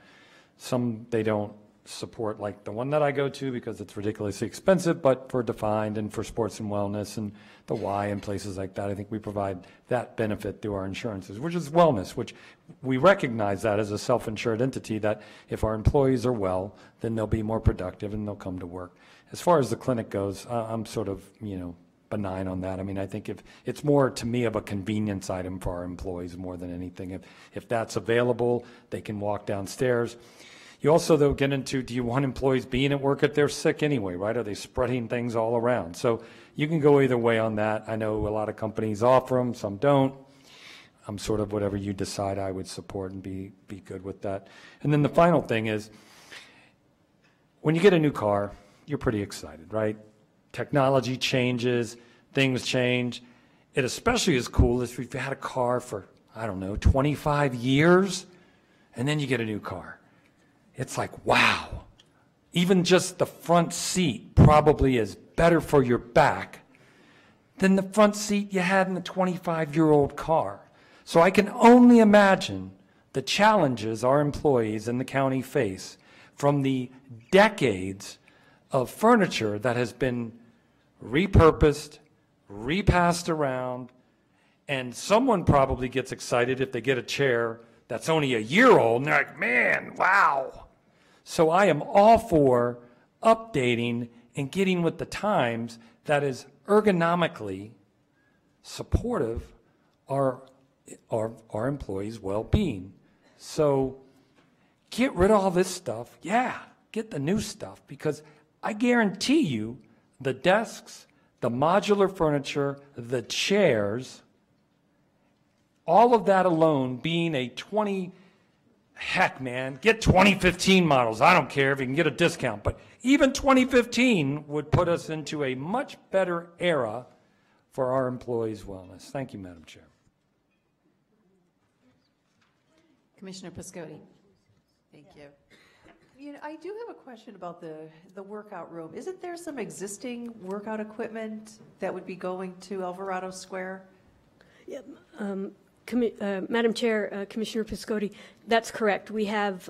Some they don't support, like the one that I go to, because it's ridiculously expensive, but for Defined and for sports and wellness and the Y and places like that, I think we provide that benefit through our insurances, which is wellness, which we recognize that as a self-insured entity, that if our employees are well, then they'll be more productive and they'll come to work. As far as the clinic goes, I'm sort of, you know, benign on that. I mean, I think if it's more to me of a convenience item for our employees more than anything. If that's available, they can walk downstairs. You also, though, get into, do you want employees being at work if they're sick anyway, right? Are they spreading things all around? So you can go either way on that. I know a lot of companies offer them, some don't. I'm sort of whatever you decide I would support and be good with that. And then the final thing is, when you get a new car, you're pretty excited, right? Technology changes, things change. It especially is cool if you've had a car for, I don't know, 25 years, and then you get a new car. It's like, wow, even just the front seat probably is better for your back than the front seat you had in the 25-year-old car. So I can only imagine the challenges our employees in the county face from the decades of furniture that has been repurposed, repassed around, and someone probably gets excited if they get a chair that's only a year old, and they're like, man, wow. So I am all for updating and getting with the times that is ergonomically supportive of our employees' well-being. So get rid of all this stuff. Yeah, get the new stuff, because I guarantee you the desks, the modular furniture, the chairs, all of that alone being a heck, man, get 2015 models. I don't care if you can get a discount, but even 2015 would put us into a much better era for our employees' wellness. Thank you, Madam Chair. Commissioner Piscotti. Thank you. You know, I do have a question about the workout room. Isn't there some existing workout equipment that would be going to Alvarado Square? Yeah, Madam Chair, Commissioner Piscotti, that's correct. We have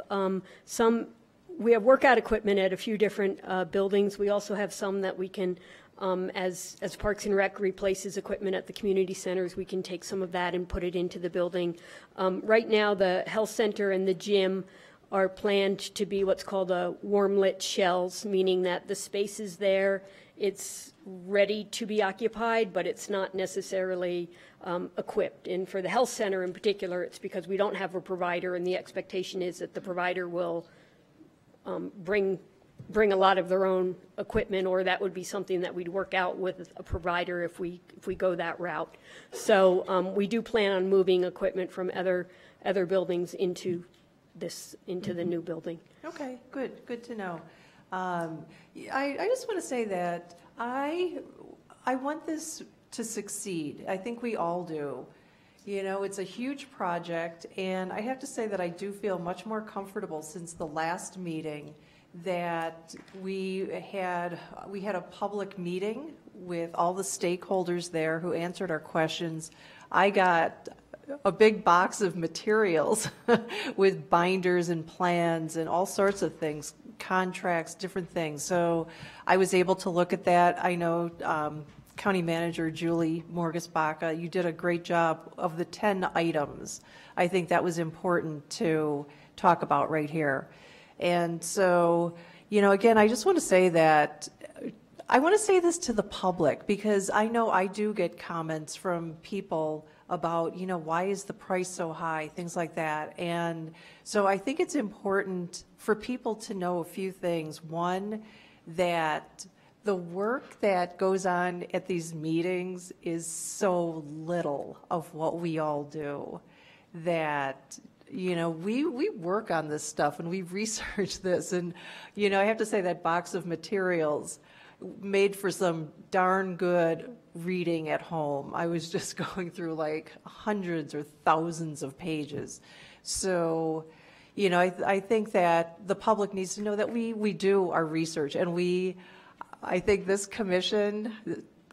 we have workout equipment at a few different buildings. We also have some that we can, as Parks and Rec replaces equipment at the community centers, we can take some of that and put it into the building. Right now, the health center and the gym are planned to be what's called a warm lit shells, meaning that the space is there, it's ready to be occupied, but it's not necessarily equipped. And for the health center in particular, it's because we don't have a provider, and the expectation is that the provider will bring a lot of their own equipment, or that would be something that we'd work out with a provider if we go that route. So we do plan on moving equipment from other buildings into the new building. Okay, good to know. I just want to say that I want this to succeed. I think we all do. You know, it's a huge project, and I have to say that I do feel much more comfortable since the last meeting that we had a public meeting with all the stakeholders there who answered our questions. I got a big box of materials with binders and plans and all sorts of things, contracts, different things. So I was able to look at that. I know County Manager Julie Morgus-Baca, you did a great job of the 10 items. I think that was important to talk about right here. And so, you know, again, I just want to say that I want to say this to the public, because I know I do get comments from people about, you know, why is the price so high, things like that. And so I think it's important for people to know a few things. One, that the work that goes on at these meetings is so little of what we all do, that, you know, we work on this stuff and we research this. And, you know, I have to say that box of materials made for some darn good reading at home. I was just going through like hundreds or thousands of pages. So, you know, I think that the public needs to know that we do our research, and I think this commission,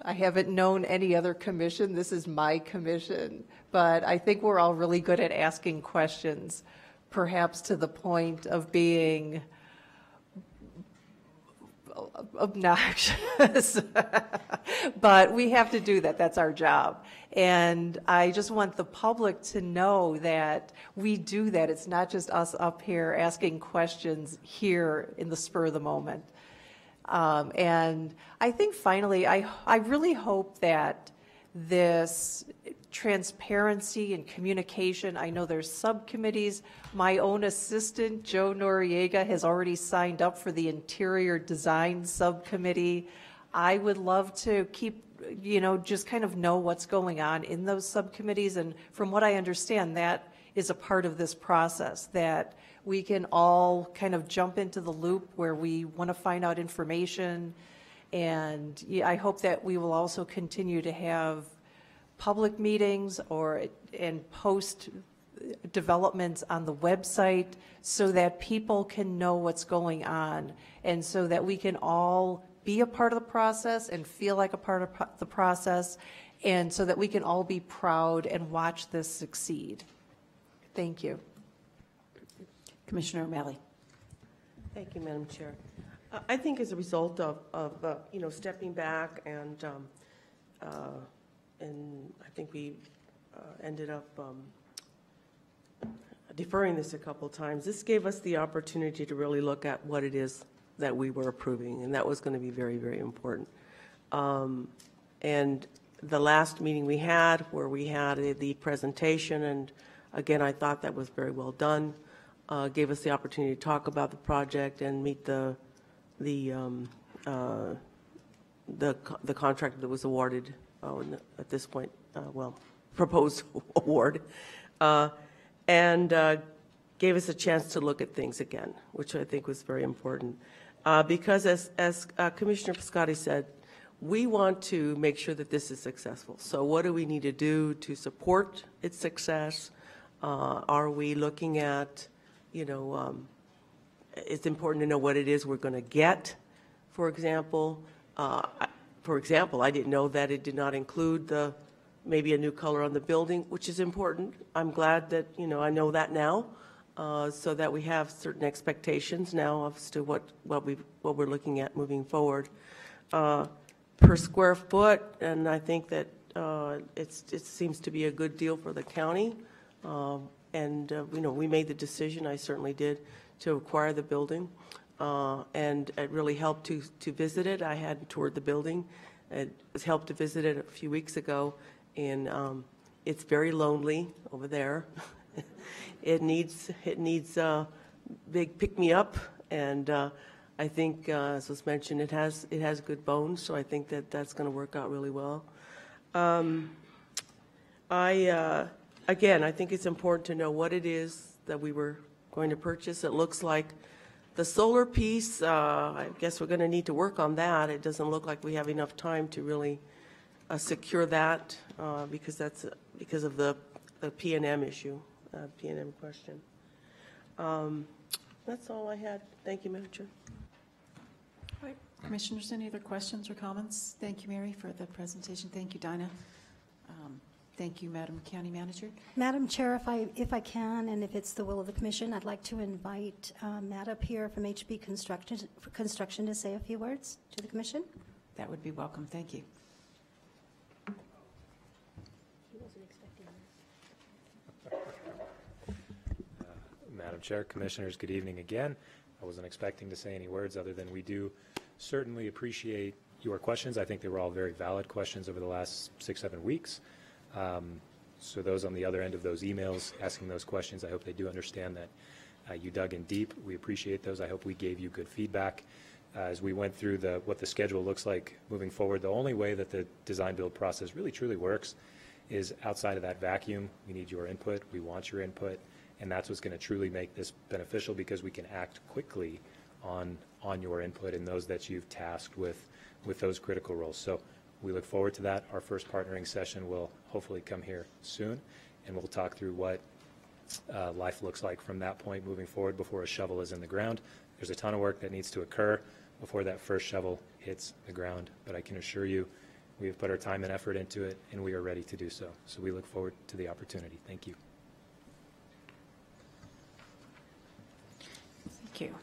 I haven't known any other commission. This is my commission. But I think we're all really good at asking questions, perhaps to the point of being obnoxious. But we have to do that. That's our job. And I just want the public to know that we do that. It's not just us up here asking questions here in the spur of the moment. And I think finally, I really hope that this transparency and communication, I know there's subcommittees. My own assistant, Joe Noriega, has already signed up for the interior design subcommittee. I would love to keep, you know, just kind of know what's going on in those subcommittees. And from what I understand, that is a part of this process, that we can all kind of jump into the loop where we want to find out information. And I hope that we will also continue to have public meetings and post developments on the website so that people can know what's going on, and so that we can all be a part of the process and feel like a part of the process, and so that we can all be proud and watch this succeed. Thank you. Commissioner O'Malley. Thank you, Madam Chair. I think as a result of you know, stepping back and I think we ended up, deferring this a couple of times, this gave us the opportunity to really look at what it is that we were approving, and that was going to be very, very important. And the last meeting we had, where we had the presentation, and again, I thought that was very well done, gave us the opportunity to talk about the project and meet the contract that was awarded at this point, proposed award, and gave us a chance to look at things again, which I think was very important. Because as Commissioner Piscotti said, we want to make sure that this is successful. So what do we need to do to support its success? Are we looking at, it's important to know what it is we're going to get. For example, I didn't know that it did not include maybe a new color on the building, which is important. I'm glad that, I know that now, so that we have certain expectations now as to what we're looking at moving forward. Per square foot, and I think that it seems to be a good deal for the county. We made the decision, I certainly did, to acquire the building. And it really helped to visit it. I hadn't toured the building. It was helped to visit it a few weeks ago, and it's very lonely over there. It needs big pick-me-up, and I think, as was mentioned, it has good bones, so I think that's going to work out really well. Again, I think it's important to know what it is that we were going to purchase. It looks like the solar piece, I guess we're going to need to work on that. It doesn't look like we have enough time to really secure that because of the P&M issue, P&M question. That's all I had. Thank you, Madam Chair. All right. Commissioners, any other questions or comments? Thank you, Mary, for the presentation. Thank you, Dinah. Thank you, Madam County Manager. Madam Chair, if I can, and if it's the will of the Commission, I'd like to invite Matt up here from HB Construction to say a few words to the Commission. That would be welcome. Thank you. Madam Chair, Commissioners, good evening again. I wasn't expecting to say any words other than we do certainly appreciate your questions. I think they were all very valid questions over the last 6-7 weeks. So those on the other end of those emails asking those questions, I hope they do understand that you dug in deep. We appreciate those. I hope we gave you good feedback. As we went through what the schedule looks like moving forward, the only way that the design build process really truly works is outside of that vacuum. We need your input. We want your input. And that's what's going to truly make this beneficial, because we can act quickly on your input and those that you've tasked with those critical roles. So we look forward to that. Our first partnering session will hopefully come here soon, and we'll talk through what life looks like from that point moving forward before a shovel is in the ground. There's a ton of work that needs to occur before that first shovel hits the ground, but I can assure you we have put our time and effort into it, and we are ready to do so. So we look forward to the opportunity. Thank you. Thank you.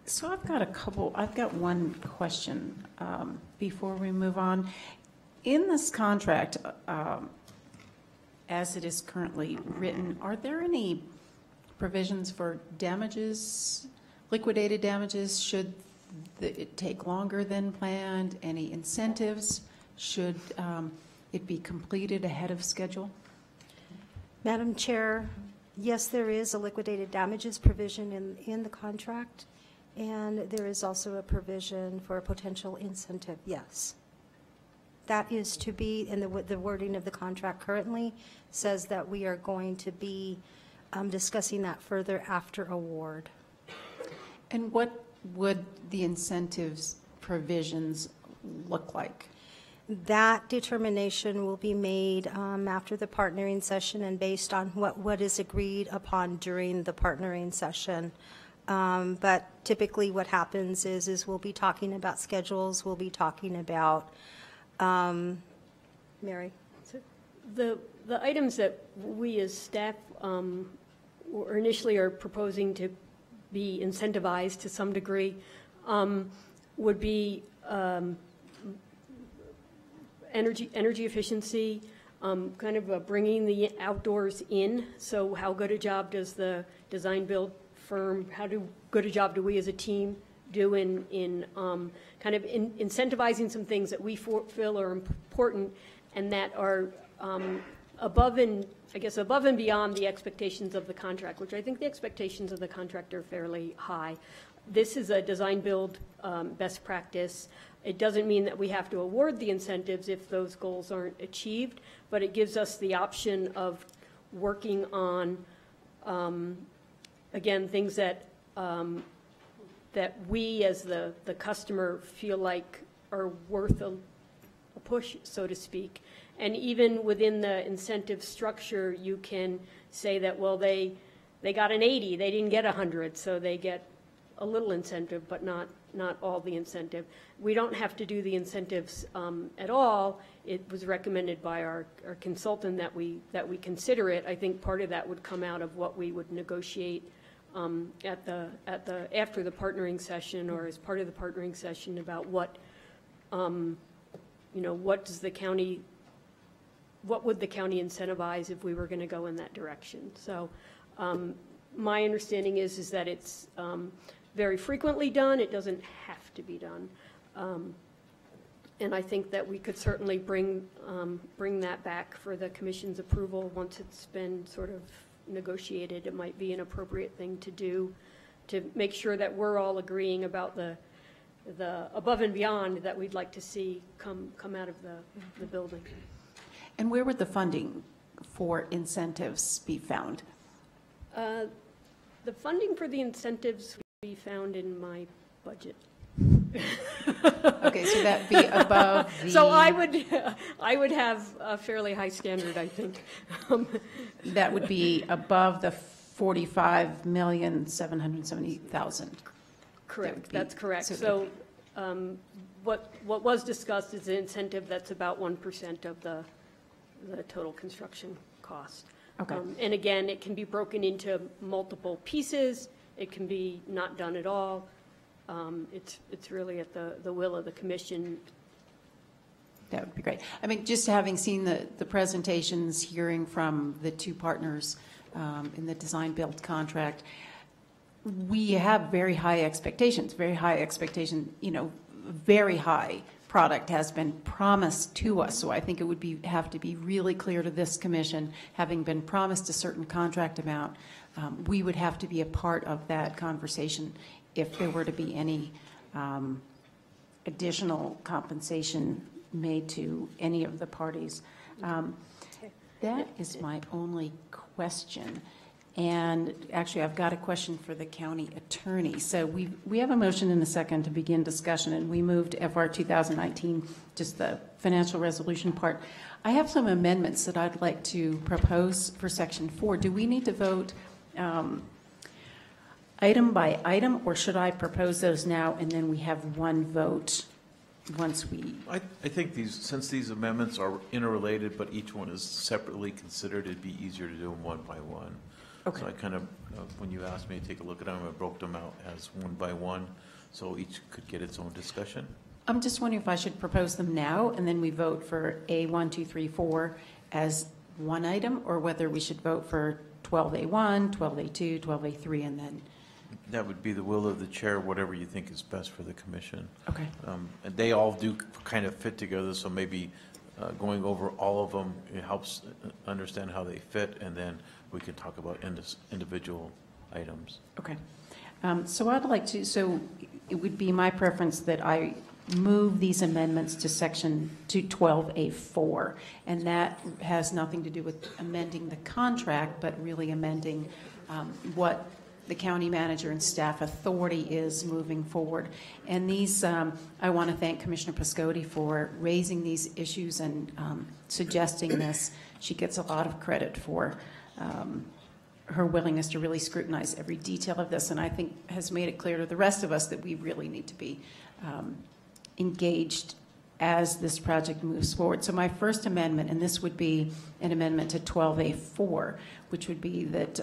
So I've got one question before we move on. In this contract, as it is currently written, are there any provisions for damages, liquidated damages, should it take longer than planned? Any incentives, should it be completed ahead of schedule? Madam Chair, yes, there is a liquidated damages provision in the contract. And there is also a provision for a potential incentive, yes. That is to be, and the wording of the contract currently says that we are going to be discussing that further after award. And what would the incentives provisions look like? That determination will be made after the partnering session and based on what is agreed upon during the partnering session. But typically what happens is we'll be talking about schedules, we'll be talking about, Mary? The items that we as staff or initially are proposing to be incentivized to some degree would be energy efficiency, kind of bringing the outdoors in. So how good a job does the design build firm, good a job do we as a team do in kind of incentivizing some things that we feel are important and that are above and beyond the expectations of the contract, which I think the expectations of the contract are fairly high. This is a design build best practice. It doesn't mean that we have to award the incentives if those goals aren't achieved, but it gives us the option of working on, again, things that that we as the customer feel like are worth a push, so to speak. And even within the incentive structure, you can say that, well, they got an 80, they didn't get 100, so they get a little incentive, but not all the incentive. We don't have to do the incentives at all. It was recommended by our consultant that we consider it. I think part of that would come out of what we would negotiate after the partnering session or as part of the partnering session about what what would the county incentivize if we were going to go in that direction. So my understanding is that it's very frequently done. It doesn't have to be done. And I think that we could certainly bring that back for the commission's approval once it's been sort of negotiated. It might be an appropriate thing to do to make sure that we're all agreeing about the above and beyond that we'd like to see come out of the building. And where would the funding for incentives be found? The funding for the incentives would be found in my budget. Okay, so that'd be above the... So I would have a fairly high standard, I think. That would be above the $45,770,000. Correct, that's correct. So what was discussed is an incentive that's about 1% of the total construction cost. Okay. And again, it can be broken into multiple pieces. It can be not done at all. It's really at the will of the commission. That would be great. I mean, just having seen the presentations, hearing from the two partners in the design build contract, we have very high expectations, very high product has been promised to us. So I think it would have to be really clear to this commission, having been promised a certain contract amount, we would have to be a part of that conversation if there were to be any additional compensation made to any of the parties. That is my only question. And actually, I've got a question for the county attorney. So we have a motion and a second to begin discussion, and we moved FR 2019, just the financial resolution part. I have some amendments that I'd like to propose for Section 4. Do we need to vote item by item, or should I propose those now and then we have one vote once we... I think since these amendments are interrelated, but each one is separately considered, it'd be easier to do them one by one. Okay. So I kind of, when you asked me to take a look at them, I broke them out as one by one, so each could get its own discussion. I'm just wondering if I should propose them now, and then we vote for A1, 2, 3, 4 as one item, or whether we should vote for 12A1, 12A2, 12A3, and then... That would be the will of the chair, whatever you think is best for the commission. Okay. And they all do kind of fit together, so maybe going over all of them, it helps understand how they fit, and then we can talk about individual items. Okay. So I'd like to, so it would be my preference that I move these amendments to 12A4, and that has nothing to do with amending the contract, but really amending what the county manager and staff authority is moving forward. And these, I want to thank Commissioner Piscotti for raising these issues and suggesting this. She gets a lot of credit for her willingness to really scrutinize every detail of this, and I think has made it clear to the rest of us that we really need to be engaged as this project moves forward. So my first amendment, and this would be an amendment to 12A4, which would be that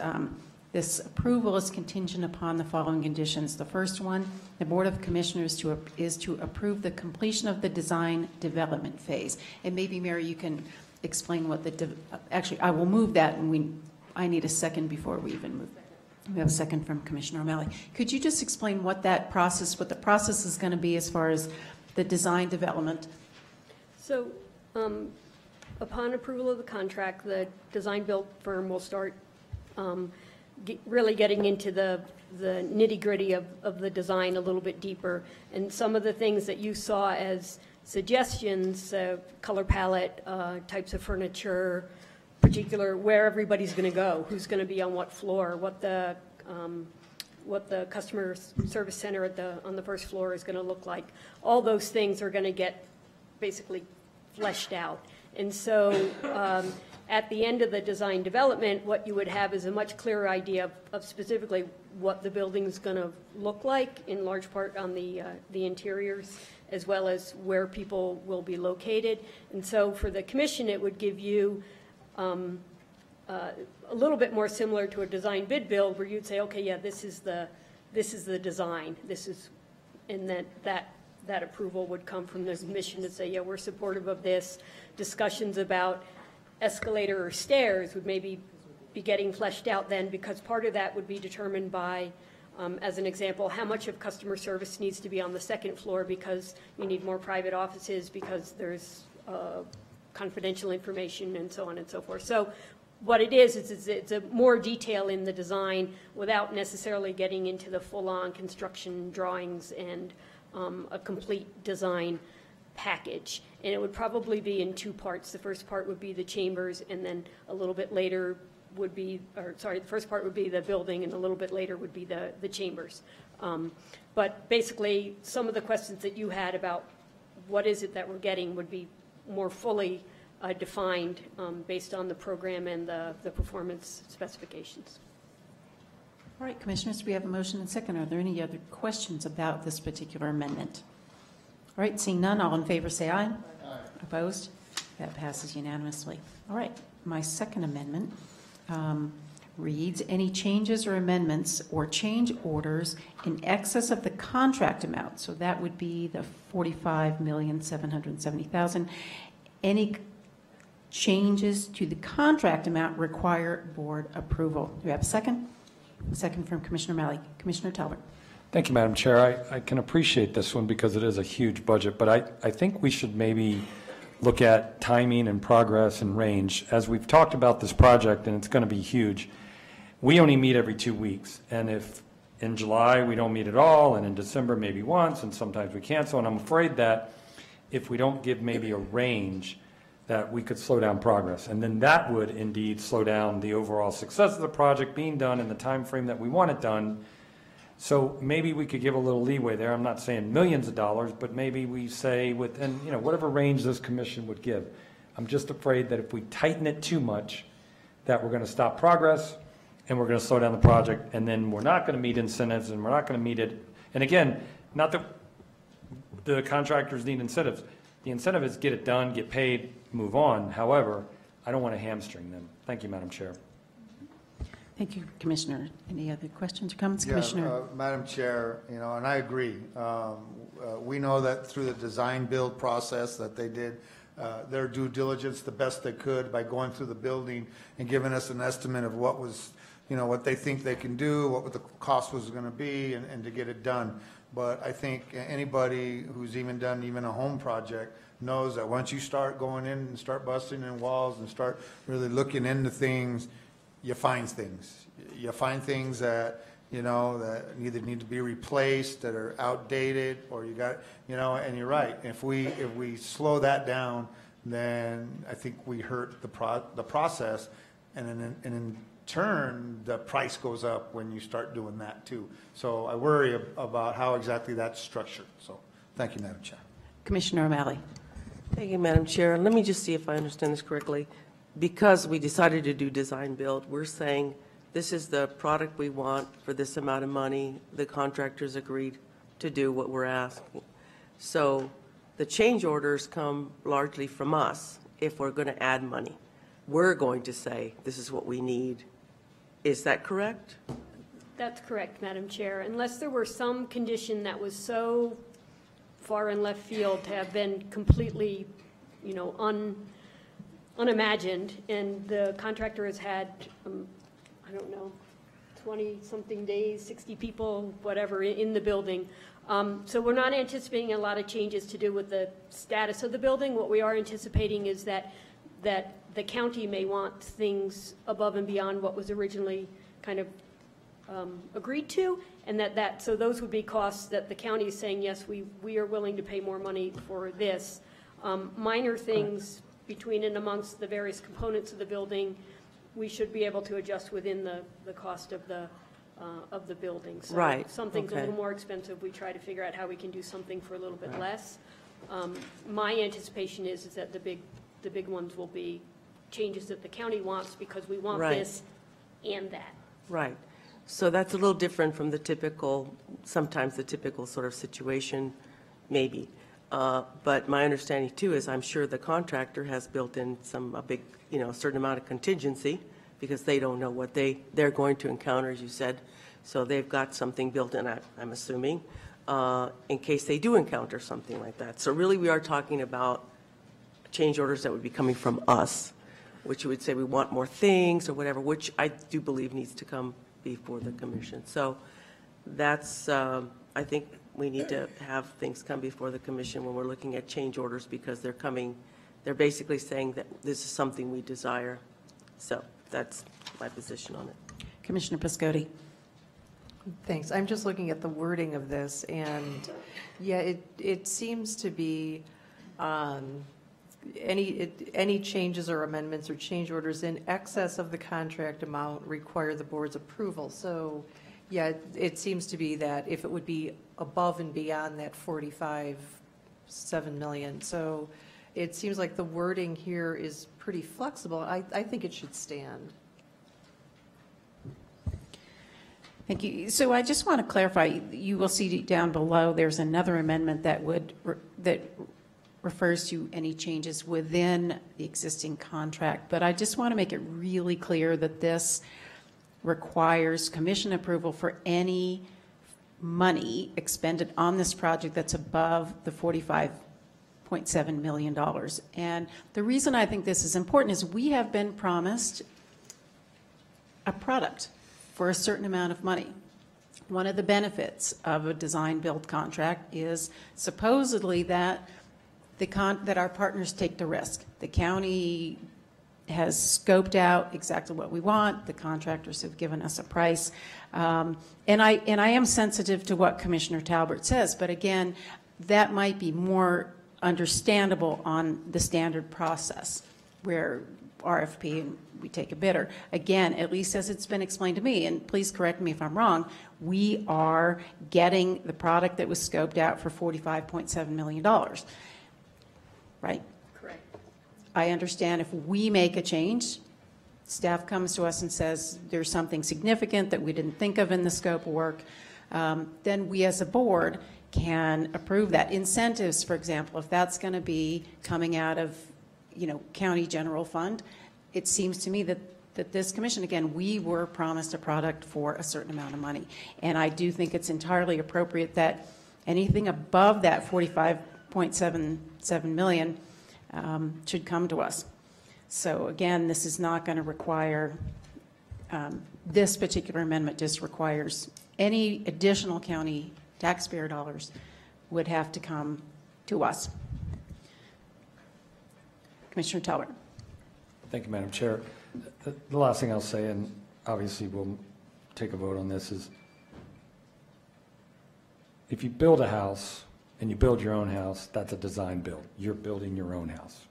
this approval is contingent upon the following conditions. The first one, the Board of Commissioners is to approve the completion of the design development phase. And maybe, Mary, you can explain what actually, I will move that, and I need a second before we even move that. We have a second from Commissioner O'Malley. Could you just explain what the process is going to be as far as the design development? So upon approval of the contract, the design-build firm will start really getting into the nitty-gritty of the design a little bit deeper. And some of the things that you saw as suggestions, color palette, types of furniture, particular where everybody's going to go, who's going to be on what floor, what the customer service center on the first floor is going to look like. All those things are going to get basically fleshed out. And so at the end of the design development, what you would have is a much clearer idea of specifically what the building's going to look like, in large part on the interiors, as well as where people will be located. And so for the commission, it would give you a little bit more similar to a design bid build, where you'd say, okay, yeah, this is the design, and that approval would come from the commission to say, yeah, we're supportive of this. Discussions about escalator or stairs would maybe be getting fleshed out then, because part of that would be determined by, as an example, how much of customer service needs to be on the second floor because you need more private offices, because there's confidential information and so on and so forth. So what it is it's a more detail in the design without necessarily getting into the full-on construction drawings and a complete design package. And it would probably be in two parts. The first part would be the chambers, and then a little bit later would be, the first part would be the building, and a little bit later would be the chambers. But basically, some of the questions that you had about what is it that we're getting would be more fully defined based on the program and the performance specifications. All right, Commissioners, we have a motion and second. Are there any other questions about this particular amendment? All right, seeing none, all in favor say aye. Aye. Opposed? That passes unanimously. All right, my second amendment reads, any changes or amendments or change orders in excess of the contract amount. So that would be the $45,770,000. Any changes to the contract amount require board approval. Do we have a second? A second from Commissioner O'Malley. Commissioner Talbert. Thank you, Madam Chair. I can appreciate this one because it is a huge budget, but I think we should maybe look at timing and progress and range. As we've talked about this project, and it's going to be huge, we only meet every 2 weeks. And if in July we don't meet at all, and in December maybe once, and sometimes we cancel, and I'm afraid that if we don't give maybe a range, that we could slow down progress. And then that would indeed slow down the overall success of the project being done in the time frame that we want it done. So maybe we could give a little leeway there. I'm not saying millions of dollars, but maybe we say within, whatever range this commission would give. I'm just afraid that if we tighten it too much, that we're going to stop progress and we're going to slow down the project, and then we're not going to meet incentives, and we're not going to meet it. And again, not that the contractors need incentives. The incentive is get it done, get paid, move on. However, I don't want to hamstring them. Thank you, Madam Chair. Thank you, Commissioner. Any other questions or comments, Yeah, Commissioner? Madam Chair, and I agree. We know that through the design build process that they did their due diligence the best they could by going through the building and giving us an estimate of what was, what they think they can do, what the cost was going to be, and to get it done. But I think anybody who's even done a home project knows that once you start going in and start busting in walls and start really looking into things, you find things. You find things that, that either need to be replaced, that are outdated, or you got, and you're right. If we slow that down, then I think we hurt the process, and in turn, the price goes up when you start doing that too. So I worry about how exactly that's structured. So thank you, Madam Chair. Commissioner O'Malley. Thank you, Madam Chair. Let me just see if I understand this correctly. Because we decided to do design build, we're saying this is the product we want for this amount of money. The contractors agreed to do what we're asking. So the change orders come largely from us if we're going to add money. We're going to say this is what we need. Is that correct? That's correct, Madam Chair. Unless there were some condition that was so far in left field to have been completely, unimagined, and the contractor has had, I don't know, 20-something days, 60 people, whatever, in the building. So we're not anticipating a lot of changes to do with the status of the building. What we are anticipating is that the county may want things above and beyond what was originally kind of agreed to, and so those would be costs that the county is saying, yes, we are willing to pay more money for this. Minor things between and amongst the various components of the building, we should be able to adjust within the cost of the building. So Right, if something's a okay. little more expensive, we try to figure out how we can do something for a little bit less. My anticipation is that the big ones will be changes that the county wants, because we want Right. this and that. Right. So that's a little different from the typical, sometimes the typical sort of situation, maybe. But my understanding too is I'm sure the contractor has built in a big, a certain amount of contingency, because they don't know what they're going to encounter, as you said. So they've got something built in, I'm assuming, in case they do encounter something like that. So really we are talking about change orders that would be coming from us, which would say we want more things or whatever, which I do believe needs to come before the commission. So that's, I think we need to have things come before the commission when we're looking at change orders, because they're basically saying that this is something we desire. So that's my position on it. Commissioner Piscotti. Thanks. I'm just looking at the wording of this, and yeah, it seems to be any changes or amendments or change orders in excess of the contract amount require the board's approval. So yeah, it seems to be that if it would be above and beyond that 45.7 million. So it seems like the wording here is pretty flexible. I think it should stand. Thank you. So I just want to clarify, you will see down below, there's another amendment that refers to any changes within the existing contract. But I just want to make it really clear that this requires commission approval for any money expended on this project that's above the $45.7 million. And the reason I think this is important is we have been promised a product for a certain amount of money. One of the benefits of a design-build contract is supposedly that that our partners take the risk. The county has scoped out exactly what we want. The contractors have given us a price. And I am sensitive to what Commissioner Talbert says, but again, that might be more understandable on the standard process where RFP and we take a bidder. Again, at least as it's been explained to me, and please correct me if I'm wrong, we are getting the product that was scoped out for $45.7 million, right? Correct. I understand if we make a change, staff comes to us and says there's something significant that we didn't think of in the scope of work, then we as a board can approve that. Incentives, for example, if that's going to be coming out of county general fund, it seems to me that this commission, again, we were promised a product for a certain amount of money. And I do think it's entirely appropriate that anything above that $45.77 million should come to us. So again, this is not going to require, this particular amendment just requires any additional county taxpayer dollars would have to come to us. Commissioner Talbert. Thank you, Madam Chair. The last thing I'll say, and obviously we'll take a vote on this, is if you build a house and you build your own house, that's a design build. You're building your own house.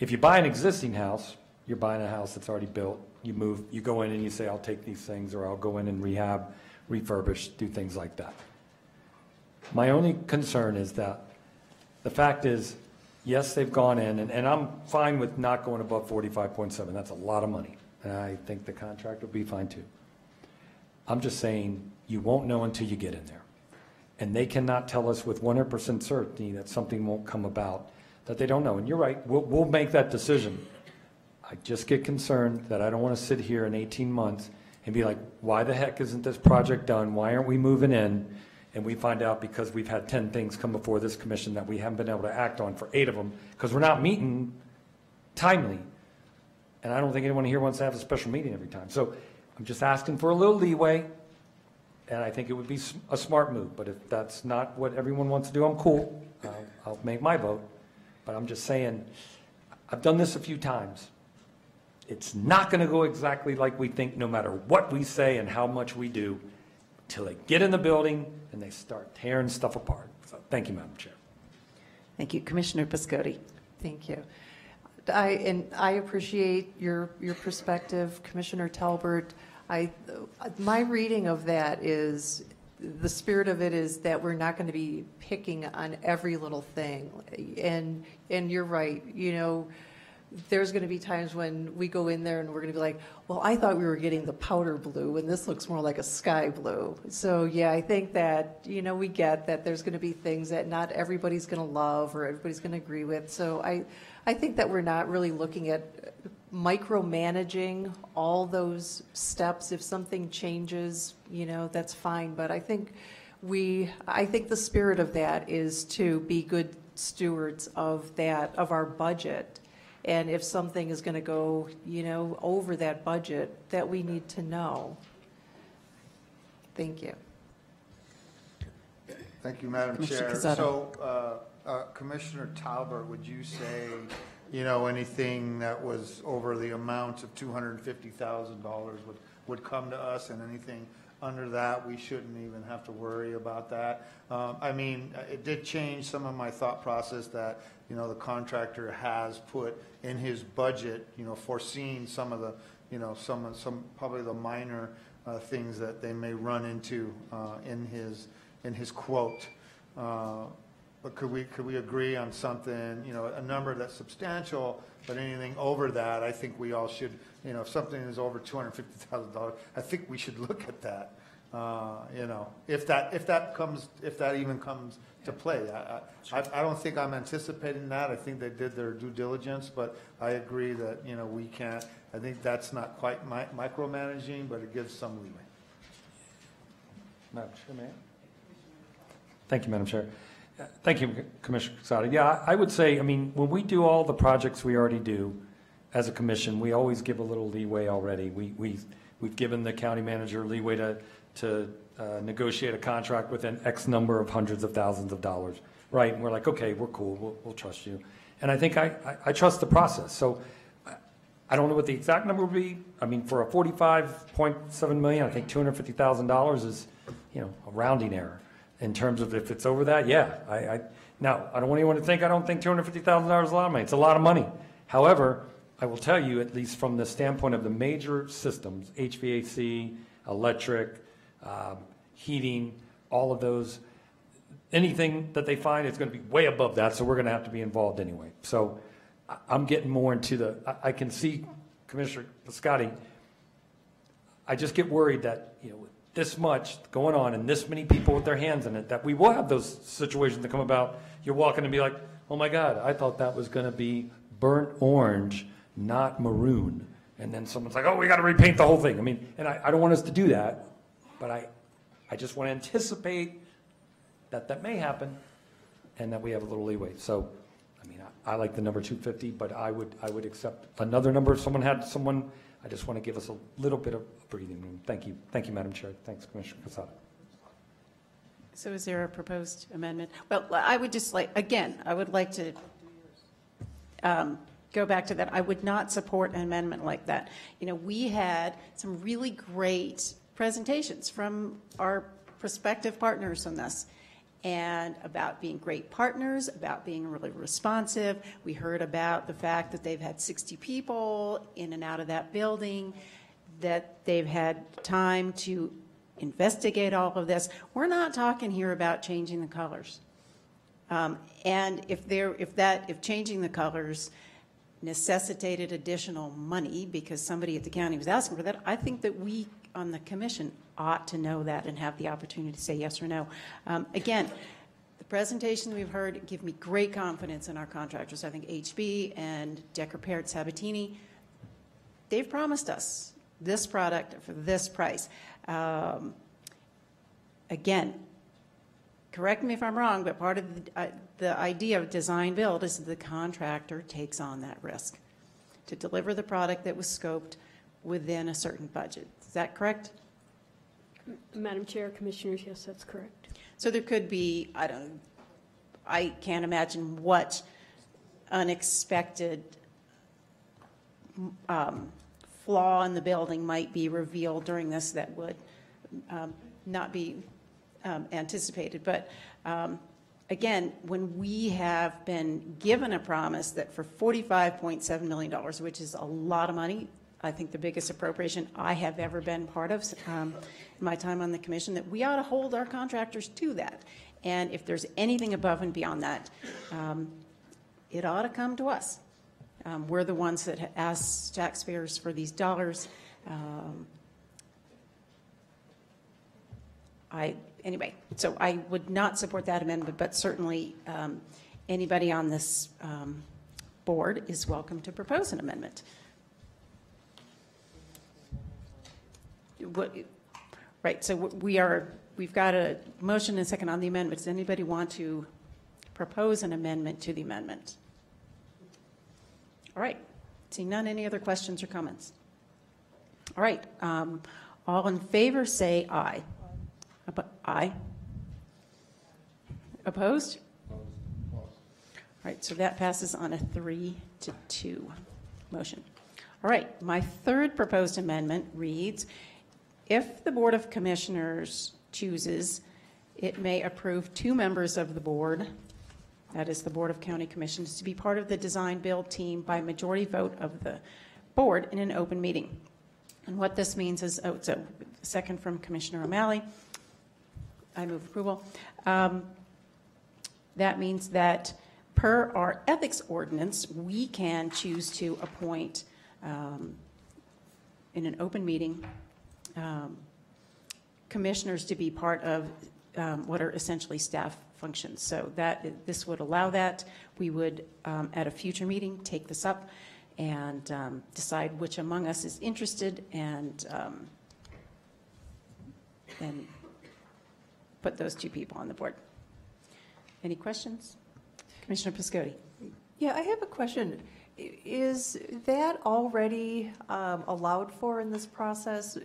If you buy an existing house, you're buying a house that's already built. You move, you go in and you say, I'll take these things, or I'll go in and rehab, refurbish, do things like that. My only concern is that the fact is, yes, they've gone in, and I'm fine with not going above 45.7. That's a lot of money. And I think the contract will be fine too. I'm just saying you won't know until you get in there. And they cannot tell us with 100% certainty that something won't come about that they don't know. And you're right, we'll make that decision. I just get concerned that I don't want to sit here in 18 months and be like, why the heck isn't this project done? Why aren't we moving in? And we find out because we've had 10 things come before this commission that we haven't been able to act on for 8 of them because we're not meeting timely. And I don't think anyone here wants to have a special meeting every time. So I'm just asking for a little leeway, and I think it would be a smart move. But if that's not what everyone wants to do, I'm cool. I'll make my vote. But I'm just saying, I've done this a few times. It's not going to go exactly like we think, no matter what we say and how much we do, until they get in the building and they start tearing stuff apart. So thank you, Madam Chair. Thank you. Commissioner Piscotti. Thank you. I appreciate your perspective, Commissioner Talbert. My reading of that is, the spirit of it is that we're not going to be picking on every little thing. And you're right, you know, there's going to be times when we go in there and we're going to be like, well, I thought we were getting the powder blue and this looks more like a sky blue. So yeah, I think that, you know, we get that there's going to be things that not everybody's going to love or everybody's going to agree with. So I think that we're not really looking at micromanaging all those steps. If something changes, you know, that's fine. But I think the spirit of that is to be good stewards of our budget. And if something is going to go, you know, over that budget, that we need to know. Thank you. Thank you, Madam Commissioner Chair. Casado. So, Commissioner Talbert, would you say, you know, anything that was over the amount of $250,000 would come to us, and anything under that, we shouldn't even have to worry about that? I mean, it did change some of my thought process that, you know, the contractor has put in his budget, you know, foreseeing some of the, you know, some probably the minor things that they may run into in his quote. But could we agree on something, you know, a number that's substantial, but anything over that, I think we all should, you know, if something is over $250,000, I think we should look at that. You know, if that even comes to play. I don't think I'm anticipating that. I think they did their due diligence, but I agree that, you know, we can't. I think that's not quite micromanaging, but it gives some leeway. Madam Chair, may I? Thank you, Madam Chair. Thank you, Commissioner Casado. Yeah, I would say, I mean, when we do all the projects we already do as a commission, we always give a little leeway already. We've given the county manager leeway to negotiate a contract within X number of hundreds of thousands of dollars, right? And we're like, okay, we're cool, we'll trust you. And I think I trust the process. So I don't know what the exact number would be. I mean, for a $45.7 million, I think $250,000 is, you know, a rounding error. In terms of if it's over that, yeah. Now, I don't want anyone to think I don't think $250,000 is a lot of money. It's a lot of money. However, I will tell you, at least from the standpoint of the major systems, HVAC, electric, heating, all of those, anything that they find is going to be way above that, so we're going to have to be involved anyway. So I'm getting more into I can see, Commissioner Piscotti, I just get worried that, you know, with this much going on and this many people with their hands in it, that we will have those situations that come about. You're walking and be like, oh my God, I thought that was going to be burnt orange, not maroon. And then someone's like, oh, we got to repaint the whole thing. I mean, and I don't want us to do that, but I just want to anticipate that may happen and that we have a little leeway. So, I mean, I like the number 250, but I would accept another number if someone had someone. I just want to give us a little bit of breathing room. Thank you. Thank you, Madam Chair. Thanks, Commissioner Casado. So is there a proposed amendment? Well, I would just like, again, I would like to go back to that. I would not support an amendment like that. You know, we had some really great presentations from our prospective partners on this, and about being great partners, about being really responsive. We heard about the fact that they've had 60 people in and out of that building, that they've had time to investigate all of this. We're not talking here about changing the colors. And if changing the colors necessitated additional money because somebody at the county was asking for that, I think that we on the commission ought to know that and have the opportunity to say yes or no. Again, the presentations we've heard give me great confidence in our contractors. I think HB and Decker Parrott Sabatini, they've promised us this product for this price. Again, correct me if I'm wrong, but part of the idea of design build is the contractor takes on that risk. to deliver the product that was scoped within a certain budget. Is that correct? Madam Chair, Commissioners, yes, that's correct. So there could be, I can't imagine what unexpected flaw in the building might be revealed during this that would not be anticipated. But again, when we have been given a promise that for $45.7 million, which is a lot of money, I think the biggest appropriation I have ever been part of in my time on the commission, that we ought to hold our contractors to that. And if there's anything above and beyond that, it ought to come to us. We're the ones that ask taxpayers for these dollars. Anyway, so I would not support that amendment, but certainly anybody on this board is welcome to propose an amendment. Right, so we've got a motion and a second on the amendment. Does anybody want to propose an amendment to the amendment? All right, seeing none, any other questions or comments? All right, all in favor say aye. Aye. Opposed? All right, so that passes on a 3-2 motion. All right, my third proposed amendment reads, if the Board of Commissioners chooses, it may approve 2 members of the board, that is the Board of County Commissioners, to be part of the design build team by majority vote of the board in an open meeting. And what this means is, so second from Commissioner O'Malley, I move approval. That means that per our ethics ordinance, we can choose to appoint in an open meeting commissioners to be part of what are essentially staff functions. So that this would allow that. We would at a future meeting take this up and decide which among us is interested and put those 2 people on the board. Any questions? Commissioner Piscotti. Yeah, I have a question. Is that already allowed for in this process?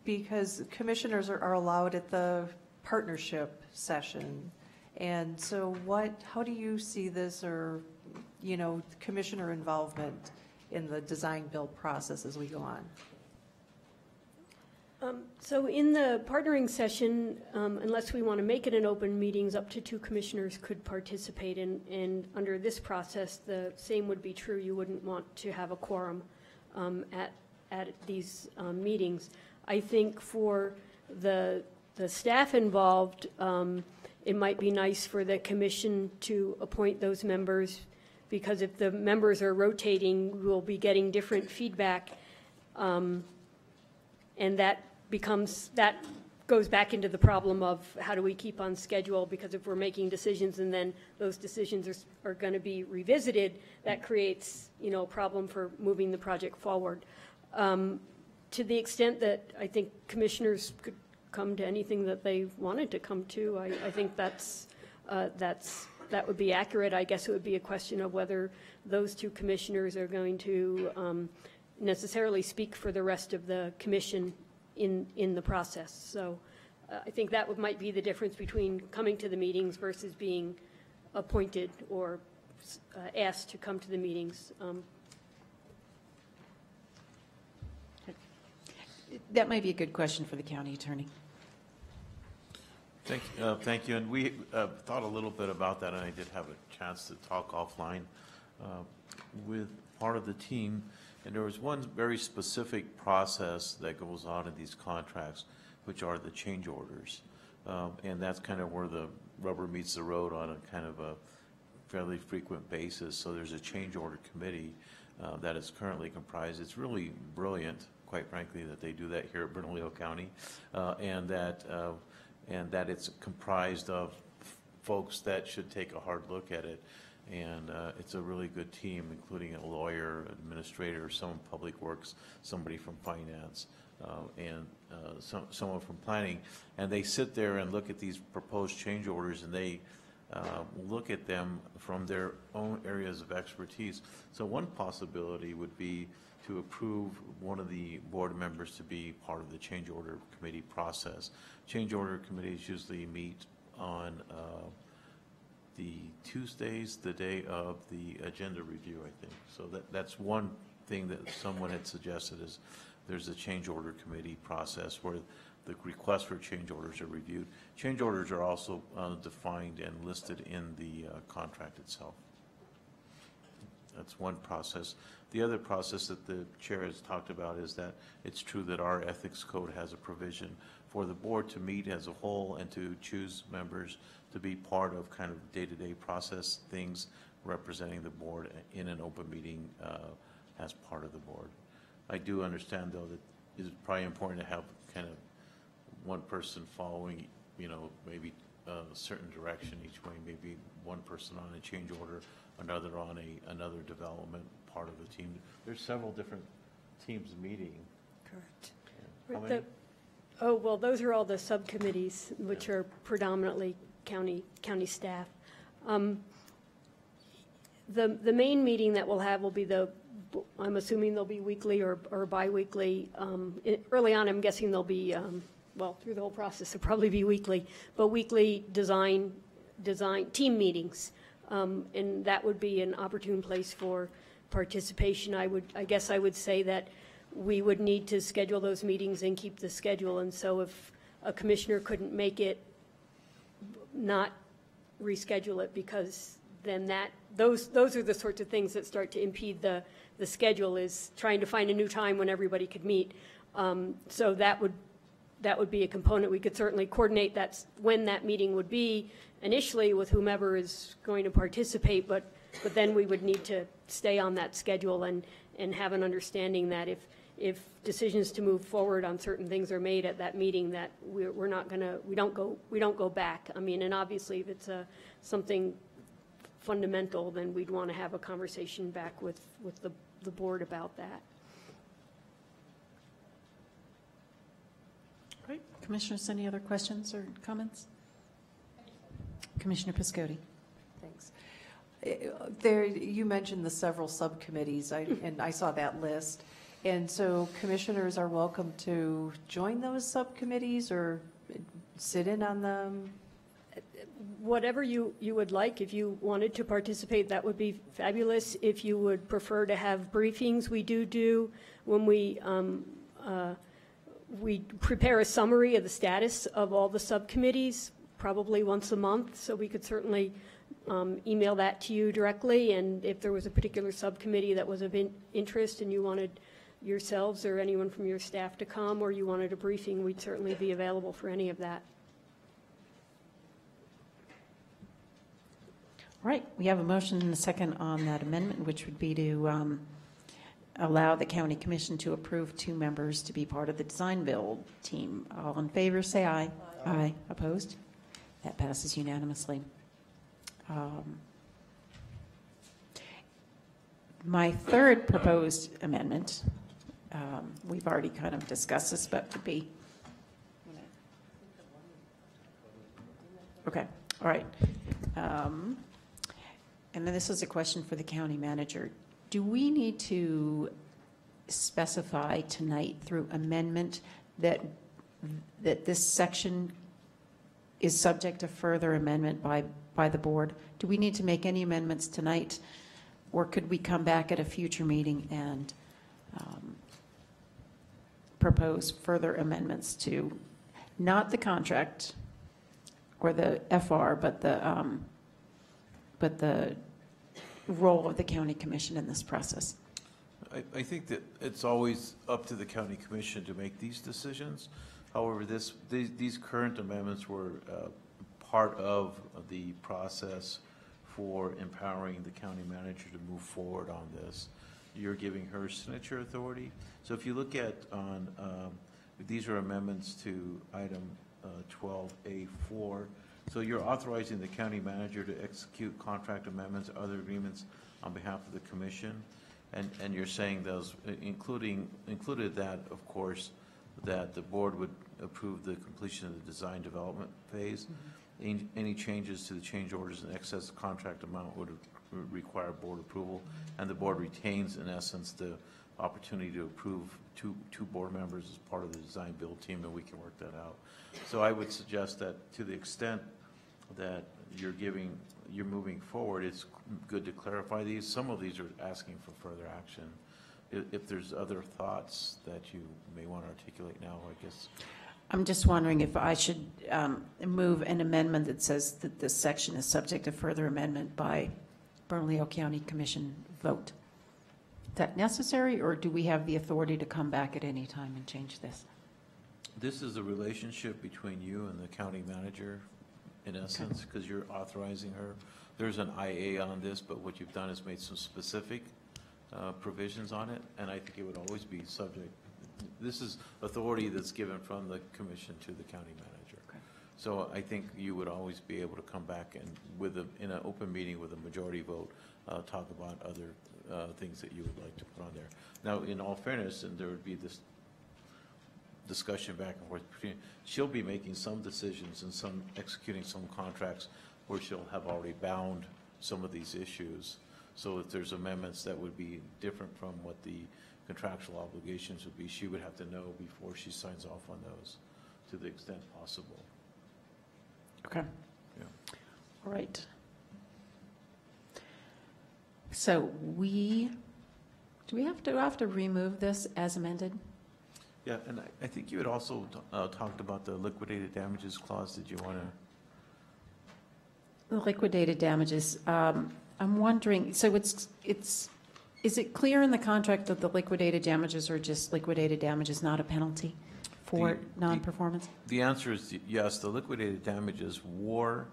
Because commissioners are allowed at the partnership session. And so how do you see this, or, commissioner involvement in the design build process as we go on? So in the partnering session, unless we want to make it an open meetings, up to 2 commissioners could participate in, and under this process, the same would be true. You wouldn't want to have a quorum at these meetings. I think for the staff involved, it might be nice for the commission to appoint those members, because if the members are rotating, we'll be getting different feedback, and that goes back into the problem of how do we keep on schedule, because if we're making decisions and then those decisions are going to be revisited, that creates, a problem for moving the project forward. To the extent that I think commissioners could come to anything that they wanted to come to, I think that would be accurate. I guess it would be a question of whether those 2 commissioners are going to necessarily speak for the rest of the commission in the process. So I think that might be the difference between coming to the meetings versus being appointed or asked to come to the meetings. That might be a good question for the county attorney. Thank you. And we thought a little bit about that, and I did have a chance to talk offline with part of the team. And there was one very specific process that goes on in these contracts, which are the change orders. And that's kind of where the rubber meets the road on a kind of a fairly frequent basis. So there's a change order committee that is currently comprised. It's really brilliant, quite frankly, that they do that here at Bernalillo County, and that it's comprised of folks that should take a hard look at it. And it's a really good team, including a lawyer, administrator, someone from public works, somebody from finance, and someone from planning. And they sit there and look at these proposed change orders, and they look at them from their own areas of expertise. So one possibility would be to approve one of the board members to be part of the change order committee process. Change order committees usually meet on the Tuesdays, the day of the agenda review, I think. So that's one thing that someone had suggested, is there's a change order committee process where the requests for change orders are reviewed. Change orders are also defined and listed in the contract itself. That's one process. The other process that the chair has talked about is that it's true that our ethics code has a provision for the board to meet as a whole and to choose members to be part of kind of day-to-day process things representing the board in an open meeting as part of the board. I do understand, though, that it's probably important to have kind of one person following, you know, maybe a certain direction each way, maybe one person on a change order, another on another development part of the team. There's several different teams meeting. Correct. Yeah. How many? Oh, well, those are all the subcommittees, which are predominantly county staff. The main meeting that we'll have will be I'm assuming they'll be weekly or bi-weekly. Early on, I'm guessing they'll be, well, through the whole process, they'll probably be weekly, but weekly design team meetings. And that would be an opportune place for participation. I guess I would say that we would need to schedule those meetings and keep the schedule. And so if a commissioner couldn't make it, not reschedule it, because then those are the sorts of things that start to impede the schedule, is trying to find a new time when everybody could meet. So that would be a component. We could certainly coordinate when that meeting would be initially with whomever is going to participate, but then we would need to stay on that schedule and have an understanding that if decisions to move forward on certain things are made at that meeting, that we don't go back. I mean, and obviously if it's something fundamental, then we'd want to have a conversation back with the board about that. Great. Commissioners, any other questions or comments? Commissioner Piscotti. Thanks. You mentioned the several subcommittees, and I saw that list. And so commissioners are welcome to join those subcommittees or sit in on them? Whatever you would like. If you wanted to participate, that would be fabulous. If you would prefer to have briefings, we do when we prepare a summary of the status of all the subcommittees, probably once a month, so we could certainly email that to you directly. And if there was a particular subcommittee that was of interest and you wanted yourselves or anyone from your staff to come, or you wanted a briefing, we'd certainly be available for any of that. All right, we have a motion and a second on that amendment, which would be to allow the county commission to approve 2 members to be part of the design build team. All in favor, say aye. Aye. Opposed? That passes unanimously. My third proposed amendment, we've already kind of discussed this, but would be, okay, all right. And then this is a question for the county manager. Do we need to specify tonight through amendment that this section is subject to further amendment by the board? Do we need to make any amendments tonight, or could we come back at a future meeting and propose further amendments to not the contract or the FR, but the role of the county commission in this process? I think that it's always up to the county commission to make these decisions. However, these current amendments were part of the process for empowering the county manager to move forward on this. You're giving her signature authority. So if you look at these are amendments to item 12A4. So you're authorizing the county manager to execute contract amendments, other agreements on behalf of the commission, and you're saying those included that, of course, that the board would approve the completion of the design development phase. Any changes to the change orders in excess contract amount would require board approval, and the board retains, in essence, the opportunity to approve two board members as part of the design build team, and we can work that out. So I would suggest that to the extent that you're moving forward, it's good to clarify these. Some of these are asking for further action. If there's other thoughts that you may want to articulate now, I guess. I'm just wondering if I should move an amendment that says that this section is subject to further amendment by Bernalillo County Commission vote. Is that necessary, or do we have the authority to come back at any time and change this? This is a relationship between you and the county manager, in essence, because you're authorizing her. There's an IA on this, but what you've done is made some specific provisions on it, and I think it would always be subject. This is authority that's given from the commission to the county manager. Okay. So I think you would always be able to come back and in an open meeting with a majority vote, talk about other things that you would like to put on there. Now, in all fairness, and there would be this discussion back and forth between, she'll be making some decisions and some executing some contracts where she'll have already bound some of these issues. So if there's amendments that would be different from what the contractual obligations would be, she would have to know before she signs off on those to the extent possible. Okay. Yeah. All right. So do we have to remove this as amended? Yeah, and I think you had also talked about the liquidated damages clause. Did you want to? The liquidated damages. I'm wondering, so is it clear in the contract that the liquidated damages are just liquidated damages, not a penalty for non-performance? The answer is yes. The liquidated damages were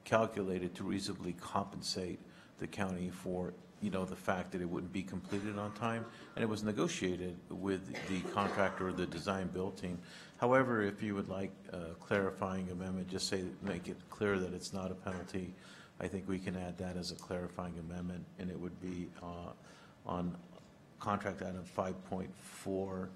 calculated to reasonably compensate the county for the fact that it wouldn't be completed on time, and it was negotiated with the contractor or the design build team. However, if you would like a clarifying amendment, just make it clear that it's not a penalty. I think we can add that as a clarifying amendment, and it would be on contract item 5.4,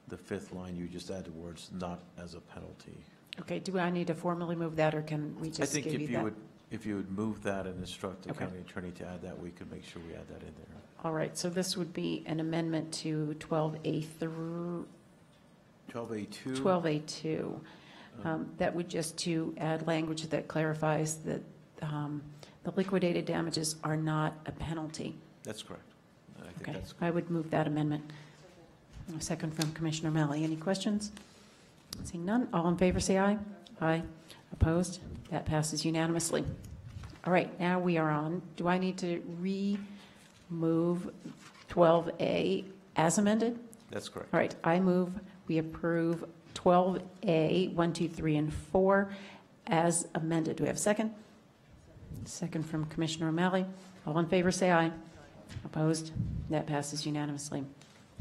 the fifth line. You just add the words "not as a penalty." Okay. Do I need to formally move that, or can we just give you that? If you would move that and instruct the county attorney to add that, we could make sure we add that in there. All right, so this would be an amendment to 12A through 12A2. 12A2. That would just to add language that clarifies that the liquidated damages are not a penalty. That's correct. I think Okay, that's I would move that amendment. A second from Commissioner Malley. Any questions? Seeing none, all in favor say aye. Aye. Opposed? That passes unanimously. All right, now we are on, do I need to remove 12A as amended? That's correct. All right, I move we approve 12A, 1, 2, 3, and 4 as amended. Do we have a second? Second from Commissioner O'Malley. All in favor say aye. Opposed? That passes unanimously. All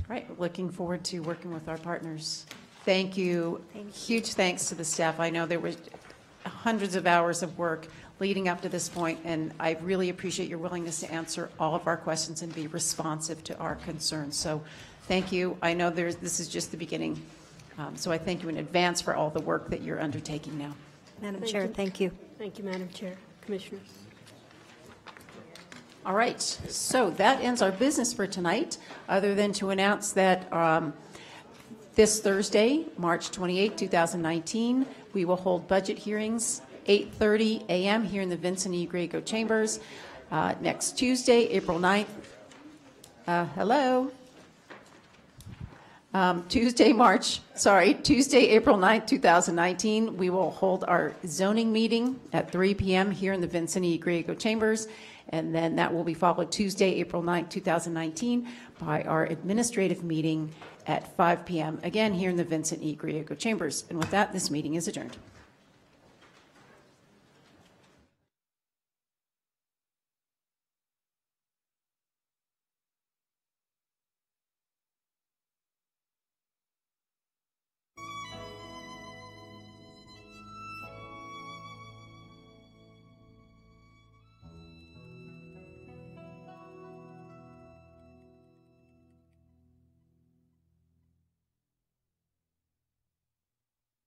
right, looking forward to working with our partners. Thank you. Huge thanks to the staff. I know there were hundreds of hours of work leading up to this point, and I really appreciate your willingness to answer all of our questions and be responsive to our concerns. So thank you. I know this is just the beginning, so I thank you in advance for all the work that you're undertaking now. Madam Chair, thank you. Thank you, Madam Chair. Commissioners. All right, so that ends our business for tonight, other than to announce that this Thursday, March 28, 2019, we will hold budget hearings, 8:30 a.m. here in the Vincent E. Griego Chambers. Next Tuesday, April 9th. Hello. Tuesday, April 9th, 2019, we will hold our zoning meeting at 3 p.m. here in the Vincent E. Griego Chambers. And then that will be followed Tuesday, April 9th, 2019, by our administrative meeting at 5 p.m., again here in the Vincent E. Griego Chambers. And with that, this meeting is adjourned.